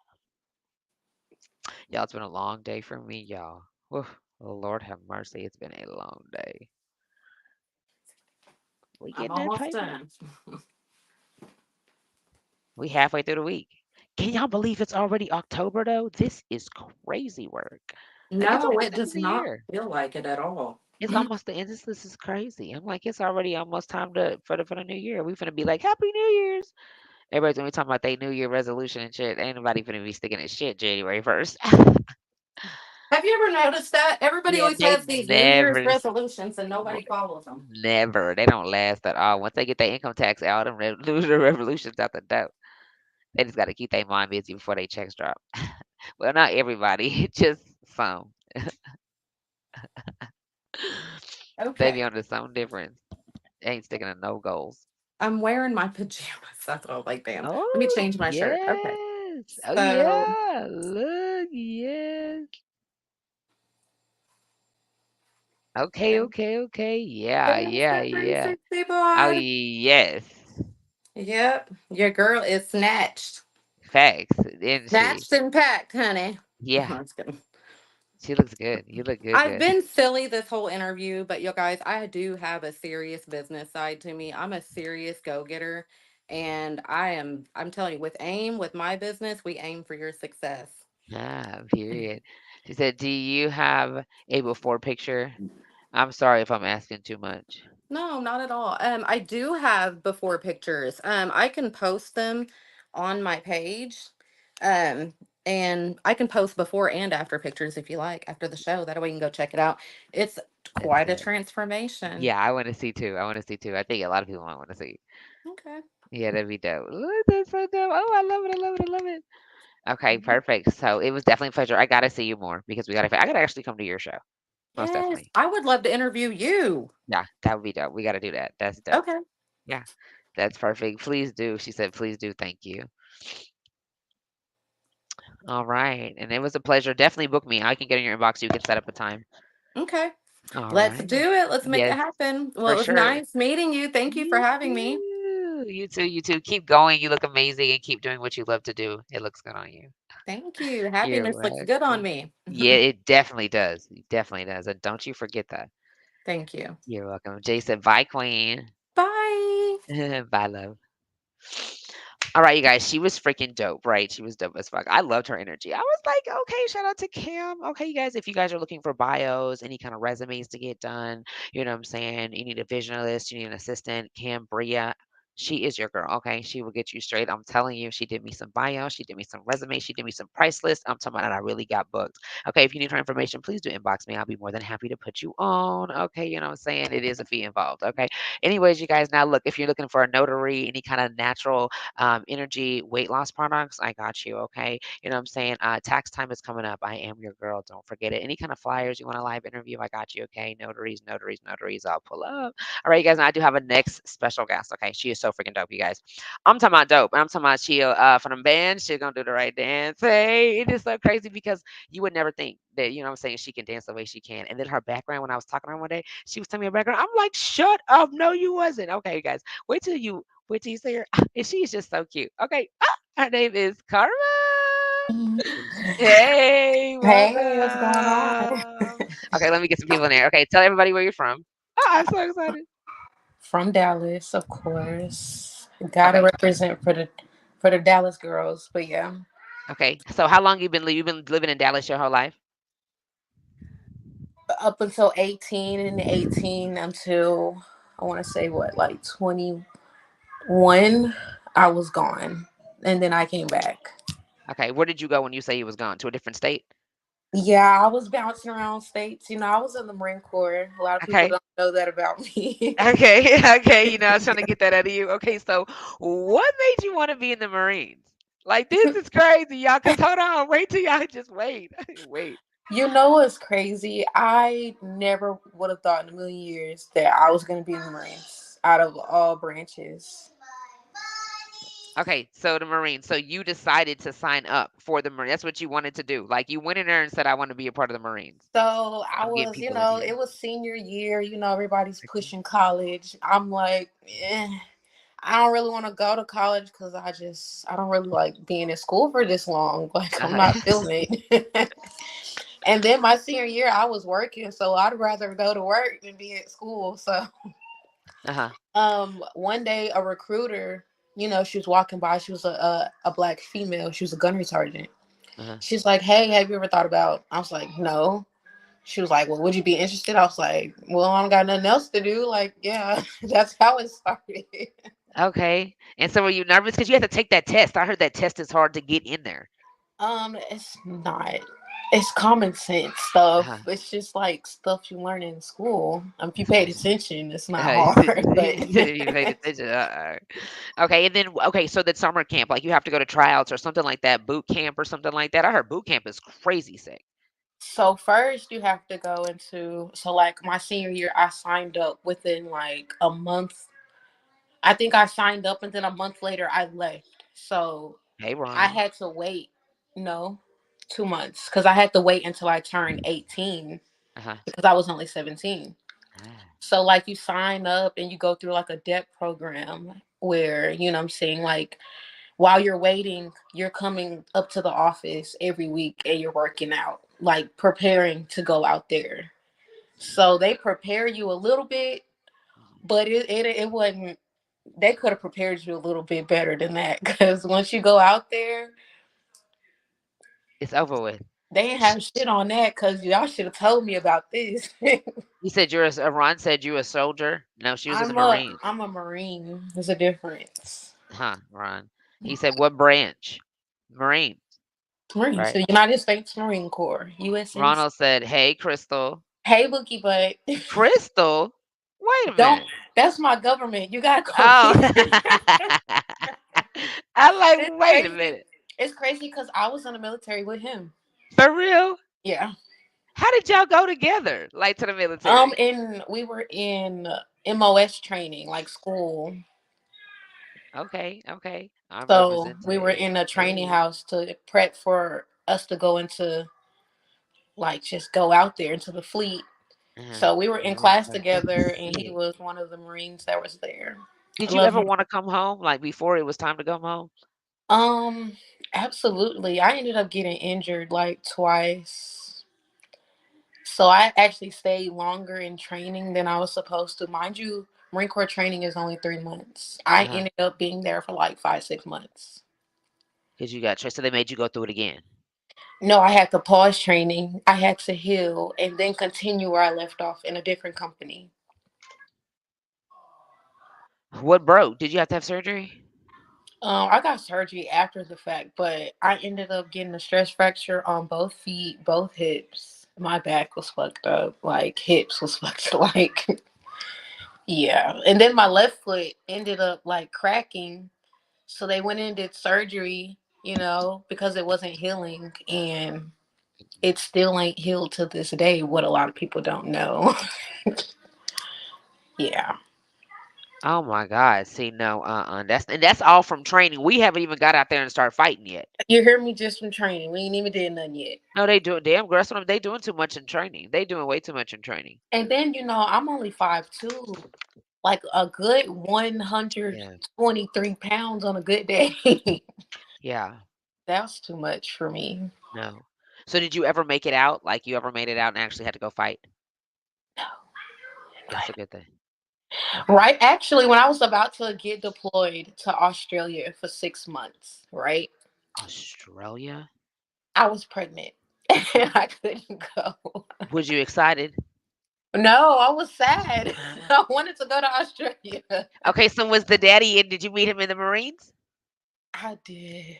A: Y'all, it's been a long day for me, y'all. Whew. Oh, Lord have mercy. It's been a long day. We
B: I'm
A: getting that
B: almost
A: paper.
B: done.
A: We halfway through the week. Can y'all believe it's already October though? This is crazy work. Like it's
B: No,
A: almost
B: it
A: the end of
B: does
A: the
B: not
A: year.
B: feel like it at all.
A: It's almost the end. This is crazy. I'm like, it's already almost time for the new year. We finna be like, Happy New Year's. Everybody's gonna be talking about their New Year resolution and shit. Ain't nobody finna be sticking to shit January 1st.
B: Have you ever noticed that everybody
A: Yeah,
B: always
A: they
B: has these New Year's
A: never,
B: resolutions and
A: r-
B: nobody follows them?
A: never. They don't last at all. Once they get their income tax out and lose their revolutions out the door, they just gotta keep their mind busy before they checks drop. Well, not everybody, just some. They be
B: Okay.
A: on to something different. Ain't sticking to no goals.
B: I'm wearing my pajamas. That's what I'm like, damn. Let me
A: Oh,
B: change my shirt. Okay.
A: yes. Oh,
B: So
A: yeah. Look, yes. Okay, okay, okay. Yeah,
B: there's
A: yeah,
B: the
A: yeah.
B: 360
A: Oh,
B: boy.
A: yes.
B: Yep. Your girl is snatched.
A: Facts, isn't she?
B: Snatched and packed, honey.
A: Yeah,
B: I'm just kidding.
A: she looks good. You look good,
B: I've
A: good.
B: been silly this whole interview, but you guys, I do have a serious business side to me. I'm a serious go-getter, and I'm telling you, with aim, with my business, we aim for your success.
A: Period. She said, "Do you have a before picture?" I'm sorry if I'm asking too much.
B: No, not at all. I do have before pictures. I can post them on my page. Um, and I can post before and after pictures if you like after the show. That way you can go check it out. It's
A: That's
B: quite a
A: dope.
B: transformation.
A: Yeah, I want to see too. I want to see too. I think a lot of people might want to see.
B: Okay.
A: Yeah, that'd be dope. Look, that's so dope. Oh, I love it. I love it. I love it. Okay,
B: Mhm.
A: perfect. So it was definitely a pleasure. I gotta see you more because I gotta actually come to your show. Most
B: Yes,
A: definitely.
B: I would love to interview you.
A: Yeah, that would be dope. We gotta do that. That's dope.
B: Okay.
A: Yeah, that's perfect. Please do. She said, please do. Thank you. All right. And it was a pleasure. Definitely book me. I can get in your inbox so you can set up a time.
B: Okay.
A: All
B: Let's
A: right.
B: do it. Let's make it
A: Yes,
B: happen. Well,
A: for
B: it was
A: sure.
B: nice meeting you. Thank you for
A: You
B: having me.
A: too. You too. You too. Keep going. You look amazing and keep doing what you love to do. It looks good on you.
B: Thank you.
A: You're
B: Happiness looks good on
A: welcome.
B: me.
A: Yeah, it definitely does. It definitely does. And don't you forget that.
B: Thank you.
A: You're welcome. Jay said, bye, Queen.
B: Bye.
A: Bye, love. All right, you guys. She was freaking dope, right? She was dope as fuck. I loved her energy. I was like, okay, shout out to Kim. Okay, you guys, if you guys are looking for bios, any kind of resumes to get done, you know what I'm saying? You need a visualist, you need an assistant, Kim, Bria. She is your girl, okay? She will get you straight. I'm telling you, she did me some bios, she did me some resumes, she did me some price lists. I'm talking about, and I really got booked. Okay, if you need her information, please do inbox me. I'll be more than happy to put you on. Okay, you know what I'm saying? It is a fee involved. Okay. Anyways, you guys, now look, if you're looking for a notary, any kind of natural energy weight loss products, I got you. Okay. You know what I'm saying? Tax time is coming up. I am your girl. Don't forget it. Any kind of flyers you want a live interview, I got you. Okay. Notaries, notaries, notaries. I'll pull up. All right, you guys. Now I do have a next special guest. Okay. She is so so freaking dope, you guys. I'm talking about dope. I'm talking about she for them bands, she gonna do the right dance. Hey, it is so crazy because you would never think that, you know what I'm saying, she can dance the way she can. And then her background, when I was talking to her one day, she was telling me her background. I'm like, shut up. No, you wasn't. Okay, you guys. Wait till you see her. And she is just so cute. Okay. Her name is Karma. Hey,
C: Hey, what's going on?
A: welcome. Okay, let me get some people in there. Okay, tell everybody where you're from. Oh, I'm so excited.
C: From Dallas, of course. Gotta
A: Okay.
C: represent for the Dallas girls. But yeah,
A: Okay. So how long you've been living in Dallas your whole life?
C: up until 18 and 18 until I want to say what like 21, I was gone, and then I came back.
A: Okay. Where did you go when you say you was gone? To a different state?
C: Yeah, I was bouncing around states. I was in the Marine Corps. A lot of people
A: Okay.
C: don't know that about me.
A: Okay. Okay. I was trying to get that out of you. Okay. So what made you want to be in the Marines? Like this is crazy, y'all. Cause hold on, wait till y'all just wait. Wait.
C: You know what's crazy? I never would have thought in a million years that I was going to be in the Marines out of all branches.
A: Okay, so the Marines. So you decided to sign up for the Marines. That's what you wanted to do. Like you went in there and said, "I want to be a part of the Marines."
C: So I
A: I'm getting
C: was,
A: people in here.
C: it was senior year. Everybody's
A: Okay.
C: pushing college. I'm like, I don't really want to go to college because I don't really like being in school for this long. Like, I'm not
A: Uh-huh.
C: feeling it. And then my senior year, I was working. So I'd rather go to work than be at school. So
A: Uh-huh.
C: one day a recruiter, she was walking by. She was a black female. She was a gunnery sergeant.
A: Uh-huh.
C: She's like, "Hey, have you ever thought about?" I was like, "No." She was like, "Well, would you be interested?" I was like, "Well, I don't got nothing else to do." Like, yeah, that's how it started.
A: Okay. And so were you nervous because you had to take that test? I heard that test is hard to get in there.
C: It's not. It's common sense stuff.
A: Uh-huh.
C: It's just like stuff you learn in school. If you paid attention, it's not
A: You said
C: hard. But
A: you paid attention. Okay, and then okay, so that summer camp, like you have to go to tryouts or something like that, boot camp or something like that. I heard boot camp is crazy sick.
C: so first you have to go into like my senior year, I signed up within like a month. I think I signed up and then a month later I left. So
A: Hey,
C: I
A: Ron.
C: had to wait, no, 2 months because I had to wait until I turned 18
A: Uh-huh.
C: because I was only 17.
A: Ah.
C: So like you sign up and you go through like a DEP program where, I'm saying, like, while you're waiting, you're coming up to the office every week and you're working out, like preparing to go out there. So they prepare you a little bit, but it wasn't. They could have prepared you a little bit better than that because once you go out there,
A: It's over with.
C: they ain't have shit on that because y'all should have told me about this.
A: You said you're Ron said you a soldier. No, she was in the
C: I'm a
A: Marines.
C: I'm a Marine. There's a difference.
A: Huh, Ron. He said what branch? Marines,
C: Marine.
A: right?
C: So United States Marine Corps, USNC.
A: Ronald said, "Hey, Crystal."
C: Hey, Bookie Butt.
A: Crystal? Wait a
C: Don't.
A: minute.
C: That's my government. You gotta call
A: Oh.
C: me.
A: I'm
C: It's
A: like, wait a
C: crazy.
A: minute.
C: It's crazy because I was in the military with him.
A: For real?
C: Yeah.
A: How did y'all go together? Like to the military?
C: And we were in MOS training, like school.
A: Okay, okay. I'm
C: So we were
A: representing.
C: in a training
A: Hey.
C: house to prep for us to go into, like, just go out there into the fleet.
A: Uh-huh.
C: So we were in
A: Oh,
C: class
A: that's
C: together, and he
A: sick.
C: was one of the Marines that was there. I
A: Did you
C: love
A: ever
C: him.
A: want to come home? Like before it was time to come home?
C: Um, Absolutely. I ended up getting injured like twice. So I actually stayed longer in training than I was supposed to. Mind you, Marine Corps training is only 3 months. I
A: Uh-huh.
C: ended up being there for like 5, 6 months.
A: Because you got tricked, so they made you go through it again.
C: No, I had to pause training. I had to heal and then continue where I left off in a different company.
A: What broke? Did you have to have surgery?
C: I got surgery after the fact, but I ended up getting a stress fracture on both feet, both hips. My back was fucked up. Like, hips was fucked like, yeah. And then my left foot ended up like cracking. So they went in and did surgery, because it wasn't healing. And it still ain't healed to this day, what a lot of people don't know. Yeah.
A: Oh my God. See, no, that's all from training. We haven't even got out there and start fighting yet.
C: You hear me just from training. We ain't even did nothing yet.
A: No, they doing damn girl. That's what they doing too much in training. They doing way too much in training.
C: And then I'm only 5'2", like a good
A: Yeah.
C: 123 pounds on a good day.
A: Yeah.
C: That's too much for me.
A: No. So did you ever make it out? Like you ever made it out and actually had to go fight? That's a good thing. Okay.
C: Right? Actually, when I was about to get deployed to Australia for 6 months, right?
A: Australia?
C: I was pregnant and I couldn't go.
A: Was you excited?
C: No, I was sad. I wanted to go to Australia.
A: Okay, so was the daddy in did you meet him in the Marines?
C: I did.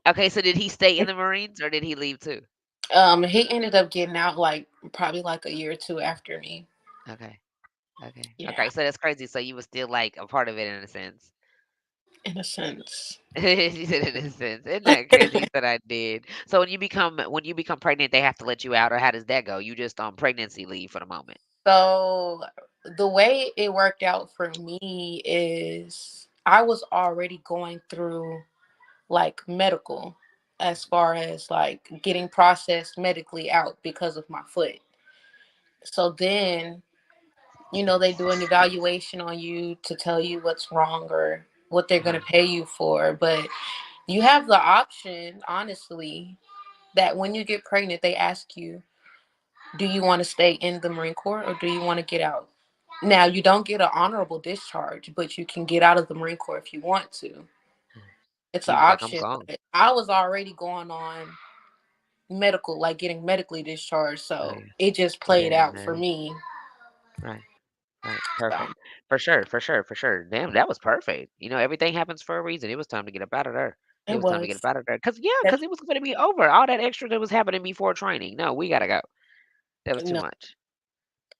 A: Okay, so did he stay in the Marines or did he leave too?
C: He ended up getting out like probably like a year or two after me.
A: Okay. Okay.
C: Yeah,
A: Okay, so that's crazy. So you were still like a part of it in a sense.
C: in a sense.
A: She said in a sense. Isn't that crazy? He said I did. So when you become pregnant, they have to let you out, or how does that go? You just on pregnancy leave for the moment.
C: So the way it worked out for me is I was already going through like medical as far as like getting processed medically out because of my foot. So then, they do an evaluation on you to tell you what's wrong or what they're going
A: Uh-huh.
C: to pay you for. But you have the option, honestly, that when you get pregnant, they ask you, do you want to stay in the Marine Corps or do you want to get out? Now, you don't get an honorable discharge, but you can get out of the Marine Corps if you want to. It's an
A: You was like, I'm
C: option.
A: gone.
C: But I was already going on medical, like getting medically discharged. So
A: Right.
C: it just played
A: Yeah,
C: out for
A: man.
C: me.
A: Right. Right.
C: So
A: Perfect. For sure. For sure. For sure. Damn, that was perfect. Everything happens for a reason. It was time to get up out of there. It
C: it
A: was time to get up
C: was.
A: out of there. Cause it was going to be over. All that extra that was happening before training. No, we gotta go. That was too
C: No.
A: much.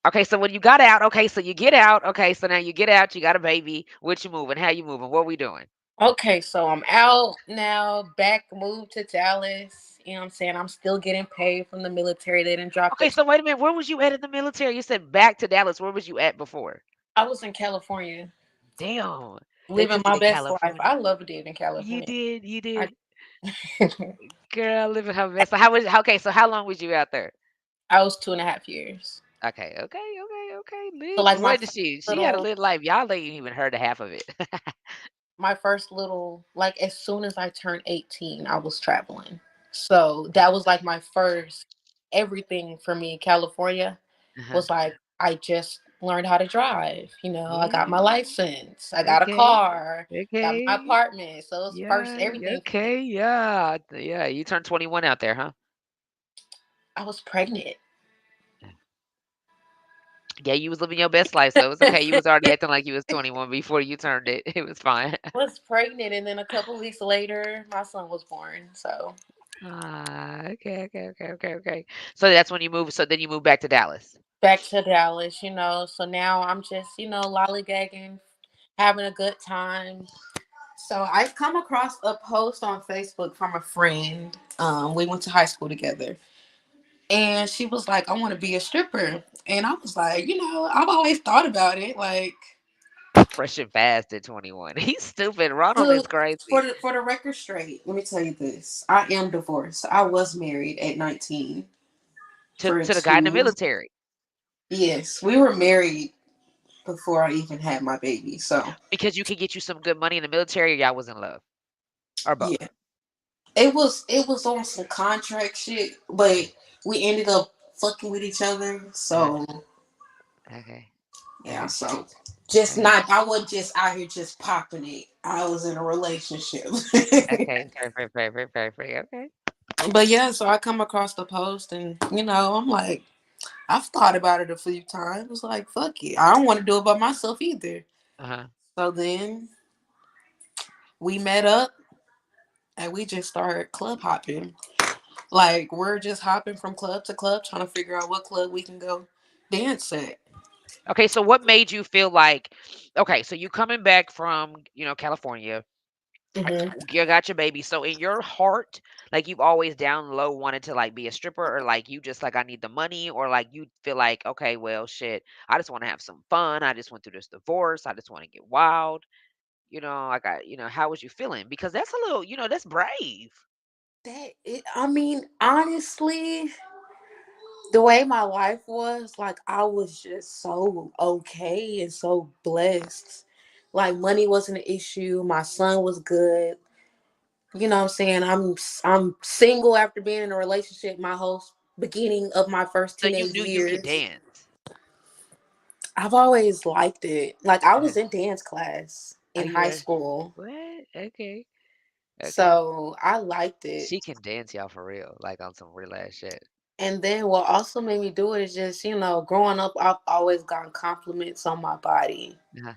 A: Okay, so when you got out, okay, so you get out. Okay, so now you get out. You got a baby. What you moving? How you moving? What we doing?
C: Okay, so I'm out now, back, moved to Dallas. You know what I'm saying? I'm still getting paid from the military. They didn't drop the.
A: Okay, so wait a minute. Where was you at in the military? You said back to Dallas. Where was you at before?
C: I was in California,
A: Damn, they
C: living
A: took you
C: my
A: to
C: best life.
A: California.
C: I loved it in
A: You
C: California.
A: did. You
C: I
A: did. Girl, living her best. So how was okay? So how long was you out there?
C: I was 2.5 years.
A: Okay, okay, okay, okay.
C: So
A: Lit.
C: like
A: What did she? She had a
C: little
A: lit life. Y'all ain't even heard of half of it.
C: my first little like as soon as I turned 18, I was traveling. So that was like my first everything for me. California
A: Uh-huh.
C: was like I just learned how to drive. I got my
A: Yeah.
C: license. I got a
A: Okay.
C: car. Got my
A: Okay.
C: apartment. So it was first
A: Yeah.
C: everything for me.
A: Okay. Yeah. Yeah. You turned 21 out there, huh?
C: I was pregnant.
A: Yeah, you was living your best life, so it was okay. You was already acting like you was 21 before you turned it. It was fine.
C: Was pregnant and then a couple weeks later my son was born. So
A: Okay, okay, okay, okay, okay. So that's when you moved. So then you moved back to Dallas.
C: back to Dallas, so now I'm just, lollygagging, having a good time. So I come across a post on Facebook from a friend. We went to high school together. And she was like, I want to be a stripper. And I was like, I've always thought about it. Like,
A: Fresh and fast at 21. He's stupid. Ronald
C: to,
A: is crazy.
C: for the record straight, let me tell you this. I am divorced. I was married at 19
A: To
C: for
A: to the guy in the
C: 2.
A: military
C: Yes, we were married before I even had my baby. So,
A: because you could get you some good money in the military, or y'all was in love, or both.
C: yeah. It was on some contract shit, but we ended up fucking with each other.
A: Uh-huh.
C: So
A: Okay.
C: yeah,
A: Okay.
C: so just
A: Okay.
C: not I wasn't just out here just popping it. I was in a relationship.
A: Okay. Perfect. Perfect. Perfect. Okay.
C: But yeah, so I come across the post and I'm like, I've thought about it a few times. Like, fuck it. I don't want to do it by myself either.
A: Uh-huh.
C: So then we met up and we just started club hopping. Like we're just hopping from club to club trying to figure out what club we can go dance at.
A: Okay. So what made you feel like? Okay. So you coming back from California?
C: Hmm.
A: You got your baby. So in your heart, like you've always down low wanted to like be a stripper, or like you just like I need the money, or like you feel like okay, well shit, I just want to have some fun. I just went through this divorce. I just want to get wild. I got how was you feeling? Because that's a little, that's brave.
C: I mean, honestly, the way my life was, like, I was just so okay and so blessed. Like, money wasn't an issue. My son was good. You know what I'm saying? I'm single after being in a relationship my whole beginning of my first
A: So you
C: teenage
A: knew you could
C: years.
A: dance.
C: I've always liked it. Like, I was in dance class
A: Oh,
C: in
A: you
C: high
A: were
C: school.
A: what? Okay, okay.
C: So I liked it.
A: She can dance, y'all, for real, like on some real ass shit.
C: And then what also made me do it is just, growing up, I've always gotten compliments on my body.
A: Uh-huh.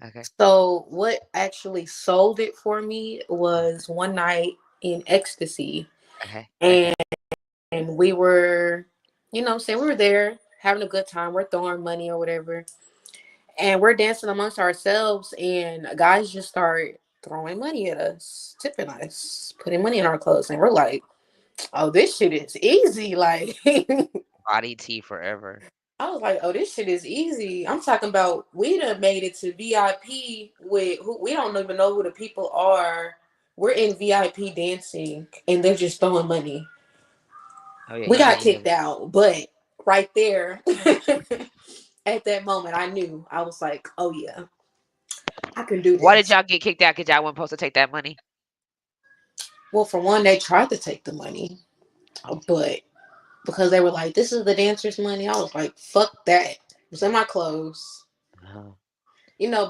A: Okay.
C: So what actually sold it for me was one night in ecstasy.
A: Okay.
C: And
A: Okay.
C: we were, saying we were there having a good time. We're throwing money or whatever. And we're dancing amongst ourselves. And guys just start throwing money at us, tipping us, putting money in our clothes. And we're like, oh, this shit is easy. Like,
A: Body tea forever.
C: I was like, oh, this shit is easy. I'm talking about we done made it to VIP with who we don't even know who the people are. We're in VIP dancing and they're just throwing money.
A: Oh yeah,
C: We
A: you know
C: got
A: you
C: kicked
A: have.
C: out, but right there at that moment I knew. I was like, oh yeah, I can do
A: Why did
C: this.
A: y'all get kicked out? Cause y'all weren't supposed to take that money.
C: Well, for one, they tried to take the money, but because they were like, this is the dancer's money, I was like, fuck that. It was in my clothes.
A: Oh,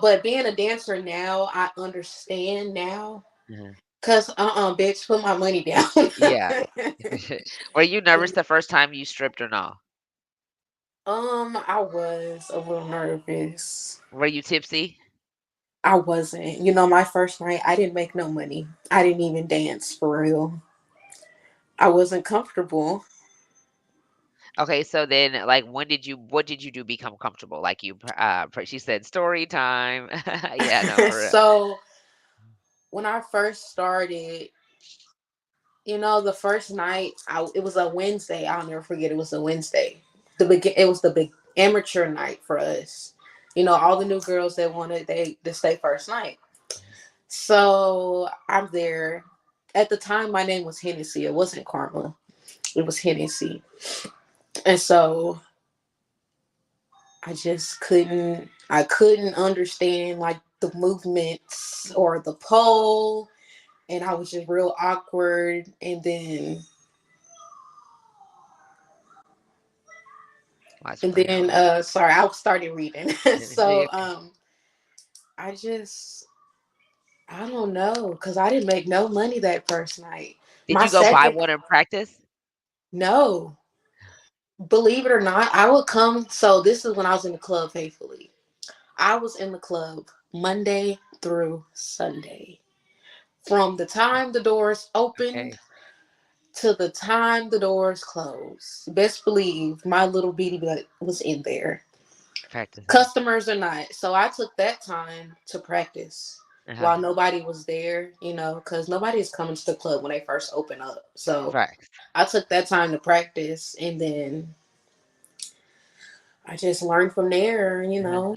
C: But being a dancer now, I understand now.
A: uh-huh.
C: Cause bitch, put my money down.
A: Yeah. Were you nervous the first time you stripped or no?
C: I was a little nervous.
A: Were you tipsy?
C: I wasn't. My first night, I didn't make no money. I didn't even dance for real. I wasn't comfortable.
A: Okay, so then like what did you do become comfortable? Like she said story time. Yeah, no, for real.
C: So when I first started, the first night, it was a Wednesday. I'll never forget. It was a Wednesday. It was the big amateur night for us. All the new girls that wanted they to stay first night. So I'm there. At the time, my name was Hennessy. It wasn't Karma. It was Hennessy. And so I just couldn't. I couldn't understand like the movements or the pole, and I was just real awkward.
A: Watch
C: And
A: playing
C: then
A: on.
C: sorry, I started reading.
A: Yeah.
C: So I just I don't know because I didn't make no money that first night.
A: Did
C: My
A: you go buy
C: second
A: one and practice?
C: no, believe it or not, I would come. So this is when I was in the club faithfully. I was in the club Monday through Sunday. From the time the doors opened
A: Okay,
C: to the time the doors closed. Best believe my little bitty butt was in there.
A: practicing.
C: Customers or not. So I took that time to practice
A: Uh-huh.
C: while nobody was there, because nobody is coming to the club when they first open up. So
A: Facts.
C: I took that time to practice and then I just learned from there,
A: Uh-huh.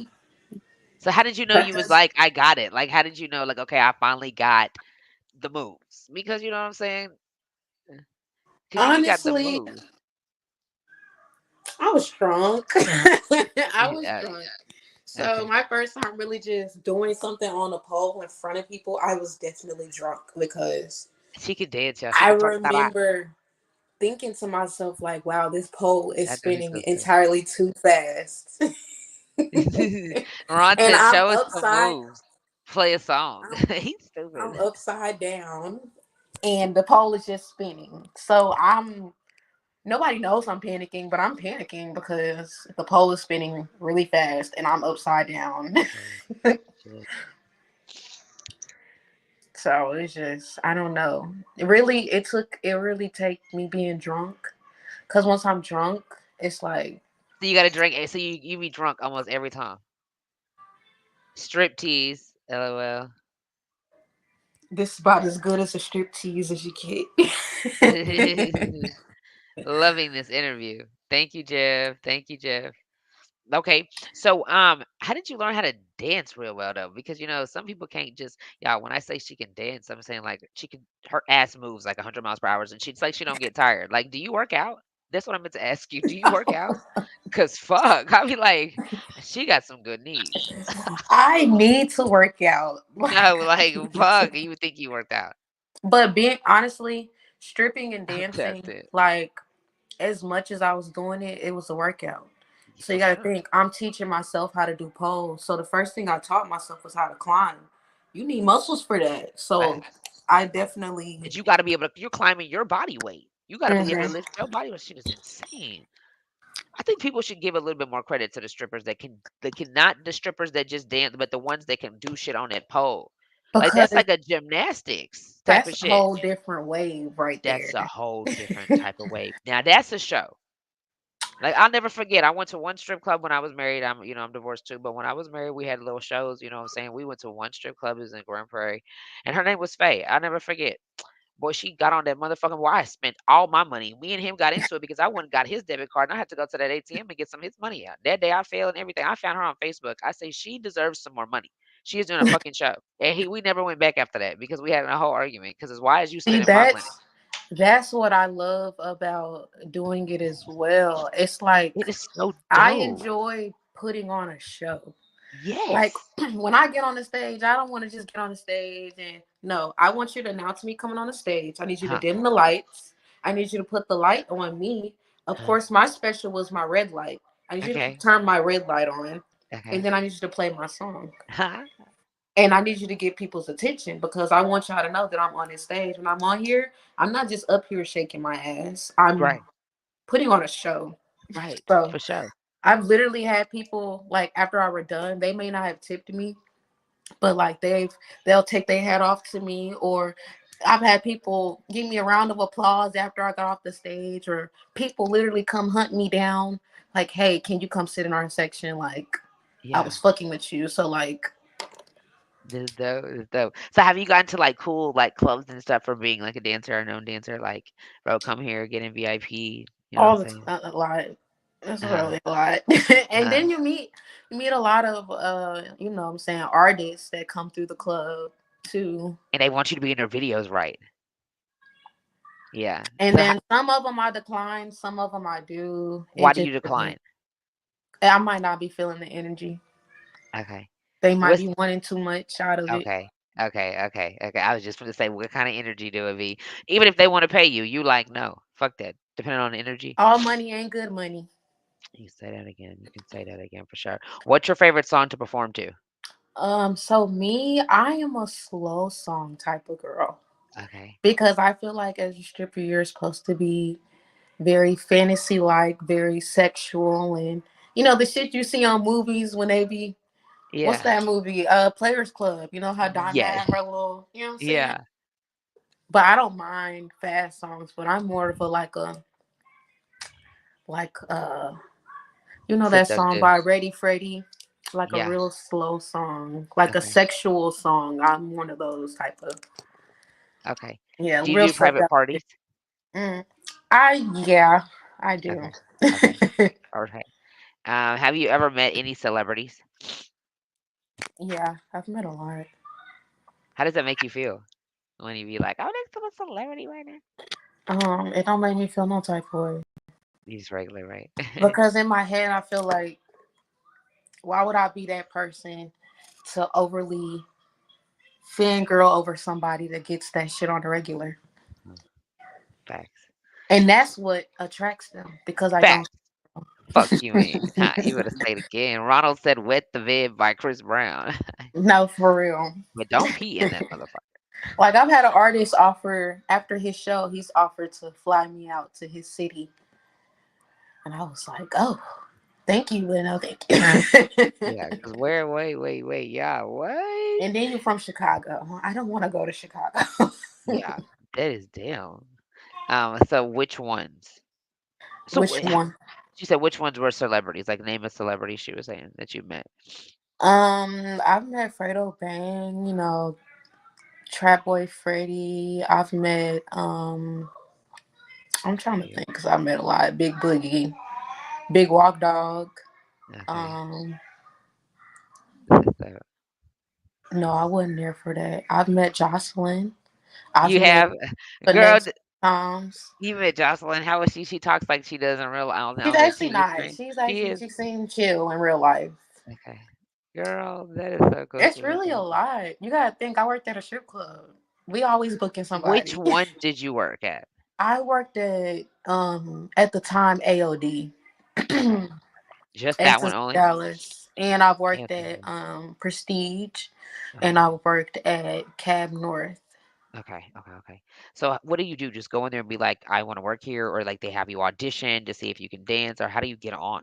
A: So how did you know you was
C: practice.
A: like, I got it? Like how did you know like okay, I finally got the moves? Because you know what I'm saying? Because you got the
C: Honestly,
A: moves.
C: I was drunk. I was
A: Yeah,
C: drunk. So
A: okay.
C: my first time really just doing something on a pole in front of people, I was definitely drunk because
A: She could dance, y'all. She
C: I
A: could talk that out.
C: remember thinking to myself like, "Wow, this pole is
A: I know he's
C: spinning
A: so
C: entirely too fast,"
A: stupid. Ron
C: and
A: said,
C: I'm
A: "Show us some
C: upside.
A: moves. Play a song."
C: I'm,
A: He's
C: I'm
A: stupid.
C: upside down, and the pole is just spinning. So I'm nobody knows I'm panicking, but I'm panicking because the pole is spinning really fast, and I'm upside down.
A: Oh, shit.
C: So it's just I don't know. It really take me being drunk because once I'm drunk, it's like
A: So you got to drink. So you be drunk almost every time. Strip tease. LOL.
C: This is about as good as a strip tease as you get.
A: Loving this interview. Thank you, Jeff. Thank you, Jeff. Okay. So, how did you learn how to dance real well though? Because some people can't just y'all. When I say she can dance, I'm saying like she can. Her ass moves like 100 miles per hour, and she's like she don't get tired. Like, do you work out? That's what I meant to ask you. Do you work out? Cause fuck, I be like, she got some good knees.
C: I need to work out.
A: No, like
C: I need to.
A: fuck, you would think you worked out.
C: But being honestly, stripping and
A: I'm
C: dancing,
A: tested
C: like as much as I was doing it, it was a workout. So
A: for
C: you got to
A: sure.
C: think, I'm teaching myself how to do poles. So the first thing I taught myself was how to climb. You need muscles for that. So
A: Facts.
C: I definitely.
A: 'Cause you got to be able to. You're climbing your body weight. You got to be able to
C: Mhm.
A: lift your body weight. Shit is insane. I think people should give a little bit more credit to the strippers that can not the strippers that just dance, but the ones that can do shit on that pole. Like that's
C: Because
A: like a gymnastics type
C: that's
A: of
C: a
A: shit.
C: whole different wave right
A: That's
C: there.
A: a whole different type of wave. Now that's a show. Like I'll never forget. I went to one strip club when I was married. I'm divorced too, but when I was married, we had little shows. You know what I'm saying? We went to one strip club. It was in Grand Prairie, and her name was Faye. I'll never forget. Boy, she got on that motherfucking wire. I spent all my money. Me and him got into it because I went and got his debit card and I had to go to that ATM and get some of his money out. That day I failed and everything. I found her on Facebook. I say she deserves some more money. She is doing a fucking show. And we never went back after that because we had a whole argument. Because it's why is you
C: See,
A: spending my money?
C: that's what I love about doing it as well. It's like
A: It is so
C: I
A: dope.
C: enjoy putting on a show. Like
A: Yes.
C: when I get on the stage, I don't want to just get on the stage and no, I want you to announce me coming on the stage. I need you to
A: Huh.
C: dim the lights. I need you to put the light on me. Of
A: Huh.
C: course, my special was my red light. I need you to
A: Okay.
C: turn my red light on, and
A: Okay.
C: then I need you to play my song.
A: Huh.
C: And I need you to get people's attention because I want y'all to know that I'm on this stage. When I'm on here, I'm not just up here shaking my ass. I'm
A: Right.
C: putting on a show.
A: Right.
C: So
A: For sure.
C: I've literally had people like after I were done, they may not have tipped me, but like they'll take their hat off to me, or I've had people give me a round of applause after I got off the stage, or people literally come hunt me down like, hey, can you come sit in our section? Like I
A: Yeah.
C: was fucking with you. So like
A: This is dope. This is dope. So have you gotten to like cool like clubs and stuff for being like a dancer or known dancer? Like, bro, come here, get in VIP. You know what I'm
C: all the
A: saying?
C: time, a lot. It's
A: Uh-huh.
C: really a lot. And
A: Uh-huh.
C: then you meet a lot of you know what I'm saying, artists that come through the club too.
A: And they want you to be in their videos, right? Yeah.
C: And
A: So
C: then some of them I decline, some of them I do. It
A: why do
C: just
A: you
C: depends.
A: decline?
C: I might not be feeling the energy.
A: Okay.
C: They might
A: What's
C: be wanting too much out of it.
A: okay. Okay. I was just going to say, what kind of energy do it be? Even if they want to pay you, you like, no, fuck that. Depending on the energy.
C: All money ain't good money.
A: You can say that again. You can say that again for sure. What's your favorite song to perform to?
C: So me, I am a slow song type of girl
A: Okay.
C: because I feel like as a stripper, you're supposed to be very fantasy like, very sexual, and you know the shit you see on movies when they be what's
A: Yeah.
C: that movie? Players Club. You know how Diamond
A: Yes.
C: had her little, you know what I'm saying?
A: Yeah.
C: But I don't mind fast songs, but I'm more of a like you know that song
A: Seductive.
C: by Ready Freddie? Like a
A: Yeah.
C: real slow song, like a
A: Okay.
C: sexual song. I'm one of those type of
A: Okay.
C: yeah,
A: Do you
C: real
A: do private
C: seductive.
A: parties?
C: Mm. Yeah, I do.
A: Okay. Okay. Okay. Have you ever met any celebrities?
C: Yeah, I've met a lot.
A: How does that make you feel when you be like, "Oh, next to a celebrity right now"?
C: It don't make me feel no type of way
A: He's regular, right?
C: because in my head I feel like why would I be that person to overly fangirl over somebody that gets that shit on the regular?
A: Mm, facts.
C: And that's what attracts them because I don't.
A: Facts. Fuck you, man. Huh, you better say it again. Ronald said, "Wet the Bed" by Chris Brown,
C: No, for real.
A: but don't pee in that motherfucker.
C: Like I've had an artist offer after his show, he's offered to fly me out to his city, and I was like, "Oh, thank you, but no, thank you."
A: Yeah, cause where? Wait. Yeah, what?
C: And then you're from Chicago. I don't want to go to Chicago.
A: Yeah, that is damn. So which ones? So
C: Which one?
A: she said which ones were celebrities? Like name a celebrity she was saying that you met.
C: I've met Fredo Bang. You know, Trap Boy Freddy. I've met I'm trying to
A: Okay.
C: think because I met a lot. Big Boogie, Big Walk Dog.
A: Okay.
C: Um,
A: So
C: no, I wasn't there for that. I've met Jocelyn. I've
A: you
C: met
A: have, girl.
C: Finesse Times.
A: You met Jocelyn. How is she? She talks like she does in real
C: She's
A: on the
C: actually
A: TV
C: not.
A: screen.
C: She's
A: She
C: actually
A: is.
C: she seems chill in real life.
A: Okay. Girl, that is so cool.
C: It's
A: So
C: really a
A: cool.
C: lot. You gotta think. I worked at a strip club. We always booking
A: Which
C: somebody.
A: one did you work at?
C: I worked at the time AOD.
A: Okay. Just that one
C: Access
A: only?
C: Dallas. And I've
A: Yeah.
C: worked at Prestige and
A: Uh-huh.
C: I worked at Cab North.
A: Okay. Okay. Okay. So what do you do? Just go in there and be like, I want to work here, or like they have you audition to see if you can dance, or how do you get on?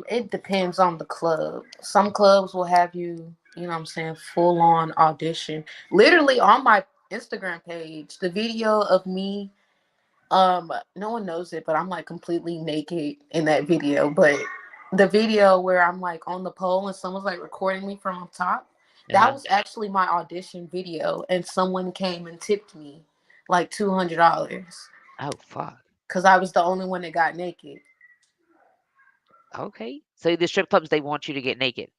C: It depends on the club. Some clubs will have you, you know what I'm saying, full on audition. Literally on my Instagram page, the video of me, no one knows it, but I'm like completely naked in that video. But the video where I'm like on the pole and someone's like recording me from up top, that
A: Uh-huh.
C: was actually my audition video, and someone came and tipped me like $200
A: Oh fuck.
C: because I was the only one that got naked.
A: Okay. So the strip clubs they want you to get naked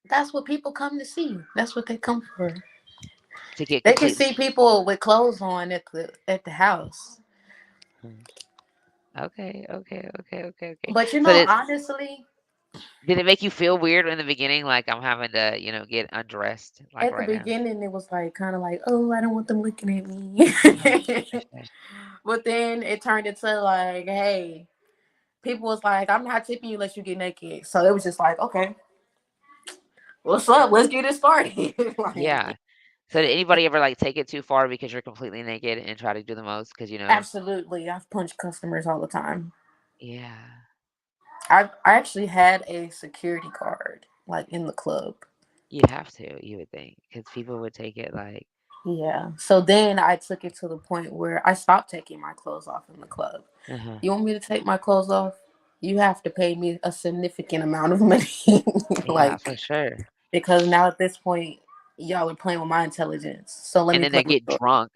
C: That's what people come to see. That's what they come for.
A: to get
C: They can
A: completely.
C: see people with clothes on at the house.
A: Hmm. Okay. Okay. Okay. Okay. Okay.
C: But
A: So
C: honestly,
A: did it make you feel weird in the beginning, like I'm having to, get undressed, like
C: at the
A: right now?
C: beginning it was like kind of like, oh, I don't want them looking at me.
A: Oh, okay.
C: But then it turned into like, hey, people was like, I'm not tipping you unless you get naked. So it was just like, okay, what's up? Let's get it started.
A: Yeah.
C: Like,
A: So did anybody ever like take it too far because you're completely naked and try to do the most? Because
C: absolutely, I've punched customers all the time.
A: yeah,
C: I actually had a security card like in the club.
A: you have to, you would think, because people would take it like,
C: Yeah. So then I took it to the point where I stopped taking my clothes off in the club.
A: uh-huh.
C: You want me to take my clothes off? You have to pay me a significant amount of money.
A: Yeah, for
C: Like,
A: sure.
C: because now at this point, y'all are playing with my intelligence. So let
A: And
C: me
A: then
C: play
A: they
C: with
A: get
C: yours.
A: drunk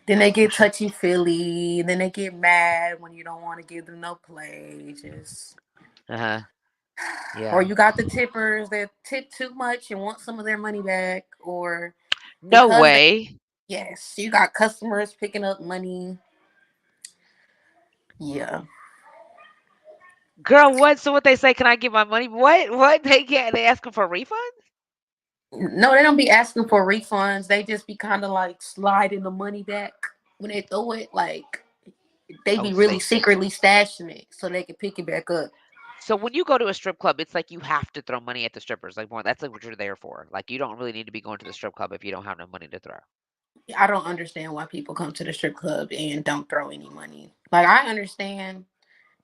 C: Then they
A: for
C: get
A: sure.
C: touchy feely. Then they get mad when you don't want to give them no play. Just
A: Uh-huh.
C: or
A: Yeah.
C: you got the tippers that tip too much and want some of their money back, or
A: No
C: because they
A: way.
C: yes, you got customers picking up money. Yeah.
A: Girl, what? So what they say, can I get my money? What? What? They can't, they asking for refunds?
C: No, they don't be asking for refunds. They just be kind of like sliding the money back when they throw it. Like they
A: Oh,
C: be
A: so
C: really
A: they
C: secretly stashing it so they can pick it back up.
A: so when you go to a strip club, it's like you have to throw money at the strippers. Like more, that's like what you're there for. Like you don't really need to be going to the strip club if you don't have no money to throw.
C: I don't understand why people come to the strip club and don't throw any money. Like I understand,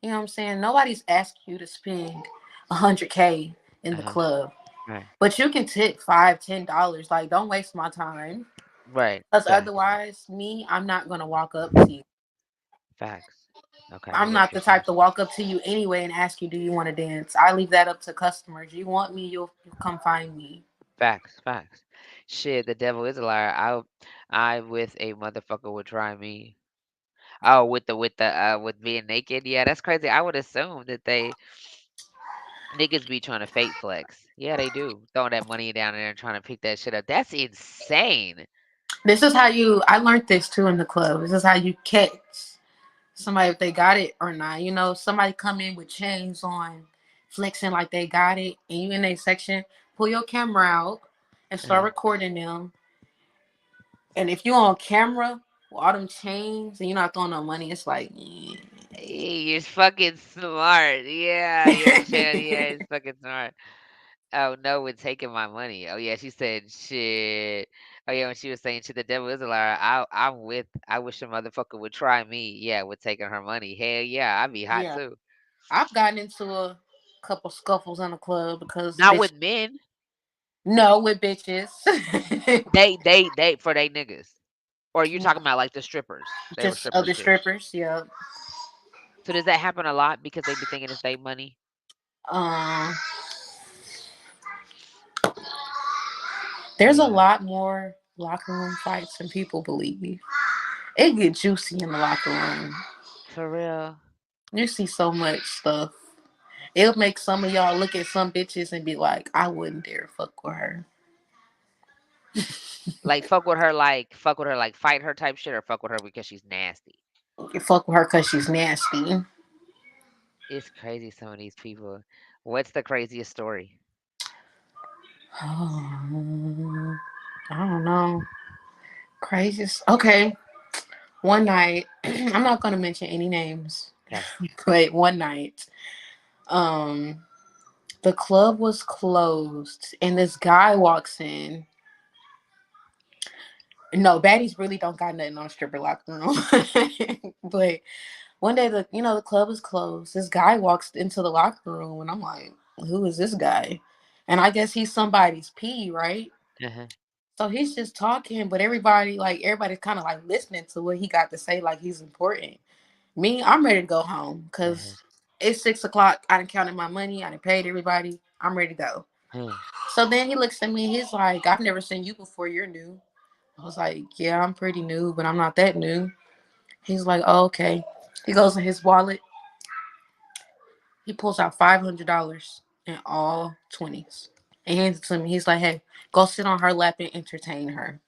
C: you know what I'm saying? Nobody's asking you to spend 100K in the
A: Uh-huh.
C: club,
A: Right.
C: but you can tip $5, $10. Like don't waste my time.
A: Right.
C: Because
A: Facts.
C: otherwise, me, I'm not gonna walk up to you.
A: Facts. Okay, I
C: I'm
A: get what
C: not
A: you're
C: the
A: saying.
C: type to walk up to you anyway and ask you, "Do you want to dance?" I leave that up to customers. You want me, you'll come find me.
A: Facts. Facts. Shit, the devil is a liar. I with a motherfucker would try me. Oh, with being naked. Yeah, that's crazy. I would assume that they niggas be trying to fake flex. Yeah, they do. Throwing that money down there and trying to pick that shit up. That's insane.
C: This is how you. I learned this too in the club. This is how you catch somebody if they got it or not. You know, somebody come in with chains on, flexing like they got it, and you in a section. Pull your camera out and start
A: Uh,
C: recording them. And if you on camera with all them chains and you're not throwing no money, it's like.
A: you're fucking smart. Yeah, your channel. Yeah, it's fucking smart. Oh no, with taking my money. Oh yeah, she said shit. Oh yeah, when she was saying shit, the devil is a liar. I'm with. I wish a motherfucker would try me. Yeah, with taking her money. Hell yeah, I'd be hot
C: Yeah.
A: too.
C: I've gotten into a couple scuffles in the club because
A: Not
C: bitch.
A: with men.
C: No, with bitches.
A: They for they niggas. Or you talking
C: No,
A: about like the strippers? They were
C: just
A: strippers
C: other
A: too.
C: strippers. Yeah.
A: So does that happen a lot because they be thinking it's their money?
C: Um. There's a
A: Yeah,
C: lot more locker room fights than people believe. It get juicy in the locker room.
A: for real.
C: You see so much stuff. It'll make some of y'all look at some bitches and be like, I wouldn't dare fuck with her.
A: Like fuck with her like fight her type shit, or fuck with her because she's nasty.
C: You fuck with her because she's nasty.
A: It's crazy some of these people. What's the craziest story?
C: I don't know. Craziest. Okay. One night, I'm not going to mention any names,
A: Okay.
C: but one night, um, the club was closed and this guy walks in. No, baddies really don't got nothing on stripper locker room. But one day, the club is closed. This guy walks into the locker room, and I'm like, who is this guy? And I guess he's somebody's P, right?
A: Uh-huh.
C: So he's just talking, but everybody's kind of like listening to what he got to say, like he's important. Me, I'm ready to go home
A: Uh-huh.
C: because it's 6 o'clock. I done counted my money. I done paid everybody. I'm ready to go.
A: Huh.
C: So then he looks at me. He's like, I've never seen you before. You're new. I was like, yeah, I'm pretty new, but I'm not that new. He's like, oh, okay. He goes in his wallet. He pulls out $500 in all 20s and hands it to me. He's like, hey, go sit on her lap and entertain her.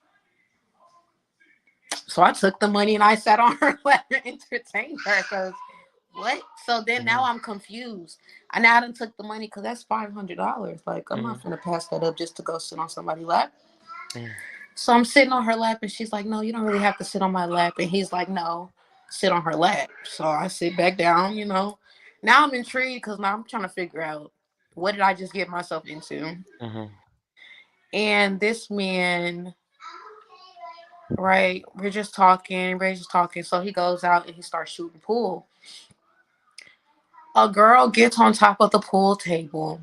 C: So I took the money and I sat on her lap and entertained her because what? So then now
A: Uh-huh.
C: I'm confused. I now done took the money because that's $500. Like, I'm
A: Uh-huh.
C: not gonna pass that up just to go sit on somebody's lap.
A: Uh-huh.
C: So I'm sitting on her lap and she's like, no, you don't really have to sit on my lap. And he's like, no, sit on her lap. So I sit back down. Now I'm intrigued because now I'm trying to figure out what did I just get myself into.
A: Uh-huh.
C: And this man, right, we're just talking. So he goes out and he starts shooting pool. A girl gets on top of the pool table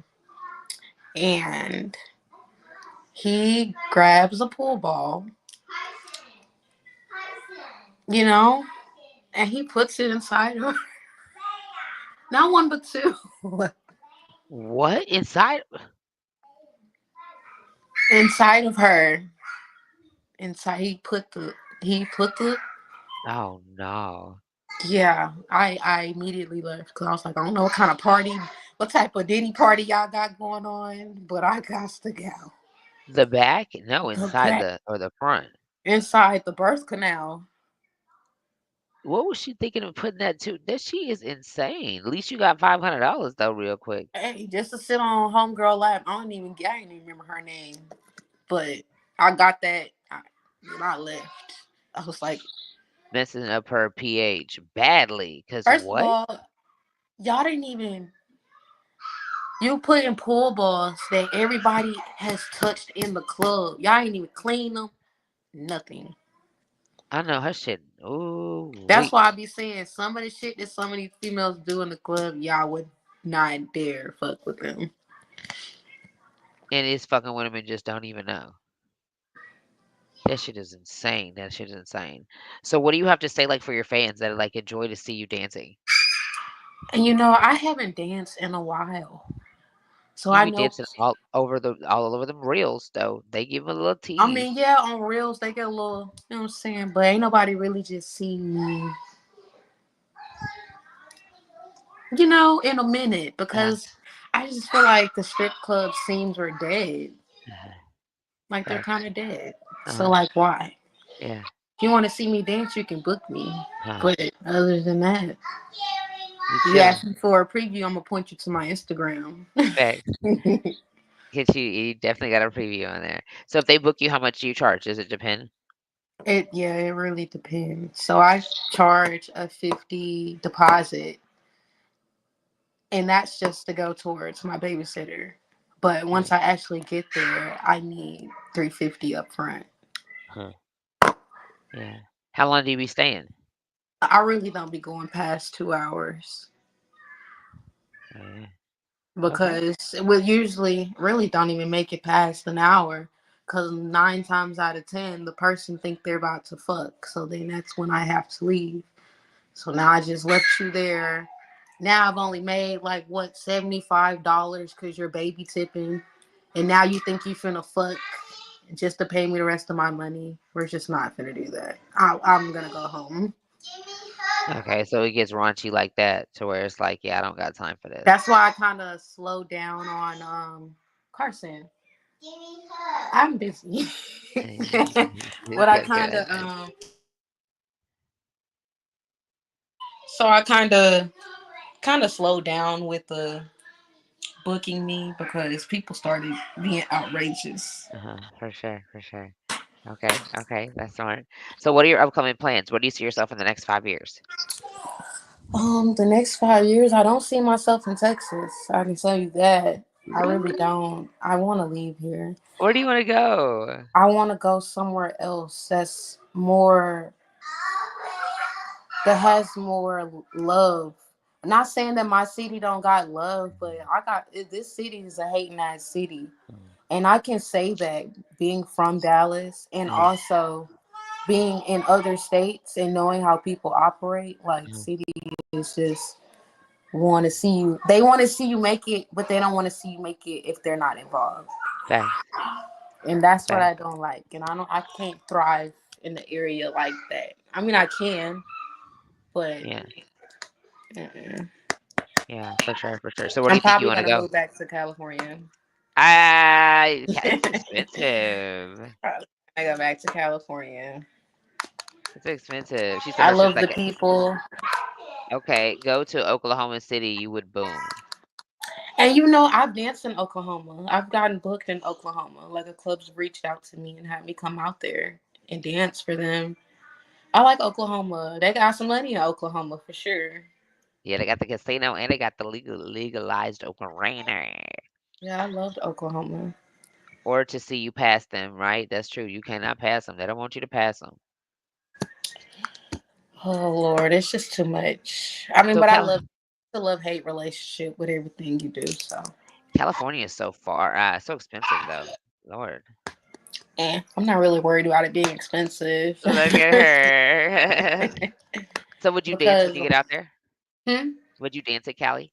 C: and he grabs a pool ball, you know, and he puts it inside her. Not one, but two.
A: What inside?
C: Inside of her. Inside, he put the.
A: Oh no.
C: Yeah, I immediately left because I was like, I don't know what kind of party, what type of Diddy party y'all got going on, but I got to go.
A: The back? No,
C: The
A: inside
C: back,
A: the or the front.
C: inside the birth canal.
A: What was she thinking of putting that to? That she is insane. At least you got $500 though, real quick.
C: Hey, just to sit on homegirl lap. I didn't even remember her name, but I got that. When I left, I was like,
A: Messing up her pH badly. Cause
C: first of
A: what?
C: all, y'all didn't even. You putting pool balls that everybody has touched in the club. Y'all ain't even clean them. Nothing.
A: I know her shit. Ooh,
C: That's
A: wait.
C: why I be saying some of the shit that some of these females do in the club, y'all would not dare fuck with them.
A: And it's fucking women and just don't even know. That shit is insane. That shit is insane. So what do you have to say like for your fans that like enjoy to see you dancing?
C: And I haven't danced in a while. So
A: You
C: I
A: be
C: know,
A: dancing all over them reels though. They give 'em a little
C: I
A: tease.
C: mean, yeah, on Reels, they get a little, you know what I'm saying? But ain't nobody really just seen me, in a minute
A: Uh,
C: because I just feel like the strip club scenes are dead.
A: uh,
C: Like they're
A: fact.
C: kind of dead. So,
A: Uh,
C: like, why?
A: yeah.
C: If you want to see me dance, you can book me.
A: Uh,
C: But other than that,
A: you
C: you
A: chilling.
C: ask me for a preview, I'm gonna point you to my Instagram.
A: Fact. Get you definitely got a preview on there. So if they book you, how much do you charge? Does it depend?
C: It really depends. So I charge a 50 deposit, and that's just to go towards my babysitter. But
A: Uh,
C: once I actually get there, I need 350 up front.
A: huh. Yeah. How long do you be staying?
C: I really don't be going past 2 hours
A: Oh, yeah. Okay.
C: because we usually really don't even make it past an hour. Cause 9 times out of 10, the person think they're about to fuck. So then that's when I have to leave. So now I just left you there. Now I've only made like what $75 because you're baby tipping, and now you think you finna fuck just to pay me the rest of my money. We're just not gonna do that. I'm gonna go home.
A: Okay, so it gets raunchy like that to where it's like, yeah, I don't got time for this.
C: That's why I kind of slowed down on Carson. I'm busy, but I kind of
A: Goodness.
C: so I kind of slowed down with the booking me because people started being outrageous.
A: For sure, for sure. Okay, okay, that's smart. So what are your upcoming plans? What do you see yourself in the next 5 years?
C: The next 5 years, I don't see myself in Texas. I can tell you that. I really
A: Really?
C: don't. I want to leave here.
A: Where do you want to go?
C: I want to go somewhere else that's more, that has more love. Not saying that my city don't got love, but this city is a hating ass city,
A: Mm,
C: and I can say that being from Dallas and
A: mm,
C: also being in other states and knowing how people operate. Like
A: mm.
C: city is just want to see you. They want to see you make it, but they don't want to see you make it if they're not involved.
A: Facts,
C: And that's what I
A: facts.
C: don't like. And I can't thrive in the area like that. I mean, I can, but
A: Yeah,
C: mm-mm.
A: yeah, for sure, for sure. So where do
C: I'm
A: you think you
C: probably
A: want to
C: gonna
A: go?
C: move back to California.
A: It's expensive.
C: I go back to California.
A: It's expensive. She said
C: I
A: that's just
C: love
A: like
C: the people.
A: okay, go to Oklahoma City, you would boom.
C: And you know, I've danced in Oklahoma. I've gotten booked in Oklahoma. Like a club's reached out to me and had me come out there and dance for them. I like Oklahoma. They got some money in Oklahoma for sure.
A: Yeah, they got the casino and they got the legalized open rainer.
C: Yeah, I loved Oklahoma.
A: Or to see you pass them, right? That's true. You cannot pass them. They don't want you to pass them.
C: Oh Lord, it's just too much. I mean,
A: So
C: but I love the love hate relationship with everything you do. So,
A: California is so far, so expensive though. Lord,
C: I'm not really worried about it being expensive
A: look at her. So would you dance when
C: because,
A: you get out there?
C: hmm,
A: Would you dance at Cali?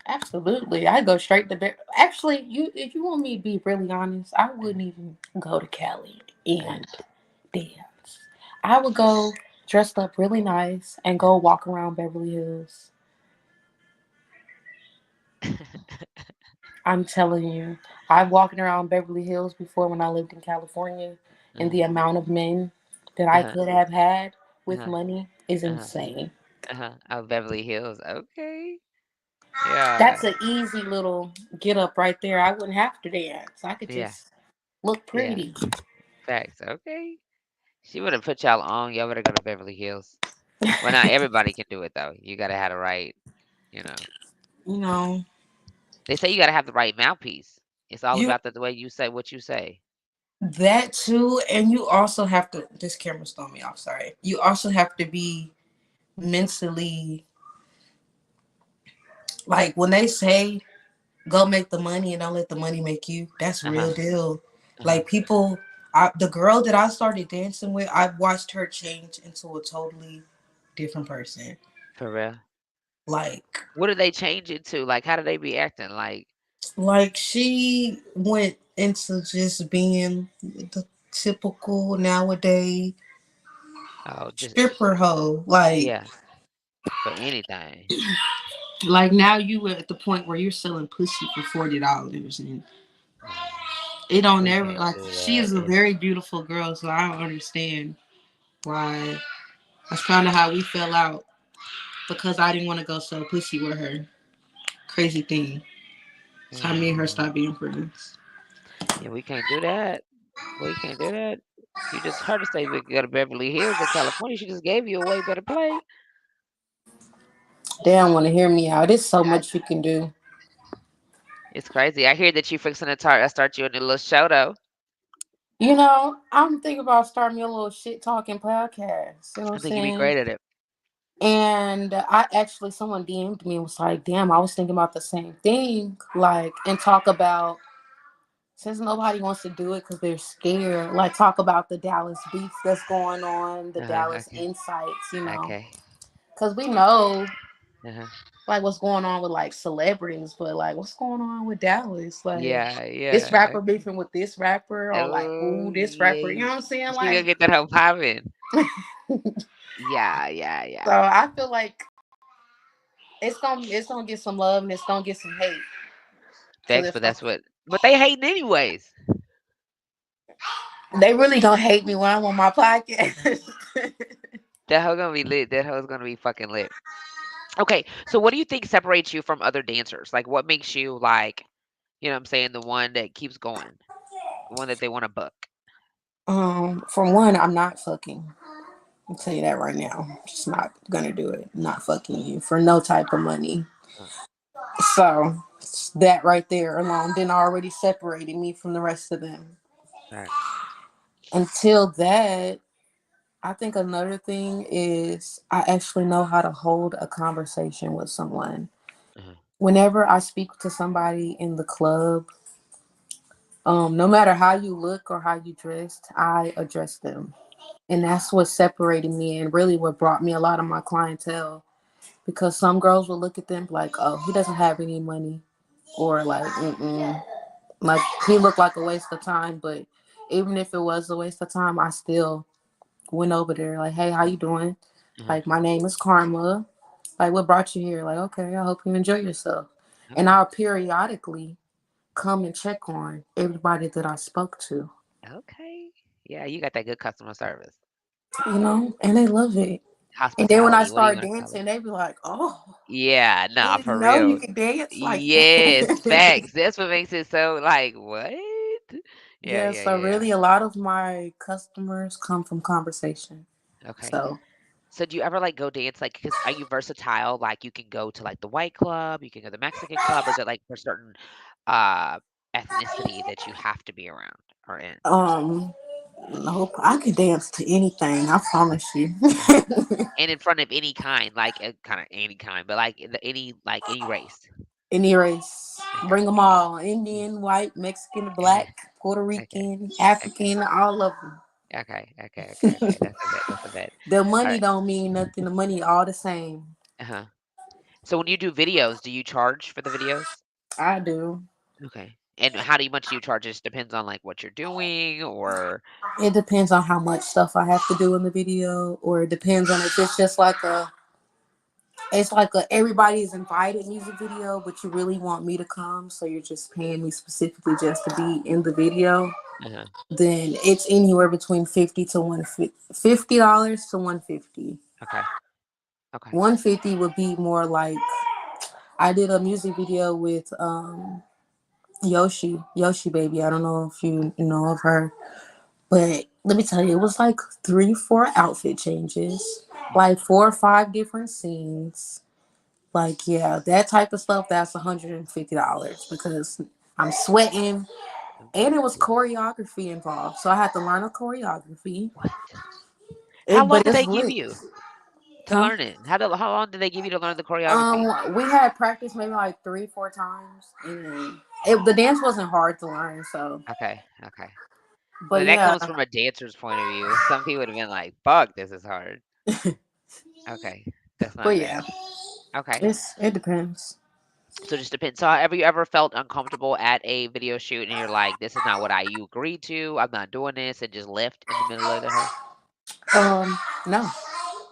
C: absolutely, I go straight to bed. Actually, you if you want me to be really honest, I wouldn't even go to Cali
A: Uh,
C: and dance. I would go dressed up really nice and go walk around Beverly Hills. I'm telling you, I've walked around Beverly Hills before when I lived in California, and
A: uh,
C: the amount of men that I
A: uh,
C: could have had with
A: uh,
C: money is
A: uh,
C: insane.
A: Oh, Beverly Hills. Okay. Yeah.
C: That's an easy little get up right there. I wouldn't have to dance. I could
A: Yeah.
C: just look
A: Yeah.
C: pretty.
A: Facts. Okay. She would have put y'all on. Y'all would have go to Beverly Hills. Well, not everybody can do it though. You gotta have the right, you know.
C: You know,
A: They say you gotta have the right mouthpiece. It's all
C: you
A: about the way you say what you say.
C: that too, and you also have to. This camera's throwing me off. Sorry. You also have to be mentally, like when they say go make the money and don't let the money make you. That's
A: Uh huh.
C: real deal.
A: Uh huh.
C: Like people, the girl that I started dancing with, I watched her change into a totally different person.
A: For real.
C: Like,
A: What did they change it to? Like, how did they be acting? Like,
C: like she went into just being the typical nowadays
A: oh, just
C: stripper hoe. Like,
A: yeah, for anything.
C: like now you at the point where you're selling pussy for $40, and
A: Mm,
C: it don't
A: we
C: ever
A: can't
C: like.
A: do
C: She
A: that.
C: is a very beautiful girl, so I don't understand why. That's kind of how we fell out because I didn't want to go sell pussy with her. Crazy thing. That's how me and her
A: Mm,
C: stopped being friends.
A: yeah, we can't do that. We can't do that. You just heard her say we could go to Beverly Hills in California. She just gave you a way better play.
C: They don't want to hear me out. There's so much you can do.
A: It's crazy. I hear that you fixing to start you a new little show though.
C: You know, I'm thinking about starting me a little shit talking podcast. You know what I'm
A: I think you'd be
C: saying?
A: great at it.
C: And I actually, someone DM'd me and was like, damn, I was thinking about the same thing. Like, and talk about, since nobody wants to do it because they're scared, like, talk about the Dallas beef that's going on, the Dallas
A: Okay.
C: insights, you know.
A: Okay.
C: Because we know.
A: Uh-huh.
C: like what's going on with like celebrities, but like what's going on with Dallas? Like
A: Yeah,
C: this
A: yeah.
C: rapper beefing with this rapper, or like
A: Oh,
C: ooh, this
A: yeah.
C: rapper. You know what I'm saying?
A: She gonna
C: Like,
A: get that hoe popping.
C: so
A: Yeah, yeah, yeah.
C: I feel like it's gonna get some love and it's gonna get some hate. Cause
A: Thanks, but that's what. But they hating anyways.
C: they really don't hate me when I'm on my podcast.
A: That hoe gonna be lit. That hoe's gonna be fucking lit. Okay, so what do you think separates you from other dancers? Like, what makes you like, you know what I'm saying, the one that keeps going, the one that they want to book?
C: For one, I'm not fucking. I'll tell you that right now. I'm just not gonna do it. Not fucking you for no type of money.
A: Uh,
C: So that right there alone then already separated me from the rest of them.
A: Facts.
C: Until that, I think another thing is I actually know how to hold a conversation with someone.
A: Uh-huh.
C: Whenever I speak to somebody in the club, no matter how you look or how you dressed, I address them. And that's what separated me and really what brought me a lot of my clientele. Because some girls will look at them like, oh, he doesn't have any money. Or like, mm-mm. Like he looked like a waste of time. But even if it was a waste of time, I still went over there like, hey, how you doing?
A: Uh-huh.
C: Like, my name is Karma. Like, what brought you here? Like, okay, I hope you enjoy yourself. And
A: Okay.
C: I'll periodically come and check on everybody that I spoke to,
A: Okay. Yeah, you got that good customer service.
C: and they love it. And then when I
A: Hospitality. What do you
C: start
A: want to call it?
C: dancing, they be like, oh,
A: Yeah,
C: I
A: nah,
C: didn't
A: for
C: know you
A: real.
C: could dance like
A: Yes,
C: that.
A: facts. That's what makes it so like, what? Yeah,
C: Yeah,
A: yeah,
C: so
A: yeah.
C: really a lot of my customers come from conversation.
A: Okay.
C: So,
A: So do you ever like go dance like because are you versatile? Like you can go to like the white club, you can go to the Mexican club, or is it like for certain uh ethnicity that you have to be around or in or something?
C: um, nope, I could dance to anything, I promise you.
A: Uh-huh. And in front of any kind, like kind of any kind, but like any race.
C: Any race.
A: Okay.
C: Bring them
A: Any.
C: all. Indian, white, Mexican,
A: Okay.
C: black, Puerto
A: Okay.
C: Rican,
A: Okay.
C: African, all of
A: Okay. Okay. Okay. Okay.
C: them.
A: That's a bit. That's a bit.
C: The
A: All
C: money
A: right.
C: don't mean nothing. The money all the same.
A: Uh-huh. So when you do videos, do you charge for the videos?
C: I do.
A: Okay. And how do you much do you charge? It just depends on like what you're doing or
C: It depends on how much stuff I have to do in the video, or it depends on if it's just like a everybody's invited music video, but you really want me to come, so you're just paying me specifically just to be in the video.
A: uh-huh.
C: Then it's anywhere between $50 to 150.
A: Okay. Okay.
C: 150 would be more like I did a music video with Yoshi baby. I don't know if you know of her, but let me tell you, it was like 3, 4 outfit changes, like 4 or 5 different scenes. Like, yeah, that type of stuff. That's $150 because I'm sweating, and
A: Okay.
C: it was
A: Yeah.
C: choreography involved, so I had to learn a choreography.
A: What? How long
C: But
A: did
C: it's
A: they give
C: lit,
A: you to
C: huh?
A: learn it? How long did they give you to learn the choreography?
C: We had practice maybe like 3, 4 times, and the dance wasn't hard to learn. So,
A: Okay. Okay. Well,
C: but
A: that
C: yeah,
A: comes from a dancer's point of view. Some people would have been like, "Fuck, this is hard." Okay. That's not
C: but yeah,
A: bad. Okay.
C: it depends.
A: So it just depends. So have you ever felt uncomfortable at a video shoot and you're like, "This is not what you agreed to. I'm not doing this," and just left in the middle of the hoe?
C: No,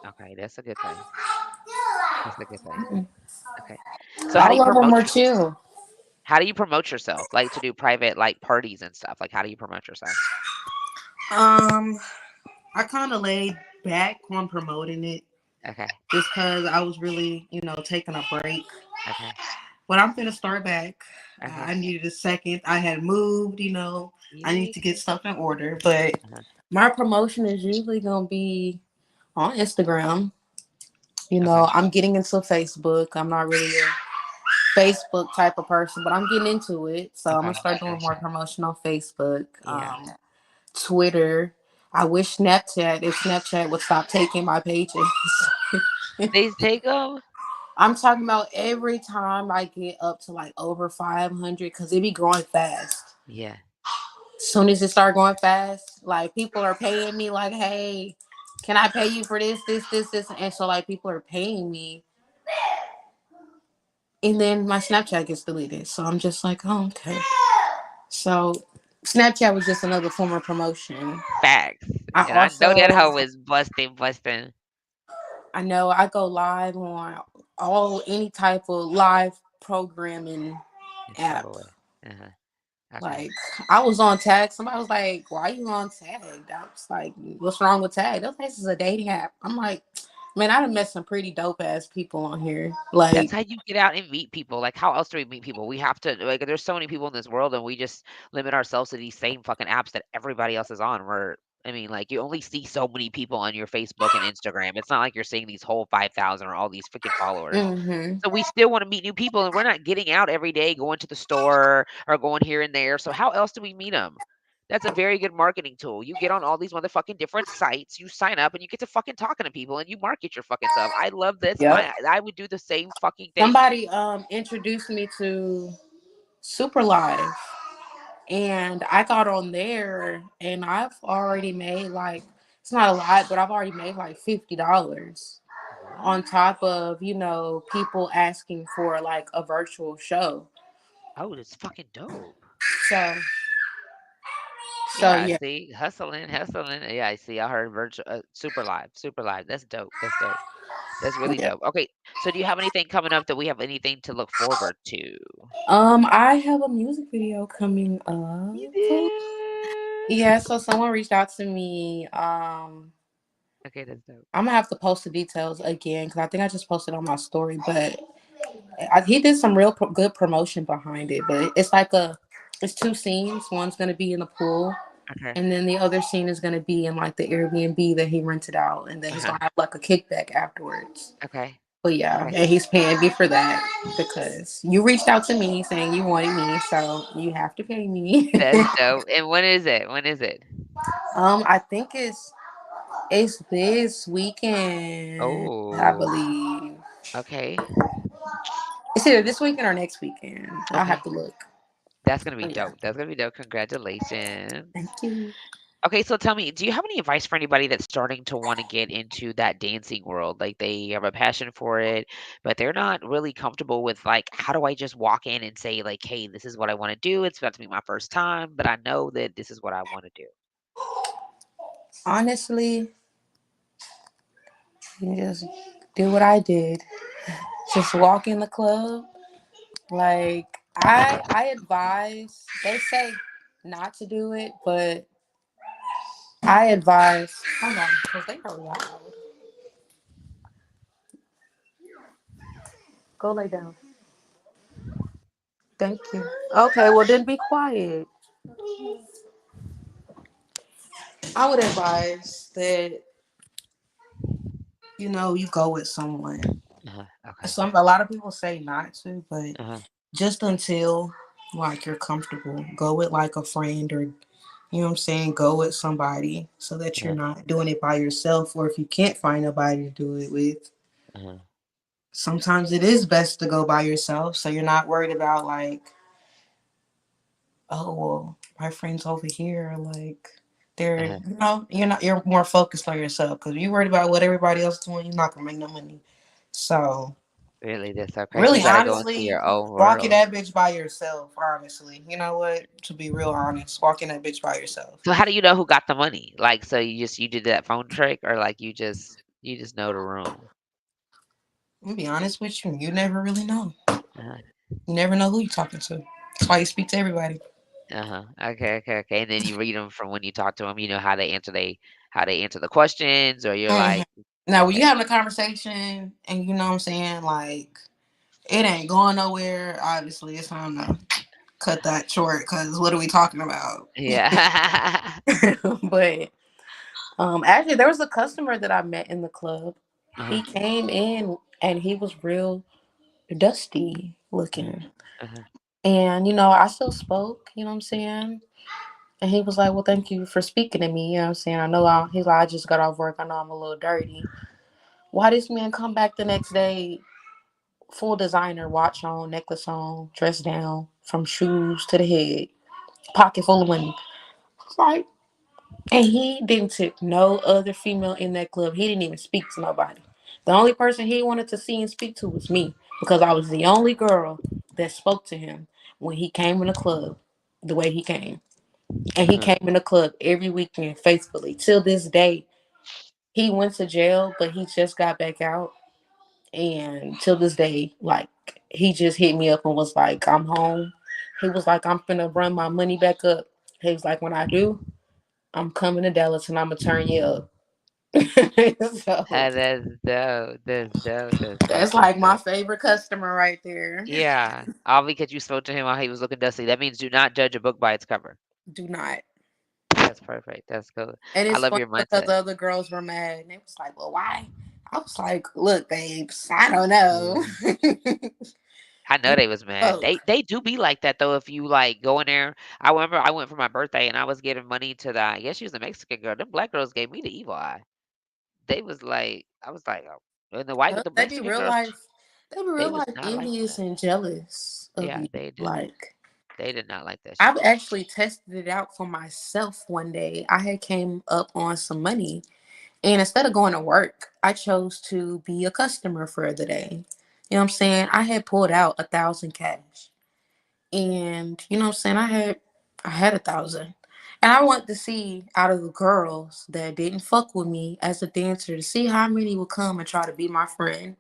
A: Okay, that's a good thing. That's a good thing.
C: mm-mm.
A: Okay. So how do
C: All
A: you
C: of them
A: promote
C: are
A: your
C: chill.
A: how do you promote yourself? Like to do private like parties and stuff. Like how do you promote yourself?
C: Um, I kind of laid back on promoting it
A: Okay.
C: just because I was really, taking a break.
A: Okay.
C: But I'm gonna start back.
A: Okay.
C: I needed a second. I had moved. I need
A: Yeah.
C: to get stuff in order. But
A: Uh-huh.
C: my promotion is usually gonna be on Instagram.
A: Okay.
C: I'm getting into Facebook. I'm not really a Facebook type of person, but I'm getting into it. So I'm gonna
A: Okay.
C: start doing
A: Okay.
C: more promotion on Facebook,
A: Yeah.
C: Twitter. I wish if Snapchat would stop taking my pages.
A: They take them?
C: I'm talking about every time I get up to like over 500, because it be growing fast.
A: Yeah.
C: Soon as it start going fast, like people are paying me like, hey, can I pay you for this, this, this, this? And so like people are paying me and then my Snapchat gets deleted. So I'm just like, oh, okay. So Snapchat was just another form of promotion.
A: Facts.
C: I
A: And I know that
C: also,
A: hoe is busting, busting.
C: I know I go live on all any type of live programming
A: It's type
C: app.
A: of way. Uh-huh. Okay.
C: Like I was on Tag. Somebody was like, "Why you on Tag?" I was like, "What's wrong with Tag?" Those this is a dating app. I'm like, man, I done met some pretty dope ass people on here.
A: That's
C: Like,
A: how you get out and meet people. Like, how else do we meet people? We have to like. There's so many people in this world, and we just limit ourselves to these same fucking apps that everybody else is on. Where I mean, like, you only see so many people on your Facebook and Instagram. It's not like you're seeing these whole 5,000 or all these freaking followers.
C: mm-hmm.
A: So we still want to meet new people, and we're not getting out every day, going to the store or going here and there. So how else do we meet them? That's a very good marketing tool. You get on all these motherfucking different sites, you sign up, and you get to fucking talking to people, and you market your fucking self. I love this, and
C: Yep.
A: I would do the same fucking thing.
C: Somebody introduced me to Super Live, and I got on there, and I've already made like it's not a lot, but I've already made like $50 on
A: What?
C: top of people asking for like a virtual show.
A: Oh, that's fucking dope.
C: So
A: Yeah,
C: yeah.
A: see, hustling, hustling. Yeah, I see. I heard virtual, super live, super live. That's dope. That's dope. That's really
C: Yeah.
A: dope. Okay, so do you have anything coming up that we have anything to look forward to?
C: I have a music video coming
A: You
C: up.
A: do?
C: Yeah, so someone reached out to me.
A: Okay, that's dope.
C: I'm gonna have to post the details again because I think I just posted on my story. But he did some real good promotion behind it. But it's two scenes. One's gonna be in the pool,
A: Okay.
C: and then the other scene is gonna be in like the Airbnb that he rented out, and then he's
A: Uh-huh.
C: gonna have like a kickback afterwards.
A: Okay.
C: But yeah,
A: Okay.
C: and he's paying me for that because you reached out to me saying you wanted me, so you have to pay me.
A: That's dope. And when is it? When is it?
C: I think it's this weekend, I
A: Oh,
C: believe.
A: okay.
C: It's either this weekend or next weekend. I'll have
A: Okay.
C: to look.
A: That's gonna be
C: But yeah,
A: dope. That's gonna be dope. Congratulations.
C: thank you.
A: Okay, so tell me, do you have any advice for anybody that's starting to want to get into that dancing world? Like they have a passion for it, but they're not really comfortable with like, how do I just walk in and say like, hey, this is what I want to do. It's about to be my first time, but I know that this is what I want to do.
C: Honestly, you just do what I did. Just walk in the club. Like I advise. They say not to do it, but I advise. Hold on, because they are loud. Go lay down. Thank you. Okay, well then be quiet. I would advise that you go with someone.
A: Okay.
C: A lot of people say not to, but
A: Uh-huh.
C: just until like you're comfortable, go with like a friend or what I'm saying, go with somebody so that you're
A: Uh-huh.
C: not doing it by yourself. Or if you can't find nobody to do it with,
A: Uh-huh.
C: sometimes it is best to go by yourself so you're not worried about like, oh well, my friends over here like they're
A: Uh-huh.
C: you're more focused on yourself because you're worried about what everybody else is doing, you're not gonna make no money. So
A: Really, that's okay. You
C: really,
A: gotta go into
C: honestly,
A: your own
C: walking
A: world.
C: that bitch by yourself. Honestly, you know what? To be real honest, walking that bitch by yourself.
A: So how do you know who got the money? Like, so you did that phone trick, or like you just know the room?
C: I'm gonna be honest with you. You never really know.
A: Uh-huh.
C: You never know who you're talking to. That's why you speak to everybody.
A: Uh-huh. Okay, okay, okay. And then you read them from when you talk to them. You know how they answer the questions, or you're
C: hmm
A: like,
C: Now, when you
A: okay,
C: having a conversation and you know what I'm saying, like it ain't going nowhere. Obviously, it's time to cut that short because what are we talking about?
A: yeah.
C: But actually, there was a customer that I met in the club.
A: Uh-huh.
C: He came in and he was real dusty
A: Uh-huh.
C: looking.
A: Uh-huh.
C: And, I still spoke, you know what I'm saying? And he was like, well, thank you for speaking to me. You know what I'm saying? He's like, I just got off work. I know I'm a little dirty. Why this man come back the next day, full designer, watch on, necklace on, dress down, from shoes to the head, pocket full of money. Right. And he didn't take no other female in that club. He didn't even speak to nobody. The only person he wanted to see and speak to was me. because I was the only girl that spoke to him when he came in the club the way he came. And he
A: Uh-huh.
C: came in the club every weekend faithfully. Till this day, he went to jail, but he just got back out. And till this day, like, he just hit me up and was like, I'm home. He was like, I'm finna run my money back up. He was like, when I do, I'm coming to Dallas and I'm gonna turn you up. So
A: That's dope. That's dope. That's dope.
C: that's
A: That's
C: like my
A: dope.
C: favorite customer right there.
A: Yeah. All because you spoke to him while he was looking dusty. That means do not judge a book by its cover.
C: Do not.
A: That's perfect. That's cool.
C: And
A: I
C: it's
A: love
C: funny
A: your
C: because
A: mindset.
C: the other girls were mad. And they was like, well, why? I was like, look, babes, I don't know.
A: Yeah. I know
C: You
A: they was mad.
C: spoke.
A: They do be like that though. If you like go in there, I remember I went for my birthday and I was giving money to the. I guess she was a Mexican girl. Them black girls gave me the evil eye. They was like, I was like, oh. And the
C: They be
A: Mexican
C: real
A: girls,
C: life. They be
A: they
C: real
A: was
C: life
A: not like
C: envious
A: that.
C: and jealous of
A: Yeah,
C: you. Like,
A: they did not like that
C: I've
A: shit.
C: actually tested it out for myself one day. I had came up on some money, and instead of going to work, I chose to be a customer for the day. You know what I'm saying? I had pulled out 1,000 cash. And you know what I'm saying, I had 1,000, and I want to see out of the girls that didn't fuck with me as a dancer to see how many will come and try to be my friend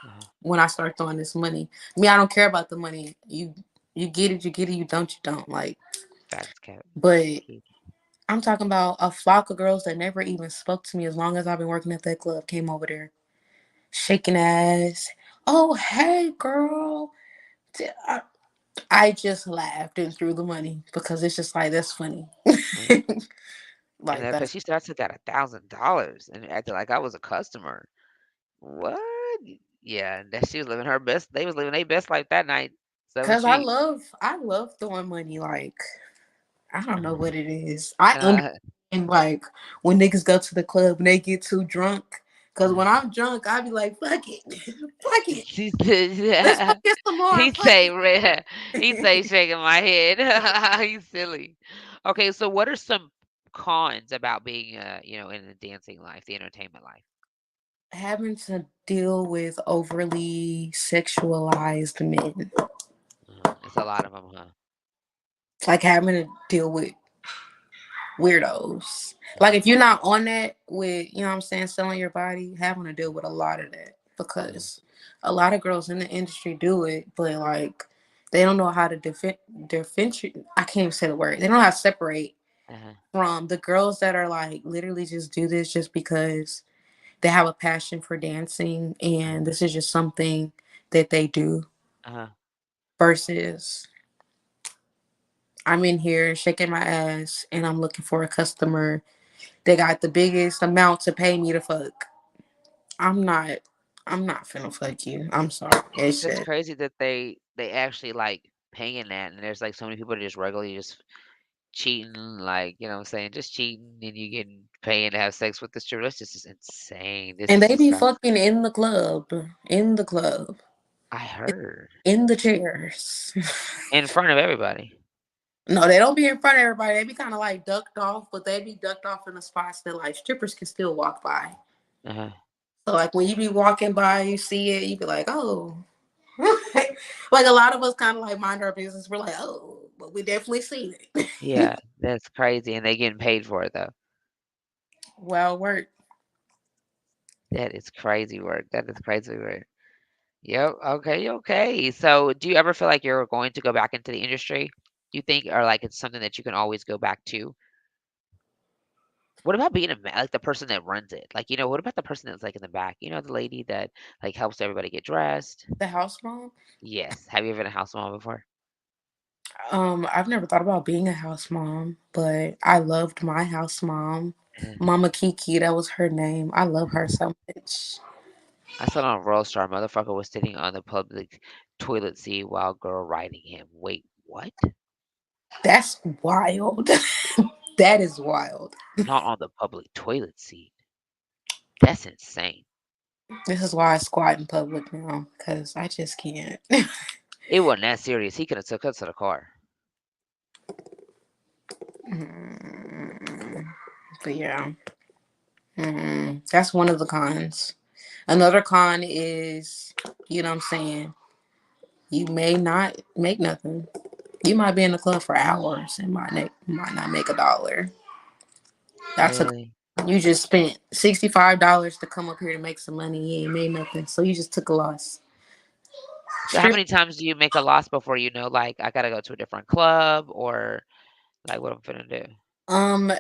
A: Uh-huh.
C: when I start throwing this money. Me, I don't care about the money. You get it, you get it. You don't. Like,
A: Facts, cap.
C: but
A: Keep.
C: I'm talking about a flock of girls that never even spoke to me as long as I've been working at that club came over there shaking ass. Oh, hey, girl. I just laughed and threw the money because it's just like, that's funny.
A: Uh, And
C: Like,
A: then, cause
C: that's
A: she said I took out $1,000 and acted like I was a customer. What? Yeah, and that she was living her best. They was living their best life that night. So was
C: because
A: she.
C: I love throwing money. Like, I don't know
A: Uh,
C: what it is. I
A: uh,
C: understand, like, when niggas go to the club and they get too drunk. Because when I'm drunk, I be like, fuck it. Fuck it.
A: she said,
C: Let's go
A: yeah.
C: get some more.
A: He
C: Fuck
A: say,
C: it.
A: he say, shaking my head. He's silly. Okay, so what are some cons about being, in the dancing life, the entertainment life?
C: Having to deal with overly sexualized men.
A: It's a lot of them, huh?
C: Like, having to deal with weirdos. Like,
A: Uh-huh,
C: if you're not on that with, you know what I'm saying, selling your body, having to deal with a lot of that
A: uh-huh,
C: because a lot of girls in the industry do it, but like, they don't know how to I can't even say the word. They don't know how to separate
A: uh-huh,
C: from the girls that are like literally just do this just because they have a passion for dancing and this is just something that they do
A: uh-huh,
C: versus I'm in here shaking my ass and I'm looking for a customer. They got the biggest amount to pay me to fuck. I'm not. I'm not finna fuck you. I'm sorry. It's
A: It's
C: just.
A: crazy that they actually like paying that, and there's like so many people that just regularly just cheating, like what I'm saying, just cheating, and you getting paying to have sex with the stripper. That's just insane. This
C: And
A: is
C: they be
A: society.
C: fucking in the club. In the club.
A: I heard
C: In the chairs.
A: in front of everybody.
C: No, they don't be in front of everybody. They be kind of like ducked off, but they be ducked off in the spots that like strippers can still walk by.
A: Uh-huh.
C: So like when you be walking by, you see it, you be like, oh. Like a lot of us kind of like mind our business. We're like, oh, but we definitely seen it.
A: Yeah, that's crazy, and they getting paid for it though.
C: Well, work.
A: That is crazy work. That is crazy work. Yep. Okay. Okay. So, do you ever feel like you're going to go back into the industry? Do you think, or like it's something that you can always go back to? What about being like the person that runs it? Like, what about the person that's like in the back? The lady that like helps everybody get dressed?
C: The house mom.
A: Yes. Have you ever been a house mom before?
C: I've never thought about being a house mom, but I loved my house mom, Mama Kiki. That was her name. I love her so much.
A: I saw it on World Star. Motherfucker was sitting on the public toilet seat while girl riding him. Wait, what?
C: That's wild. That is wild.
A: Not on the public toilet seat. That's insane.
C: This is why I squat in public now because I just can't.
A: It wasn't that serious. He could have took us to the car.
C: Mm, but yeah, that's one of the cons. Another con is, you know what I'm saying? you may not make nothing. You might be in the club for hours and might not make $1. That's a
A: Really?
C: You just spent $65 to come up here to make some money. You ain't made nothing, so you just took a loss.
A: So how
C: Strip.
A: many times do you make a loss before you know, like, I gotta go to a different club or like what I'm finna do?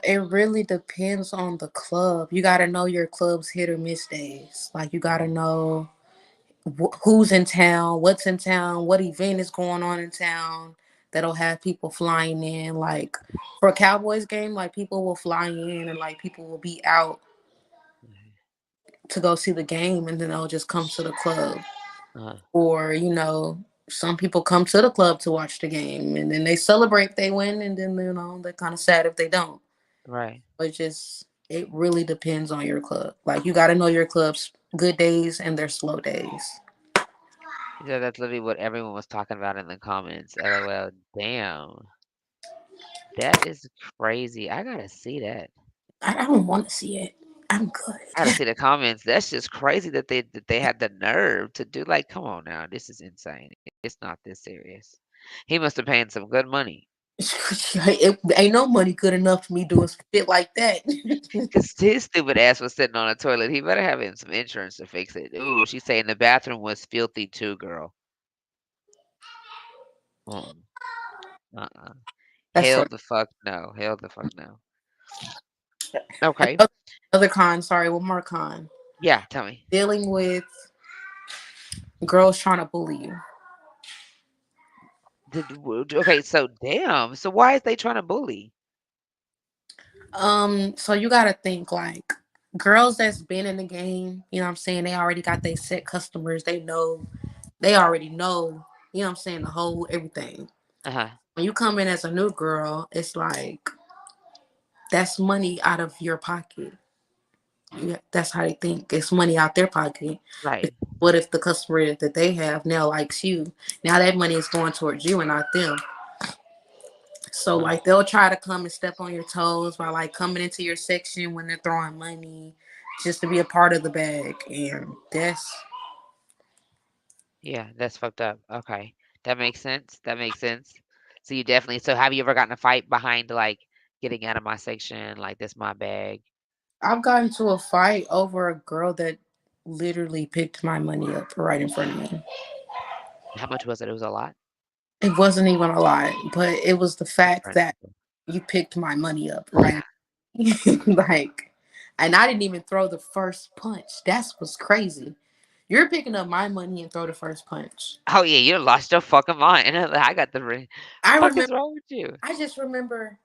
C: It really depends on the club. You gotta know your club's hit or miss days. Like you gotta
A: Mhm.
C: know who's in town, what's in town, what event is going on in town that'll have people flying in. Like for a Cowboys game, like people will fly in and like people will be out
A: Mhm.
C: to go see the game and then they'll just come to the club.
A: Uh-huh.
C: Or, some people come to the club to watch the game and then they celebrate if they win and then they're kind of sad if they don't.
A: Right.
C: But it really depends on your club. Like you got to know your club's good days and their slow days.
A: Yeah, that's literally what everyone was talking about in the comments. LOL. Damn. That is crazy. I gotta see that.
C: I don't want to see it. I'm
A: I gotta
C: good.
A: see the comments. That's just crazy that they had the nerve to do like, come on now, this is insane. It's not this serious. He must have paid some good money.
C: It ain't no money good enough for me doing some shit like that.
A: Cause his stupid ass was sitting on a toilet. He better have him some insurance to fix it. Ooh, she's saying the bathroom was filthy too, girl. Mm, uh-uh.
C: That's
A: Hell
C: so.
A: the fuck no. Hell the fuck no. Okay.
C: Another con. Sorry, one more con.
A: Yeah, tell me.
C: Dealing with girls trying to bully you.
A: Okay, so damn. So why is they trying to bully?
C: So you gotta think like girls that's been in the game, you know what I'm saying? They already got their set customers. They already know, you know what I'm saying, the whole everything.
A: Uh-huh.
C: When you come in as a new girl, it's like that's money out of your pocket. That's how they think. It's money out their pocket.
A: Right.
C: What if the customer that they have now likes you? Now that money is going towards you and not them. So
A: Uh-huh.
C: like they'll try to come and step on your toes by like coming into your section when they're throwing money just to be a part of the bag. And that's
A: Yeah, that's fucked up. Okay. That makes sense. That makes sense. So you definitely so have you ever gotten a fight behind like getting out of my section, like this my bag?
C: I've gotten to a fight over a girl that literally picked my money up right in front of me.
A: How much was it? It was a lot?
C: It wasn't even a lot, but it was the
A: In
C: fact that
A: principle.
C: you picked my money up right like and I didn't even throw the first punch. That's what's crazy. You're picking up my money and throw the first punch.
A: Oh yeah, you lost your fucking mind. I got the ring.
C: I
A: Fuck is
C: remember
A: wrong with you?
C: I just remember,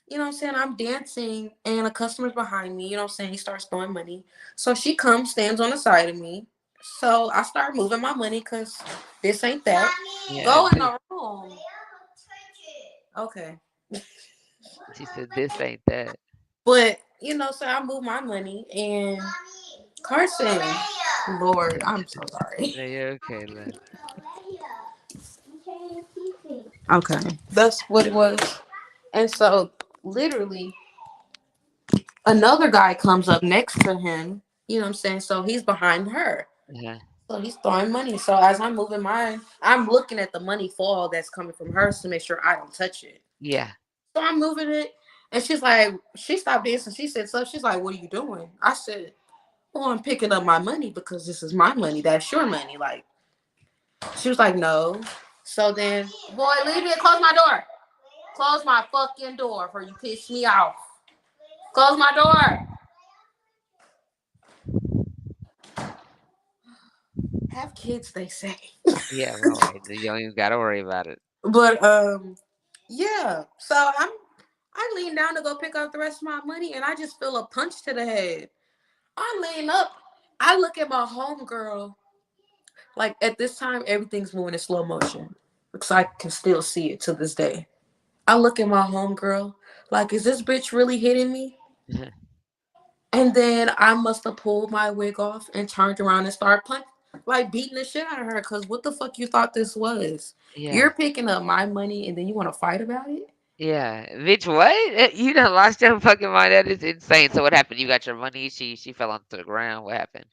C: you know what I'm saying, I'm dancing and a customer's behind me, you know what I'm saying, he starts throwing money. So she comes, stands on the side of me. So I start moving my money because this ain't that.
A: Yeah,
C: Go in the room. Okay.
A: she said this ain't that.
C: But so I move my money and Carson, Lord, I'm so sorry.
A: Yeah, yeah, okay, love.
C: Okay. That's what it was. And so literally another guy comes up next to him, you know what I'm saying? So he's behind her.
A: Uh-huh.
C: So he's throwing money. So as I'm moving mine, I'm looking at the money fall that's coming from hers to make sure I don't touch it.
A: Yeah.
C: So I'm moving it. And she's like, she stopped dancing. She said, so she's like, what are you doing? I said, well, I'm picking up my money because this is my money. That's your money. Like, she was like, no. So then, boy, leave me and close my door. Close my fucking door before you piss me off. Close my door. Have kids, they say.
A: Yeah, right. You don't even gotta worry about it.
C: But yeah. So I lean down to go pick up the rest of my money, and I just feel a punch to the head. I lean up. I look at my homegirl. Like at this time, everything's moving in slow motion because I can still see it to this day. I look at my homegirl. Like, is this bitch really hitting me? And then I must have pulled my wig off and turned around and started like beating the shit out of her. Cause what the fuck you thought this was?
A: Yeah.
C: You're picking up my money and then you want to fight about it?
A: Yeah. Bitch, what? You done lost your fucking mind. That is insane. So what happened? You got your money. She fell onto the ground. What happened?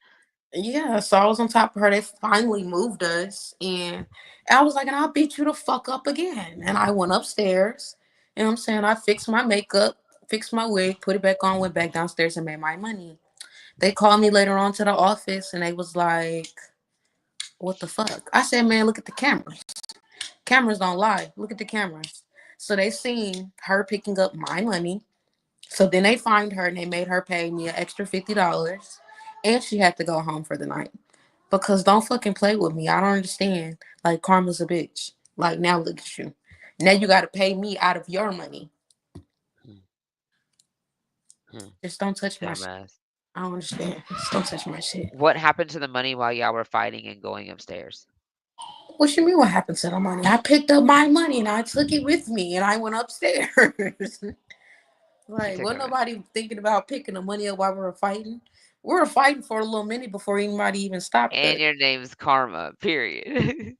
C: Yeah, so I was on top of her. They finally moved us, and I was like, and I'll beat you the fuck up again. And I went upstairs, and I'm saying I fixed my makeup, fixed my wig, put it back on, went back downstairs and made my money. They called me later on to the office, and they was like, "What the fuck?" I said, "Man, look at the cameras. Cameras don't lie. Look at the cameras." So they seen her picking up my money. So then they fined her and they made her pay me an extra $50, and she had to go home for the night. Because don't fucking play with me. I don't understand. Like karma's a bitch. Like now look at you. Now you gotta pay me out of your money.
A: Hmm, hmm.
C: Just don't touch my shit.
A: Dumbass.
C: I don't understand. Just don't touch my shit.
A: What happened to the money while y'all were fighting and going upstairs?
C: What you mean what happened to the money? I picked up my money and I took it with me and I went upstairs.
A: She
C: Like,
A: took
C: wasn't
A: it.
C: nobody thinking about picking the money up while we were fighting? We were fighting for a little minute before anybody even stopped
A: And
C: us.
A: your name's Karma, period.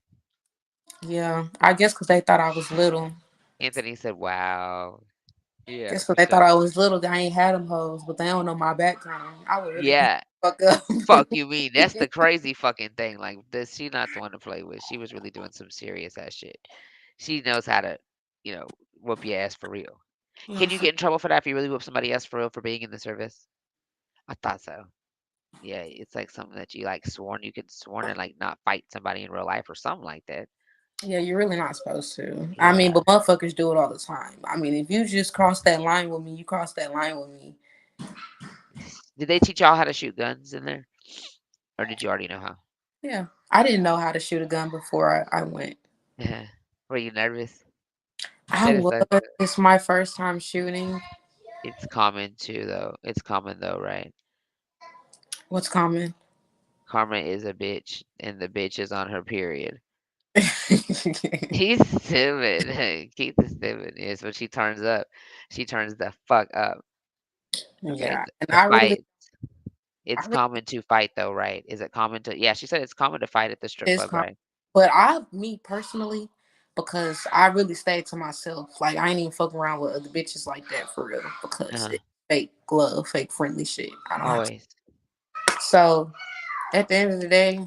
C: Yeah, I guess because they thought I was little.
A: Anthony said, wow. Yeah,
C: Guess because
A: for
C: they thought
A: sure.
C: I was little, I ain't had them hoes, but they don't know my background. I would really beat
A: Yeah.
C: the fuck up.
A: Fuck you mean. That's the crazy fucking thing. Like this she not the one to play with. She was really doing some serious ass shit. She knows how to, you know, whoop your ass for real.
C: Yeah,
A: Can you
C: for,
A: get in trouble for that if you really whoop somebody else for real for being in the service? I thought so. Yeah, it's like something that you like sworn you could sworn to like not fight somebody in real life or something like that.
C: yeah, you're really not supposed to. I mean,
A: Yeah.
C: but motherfuckers do it all the time. I mean, if you just cross that line with me, you cross that line with me.
A: Did they teach y'all how to shoot guns in there? Or did you already know how?
C: Yeah, I didn't know how to shoot a gun before I went.
A: Yeah. Were you nervous?
C: I
A: That is
C: was.
A: so
C: It's my first time shooting.
A: it's common too though. It's common though, right?
C: What's common?
A: Karma is a bitch and the bitch is on her period. He's stupid. Keith is stupid. Yes, when she turns up, she turns the fuck up. Okay,
C: Yeah, and
A: the
C: I really,
A: fight. It's
C: I really
A: common to fight though, right? Is it common to? Yeah, she said it's common to fight at the strip
C: is
A: club,
C: common.
A: right?
C: But me personally, because I really stayed to myself. Like I ain't even fucking around with other bitches like that for real. Because
A: Uh-huh.
C: it's fake glove, fake friendly shit. I don't have to.
A: Always.
C: So at the end of the day,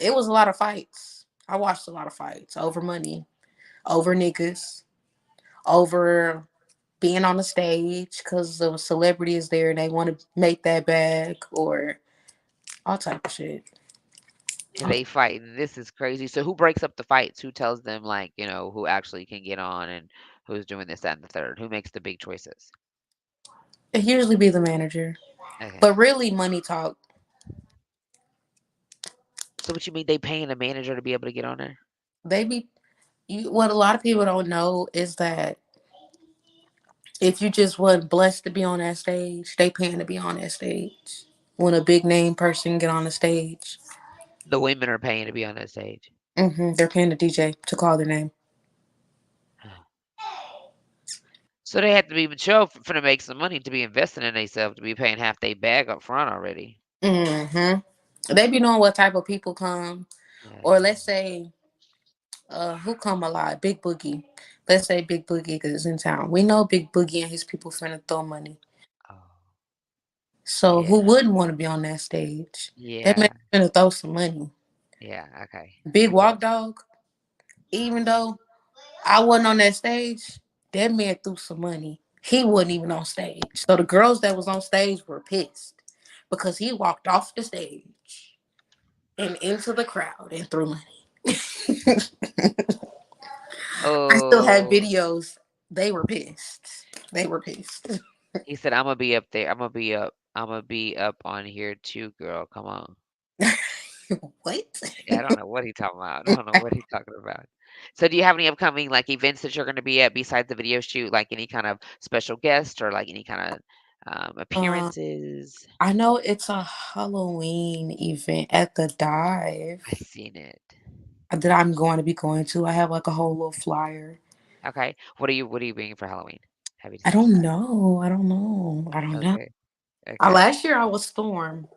C: it was a lot of fights. I watched a lot of fights over money, over niggas, over being on the stage because the celebrity is there and they want to make that bag or all type of shit.
A: And they fight. And this is crazy. So who breaks up the fights? Who tells them like, who actually can get on and who's doing this, that, and the third? Who makes the big choices?
C: It usually be the manager,
A: Okay.
C: but really money talk.
A: So what you mean they paying a manager to be able to get on there?
C: They be you. What a lot of people don't know is that if you just wasn't blessed to be on that stage, they paying to be on that stage. When a big name person get on the stage,
A: The women are paying to be on that stage.
C: they're paying the DJ to call their name.
A: So they have to be mature for to make some money to be investing in themselves to be paying half their bag up front already.
C: They be knowing what type of people come,
A: Yeah.
C: or let's say, who come a lot? Big Boogie. Let's say Big Boogie is in town. We know Big Boogie and his people finna throw money.
A: Oh,
C: So who
A: yeah.
C: wouldn't want to be on that stage? That man
A: Yeah.
C: finna throw some money.
A: Yeah. Okay.
C: Big
A: I get
C: Walk Dog. Even though I wasn't on that stage, that man threw some money. He wasn't even on stage. So the girls that was on stage were pissed because he walked off the stage and into the crowd and threw money. I still have
A: Oh,
C: videos. They were pissed. They were pissed.
A: he said, "I'm gonna be up there. I'm gonna be up. I'm gonna be up on here too, girl. Come on."
C: What?
A: Yeah, I don't know what he talking about. I don't know what he's talking about. So, do you have any upcoming like events that you're gonna be at besides the video shoot? Like any kind of special guest or like any kind of
C: Uh,
A: appearances?
C: I know it's a Halloween event at the dive
A: I seen it.
C: that I'm going to be going to. I have like a whole little flyer.
A: Okay. What are you bringing for Halloween? Happy to
C: I
A: see.
C: don't know. I don't know. I don't know.
A: Okay. Okay.
C: Last year I was Storm,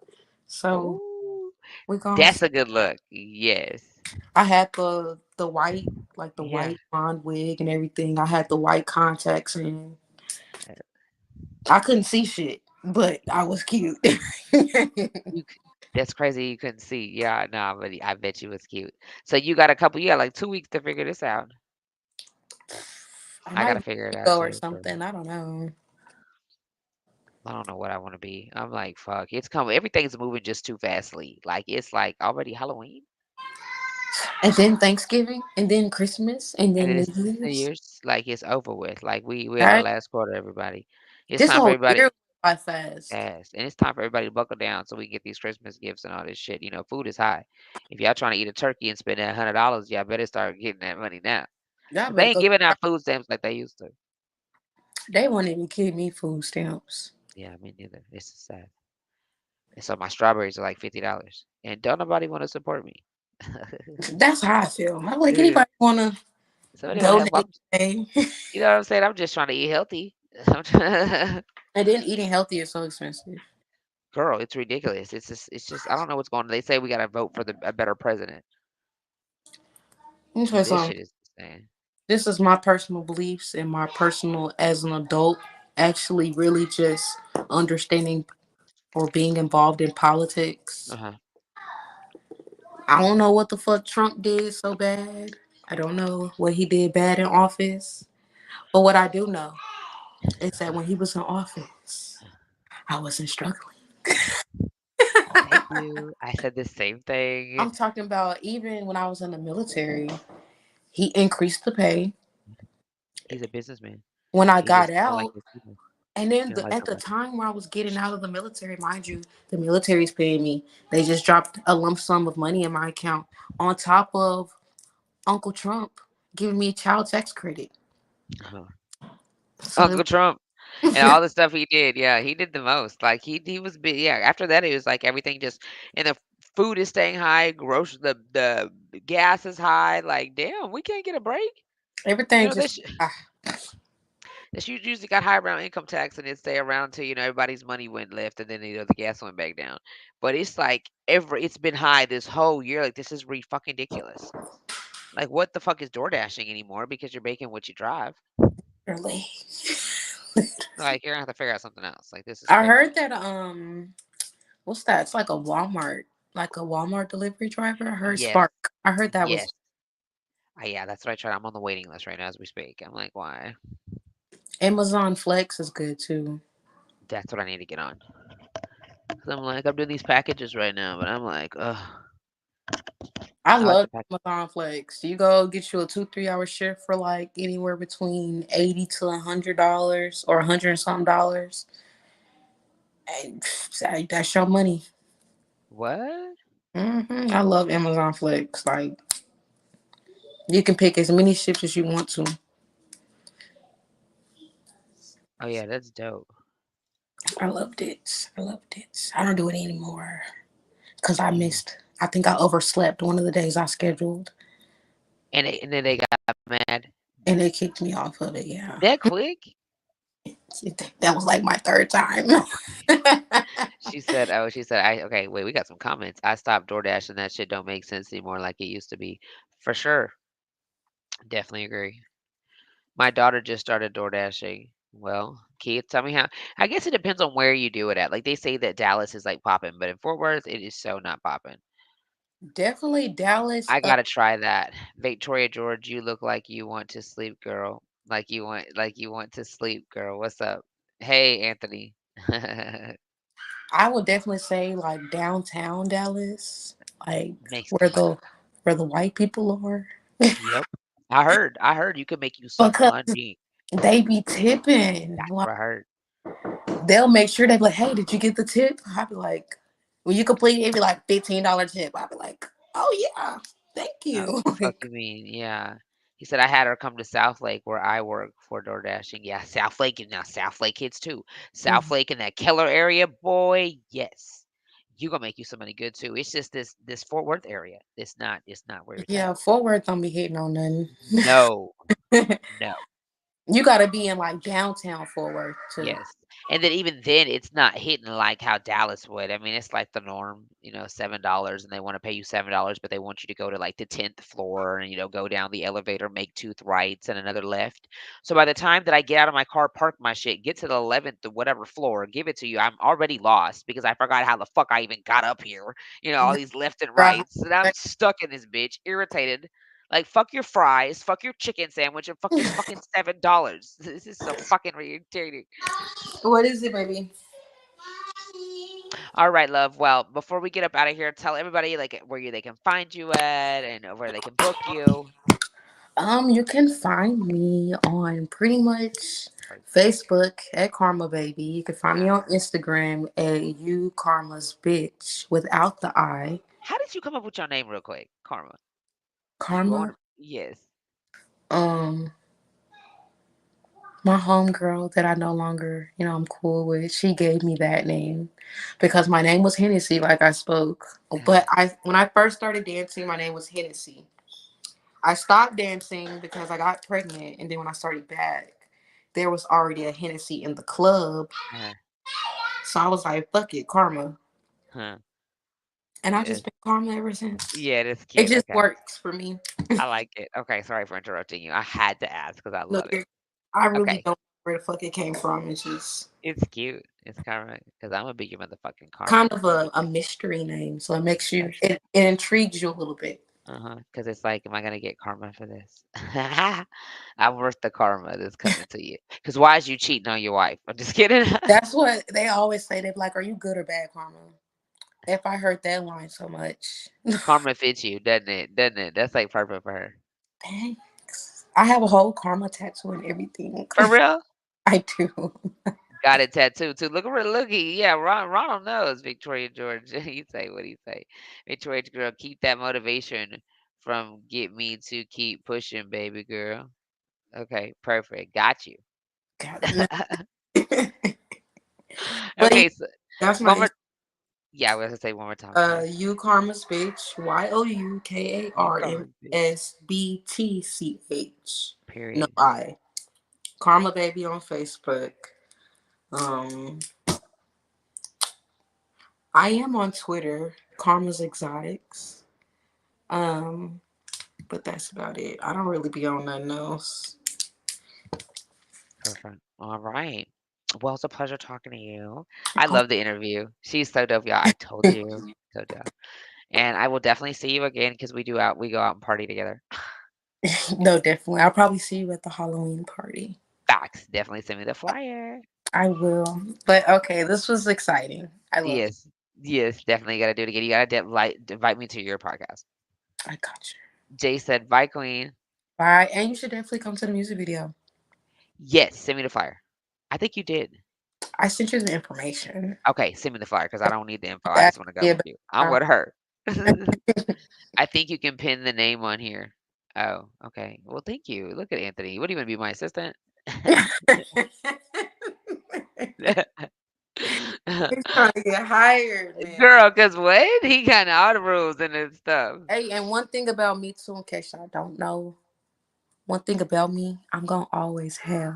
C: so
A: Ooh,
C: we gonna.
A: that's a good look. Yes.
C: I had the white, like the
A: Yeah.
C: white blonde wig and everything. I had the white contacts and
A: Uh,
C: I couldn't see shit, but I was cute.
A: You. That's crazy you couldn't see. Yeah, no, but I bet you was cute. So you got a couple, you got like 2 weeks to figure this out.
C: I
A: I
C: might
A: gotta
C: be
A: figure it out
C: go or
A: too.
C: something. I don't know.
A: I don't know what I want to be. I'm like, fuck, it's coming. Everything's moving just too fastly. Like it's like already Halloween,
C: And then Thanksgiving, and then Christmas, and
A: and
C: then
A: then
C: New
A: it's New
C: Year's.
A: Year's. Like it's over with. Like we in our
C: Right?
A: last quarter, everybody. It's
C: This
A: time for
C: whole
A: everybody.
C: year went by fast.
A: Yes, and it's time for everybody to buckle down so we can get these Christmas gifts and all this shit. Food is high. If y'all trying to eat a turkey and spend $100, y'all better start getting that money now.
C: Y'all
A: 'Cause they
C: better
A: ain't
C: go.
A: giving out food stamps like they used to.
C: They won't even give me food stamps.
A: Yeah, me neither. It's sad. And so my strawberries are like $50, and don't nobody want to support me.
C: That's how I feel. I'm like,
A: Dude,
C: anybody want to
A: somebody want to help.
C: donate today?
A: You know what I'm saying? I'm just trying to eat healthy.
C: And then eating healthy is so expensive.
A: Girl, it's ridiculous. It's just I don't know what's going on. They say we got to vote for a better president,
C: Let me tell you
A: and this
C: something.
A: shit is insane.
C: This is my personal beliefs and my personal as an adult. Actually, really just understanding or being involved in politics.
A: Uh-huh.
C: I don't know what the fuck Trump did so bad. I don't know what he did bad in office. But what I do know is that when he was in office, I wasn't struggling.
A: Thank you. I said the same thing.
C: I'm talking about even when I was in the military, he increased the pay.
A: He's a businessman.
C: When I
A: He
C: got
A: just don't like
C: out,
A: his people.
C: and then
A: He don't like
C: at the
A: nobody.
C: time where I was getting out of the military, mind you, the military's paying me. They just dropped a lump sum of money in my account on top of Uncle Trump giving me a child tax credit.
A: Uh-huh.
C: So
A: Uncle Trump and all the stuff he did. Yeah, he did the most. Like he was big. Yeah. After that, it was like everything just and the food is staying high. Grocery the gas is high. Like damn, we can't get a break. You
C: everything
A: know
C: just
A: this.
C: ah,
A: This usually got high around income tax and it stay around till everybody's money went left and then the gas went back down. But it's like it's been high this whole year. Like this is fucking ridiculous. Like what the fuck is door dashing anymore because you're making what you drive.
C: really.
A: Like you're gonna have to figure out something else. Like this is
C: I
A: crazy.
C: heard that what's that? It's like a Walmart delivery driver. I heard
A: Yes,
C: Spark. I heard that was
A: yes. Yeah, that's what I tried. I'm on the waiting list right now as we speak. I'm like, why?
C: Amazon Flex is good too.
A: That's what I need to get on. 'Cause I'm like, I'm doing these packages right now, but I'm like, ugh.
C: I
A: I like
C: love
A: the package.
C: Amazon Flex. You go get you a 2-3 hour shift for like anywhere between $80 to $100 or $100 and something dollars. And that's your money.
A: What?
C: I love Amazon Flex. Like you can pick as many shifts as you want to.
A: Oh yeah, that's dope.
C: I loved it. I loved it. I don't do it anymore because I
A: Yeah.
C: missed. I think I overslept one of the days I scheduled,
A: And then they got mad
C: and they kicked me off of it. Yeah,
A: that quick.
C: that was like my third time.
A: She said, I okay, wait, we got some comments. I stopped DoorDash and that shit don't make sense anymore like it used to be. For sure. Definitely agree. My daughter just started door dashing. Well, Keith, tell me how. I guess it depends on where you do it at. Like they say that Dallas is like popping, but in Fort Worth, it is so not popping.
C: Definitely Dallas.
A: I gotta try that. Victoria George, you look like you want to sleep, girl. Like you want to sleep, girl. What's up? Hey, Anthony.
C: I would definitely say like downtown Dallas, like
A: Makes
C: where
A: sense.
C: the white people are,
A: Yep. I heard you could make you some
C: because
A: money.
C: they be tipping.
A: That's
C: Like
A: what I heard.
C: they'll make sure they be like, "Hey, did you get the tip?" I'd be like, "When you complete it, it'd be like $15 tip." I'd be like, "Oh yeah, thank you."
A: What the fuck you mean? Yeah. He said I had her come to South Lake where I work for door dashing. Yeah, South Lake and now South Lake hits too. South
C: Mhm.
A: Lake in that Keller area, boy, yes. You gonna make you some money good too. It's just this Fort Worth area. It's not where it's at.
C: Yeah, Fort Worth don't be hitting on nothing.
A: No, no.
C: You gotta be in like downtown Fort Worth too.
A: Yes. And then even then, it's not hitting like how Dallas would. I mean, it's like the norm, $7, and they want to pay you $7, but they want you to go to like the 10th floor and, go down the elevator, make two rights and another left. So by the time that I get out of my car, park my shit, get to the 11th or whatever floor, give it to you, I'm already lost because I forgot how the fuck I even got up here. All these left and
C: Right.
A: rights. And I'm stuck in this bitch, irritated. Like, fuck your fries, fuck your chicken sandwich, and fuck this fucking $7. This is so fucking irritating.
C: What is it, baby?
A: All right, love. Well, before we get up out of here, tell everybody like they can find you at and where they can book you.
C: You can find me on pretty much
A: Or,
C: Facebook at Karma Baby. You can find me
A: uh,
C: on Instagram at You Karma's Bitch without the I.
A: how did you come up with your name, real quick, Karma? You own?
C: Karma.
A: Yes.
C: Um, my homegirl that I no longer, I'm cool with, she gave me that name because my name was Hennessy, like I spoke. But when I first started dancing, my name was Hennessy. I stopped dancing because I got pregnant, and then when I started back, there was already a Hennessy in the club.
A: Uh,
C: So I was like, fuck it, Karma.
A: huh.
C: And I just
A: Yes.
C: been Karma ever since.
A: Yeah, that's
C: It
A: cute.
C: just
A: Okay,
C: works for me.
A: I like it. Okay, sorry for interrupting you. I had to ask because I
C: Look,
A: love it.
C: I really
A: Okay,
C: don't know where the fuck it came from. It's just
A: it's cute. It's karma because I'm gonna be your motherfucking karma.
C: kind of a mystery name. So it makes you,
A: That's
C: it intrigues you a little bit.
A: Because it's like, am I gonna get karma for this? I'm worth the karma that's coming to you. Because why is you cheating on your wife? I'm just kidding.
C: That's what they always say. They're like, are you good or bad, Karma? If I heard that line so much.
A: Karma fits you, doesn't it? Doesn't it? That's like perfect for her.
C: Thanks. I have a whole Karma tattoo and everything.
A: For real?
C: I do.
A: Got it tattooed too. Look at her looky. Yeah, Ronald knows. Victoria George. You say what do you say? Victoria girl, keep that motivation from get me to keep pushing, baby girl. Okay, perfect. Got you.
C: God, no. But yeah,
A: Okay, so
C: that's
A: one
C: my
A: more. Yeah, I was gonna say one more time, please.
C: You Karma's bitch.
A: You karma, bitch.
C: YOUKARMSBTCH. No
A: Period.
C: I. Karma Baby on Facebook. Um, I am on Twitter. Karma's Exotics. Um, but that's about it. I don't really be on nothing else.
A: Perfect. All right. Well, it's a pleasure talking to you. I love the interview. She's so dope, y'all. I told you. Told y'all. And I will definitely see you again because we go out and party together.
C: No, definitely. I'll probably see you at the Halloween party.
A: Facts. Definitely send me the flyer.
C: I will. But okay, this was exciting. I love it.
A: Yes. Yes, definitely gotta do it again. You gotta invite me to your podcast.
C: I got you.
A: Jay said, bye, Queen.
C: Bye. And you should definitely come to the music video.
A: Yes, send me the flyer. I think you did.
C: I sent you the information.
A: Okay, send me the flyer because I don't need the info. I
C: That
A: just want to go
C: yeah,
A: with
C: but
A: you. I'm with her. I think you can pin the name on here. Oh, okay. Well, thank you. Look at Anthony. What do you want to be my assistant?
C: He's trying to get hired, man.
A: Girl, cause what? He kind of all the rules and his stuff.
C: Hey, and one thing about me too, in case y'all don't know, one thing about me, I'm gonna always have,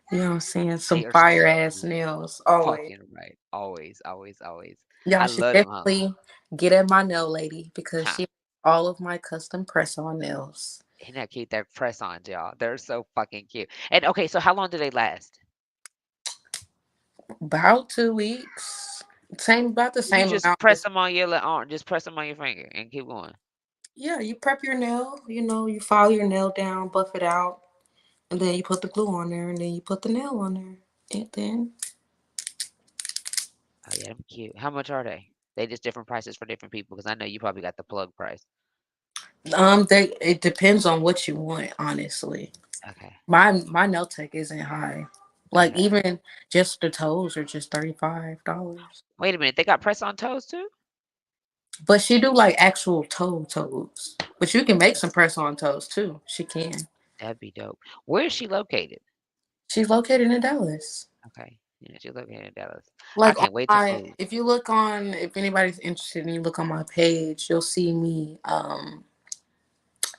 C: what I'm saying, some
A: They are
C: fire
A: so
C: ass
A: cute.
C: nails. Always.
A: Fucking right. Always, always, always.
C: Y'all
A: I
C: should
A: love them, huh?
C: definitely get at my nail lady because
A: Huh.
C: she all of my custom press on nails.
A: Isn't that cute? They're press-ons, y'all. They're so fucking cute. And okay, so how long do they last?
C: About 2 weeks. Same about the
A: You
C: same
A: just
C: amount.
A: press
C: Just
A: them on your arm, just press them on your finger and keep going.
C: yeah, you prep your nail, you file your nail down, buff it out, and then you put the glue on there and then you put the nail on there. And then
A: Oh yeah, them cute. How much are they? They just different prices for different people because I know you probably got the plug price.
C: they it depends on what you want, honestly.
A: Okay.
C: My nail tech isn't high. Like
A: Okay.
C: even just the toes are just $35.
A: Wait a minute. They got press on toes too?
C: But she do like actual toes. But you can make some press on toes too. She can.
A: That'd be dope. Where is she located?
C: She's located in Dallas.
A: Okay. Yeah, she's located in Dallas. I
C: Like on
A: can't wait to
C: my,
A: see.
C: if you look on, if anybody's interested and you look on my page, you'll see me.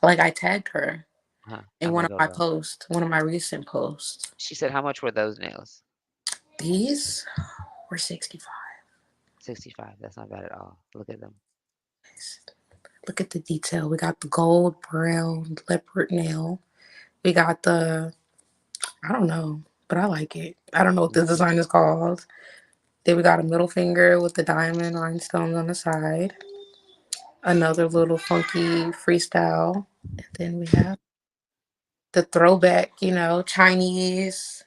C: Like I tagged her.
B: in
A: I'm
B: one
A: gonna
B: of
A: go
B: my
A: low.
B: posts, one of my recent posts.
A: She said, "How much were those nails?"
B: These were 65.
A: 65. That's not bad at all. Look at them.
B: Look at the detail. We got the gold, brown, leopard nail. We got the, I don't know, but I like it. I don't know what this design is called. Then we got a middle finger with the diamond rhinestones on the side. Another little funky freestyle. And then we have the throwback, Chinese.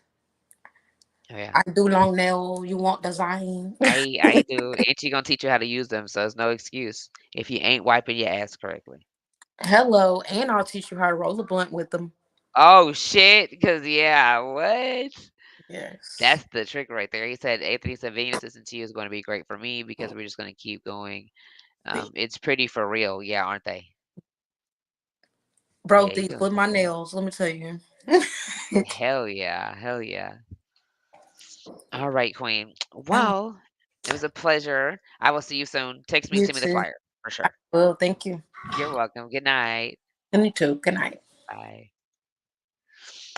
A: Oh yeah.
B: I do long nail. You want design?
A: I do. And she gonna teach you how to use them, so it's no excuse if you ain't wiping your ass correctly.
B: Hello, and I'll teach you how to roll a blunt with them.
A: Oh shit! Because yeah, what?
B: Yes.
A: That's the trick right there. He said Anthony said Venus isn't you is going to be great for me because we're just going to keep going. It's pretty for real, yeah, aren't they?
B: Bro,
A: Yeah, you
B: these
A: doing
B: with my
A: good there.
B: nails, let me tell you.
A: Hell yeah, hell yeah. All right, Queen.
B: Oh,
A: Well, it was a pleasure. I will see you soon. Text me,
B: you
A: send me the
B: too.
A: flyer for sure.
B: Well, thank you.
A: You're welcome. Good night.
B: And you too. Good night.
A: Bye.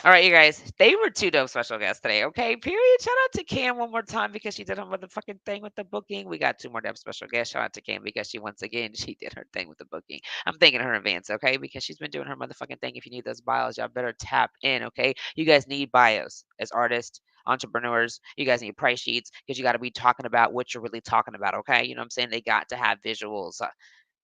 A: All right, you guys. They were two dope special guests today. Okay. Period. Shout out to Cam one more time because she did her motherfucking thing with the booking. We got two more dope special guests. Shout out to Cam because she once again she did her thing with the booking. I'm thanking her in advance, okay? Because she's been doing her motherfucking thing. If you need those bios, y'all better tap in, okay? You guys need bios as artists, entrepreneurs. You guys need price sheets because you got to be talking about what you're really talking about, okay? You know what I'm saying? They got to have visuals.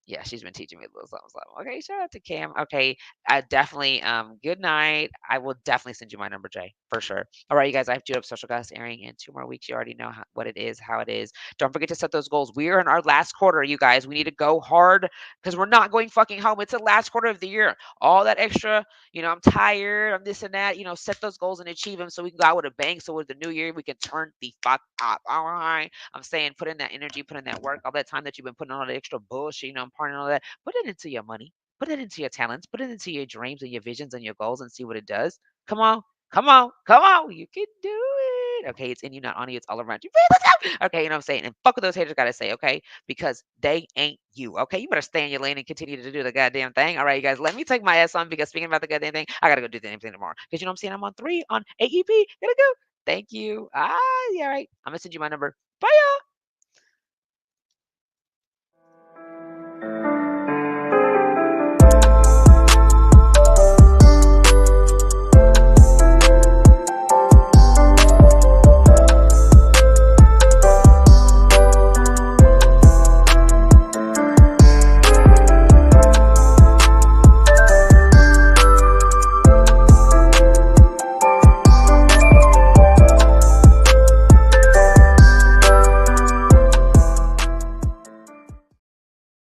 A: Yeah, she's been teaching me a little something, something. Okay, shout out to Cam. Okay, I definitely good night. I will definitely send you my number, Jay, for sure. All right, you guys, I have two up social guests airing in 2 more weeks. You already know what it is, how it is. Don't forget to set those goals. We are in our last quarter, you guys. We need to go hard because we're not going fucking home. It's the last quarter of the year. All that extra, I'm tired, I'm this and that. Set those goals and achieve them so we can go out with a bang. So with the new year, we can turn the fuck up. All right. I'm saying put in that energy, put in that work, all that time that you've been putting on all the extra bullshit, I'm partying all that. Put it into your money, put it into your talents, put it into your dreams and your visions and your goals and see what it does. Come on, come on, come on. You can do it. Okay, it's in you, not on you, it's all around you. Okay, you know what I'm saying? And fuck what those haters gotta say, okay? Because they ain't you. Okay, you better stay in your lane and continue to do the goddamn thing. All right, you guys, let me take my ass on because speaking about the goddamn thing, I gotta go do the damn thing tomorrow. Because you know what I'm saying? I'm on 3 on AEP. Gotta go. Thank you. Yeah, all right. I'm gonna send you my number. Bye, y'all.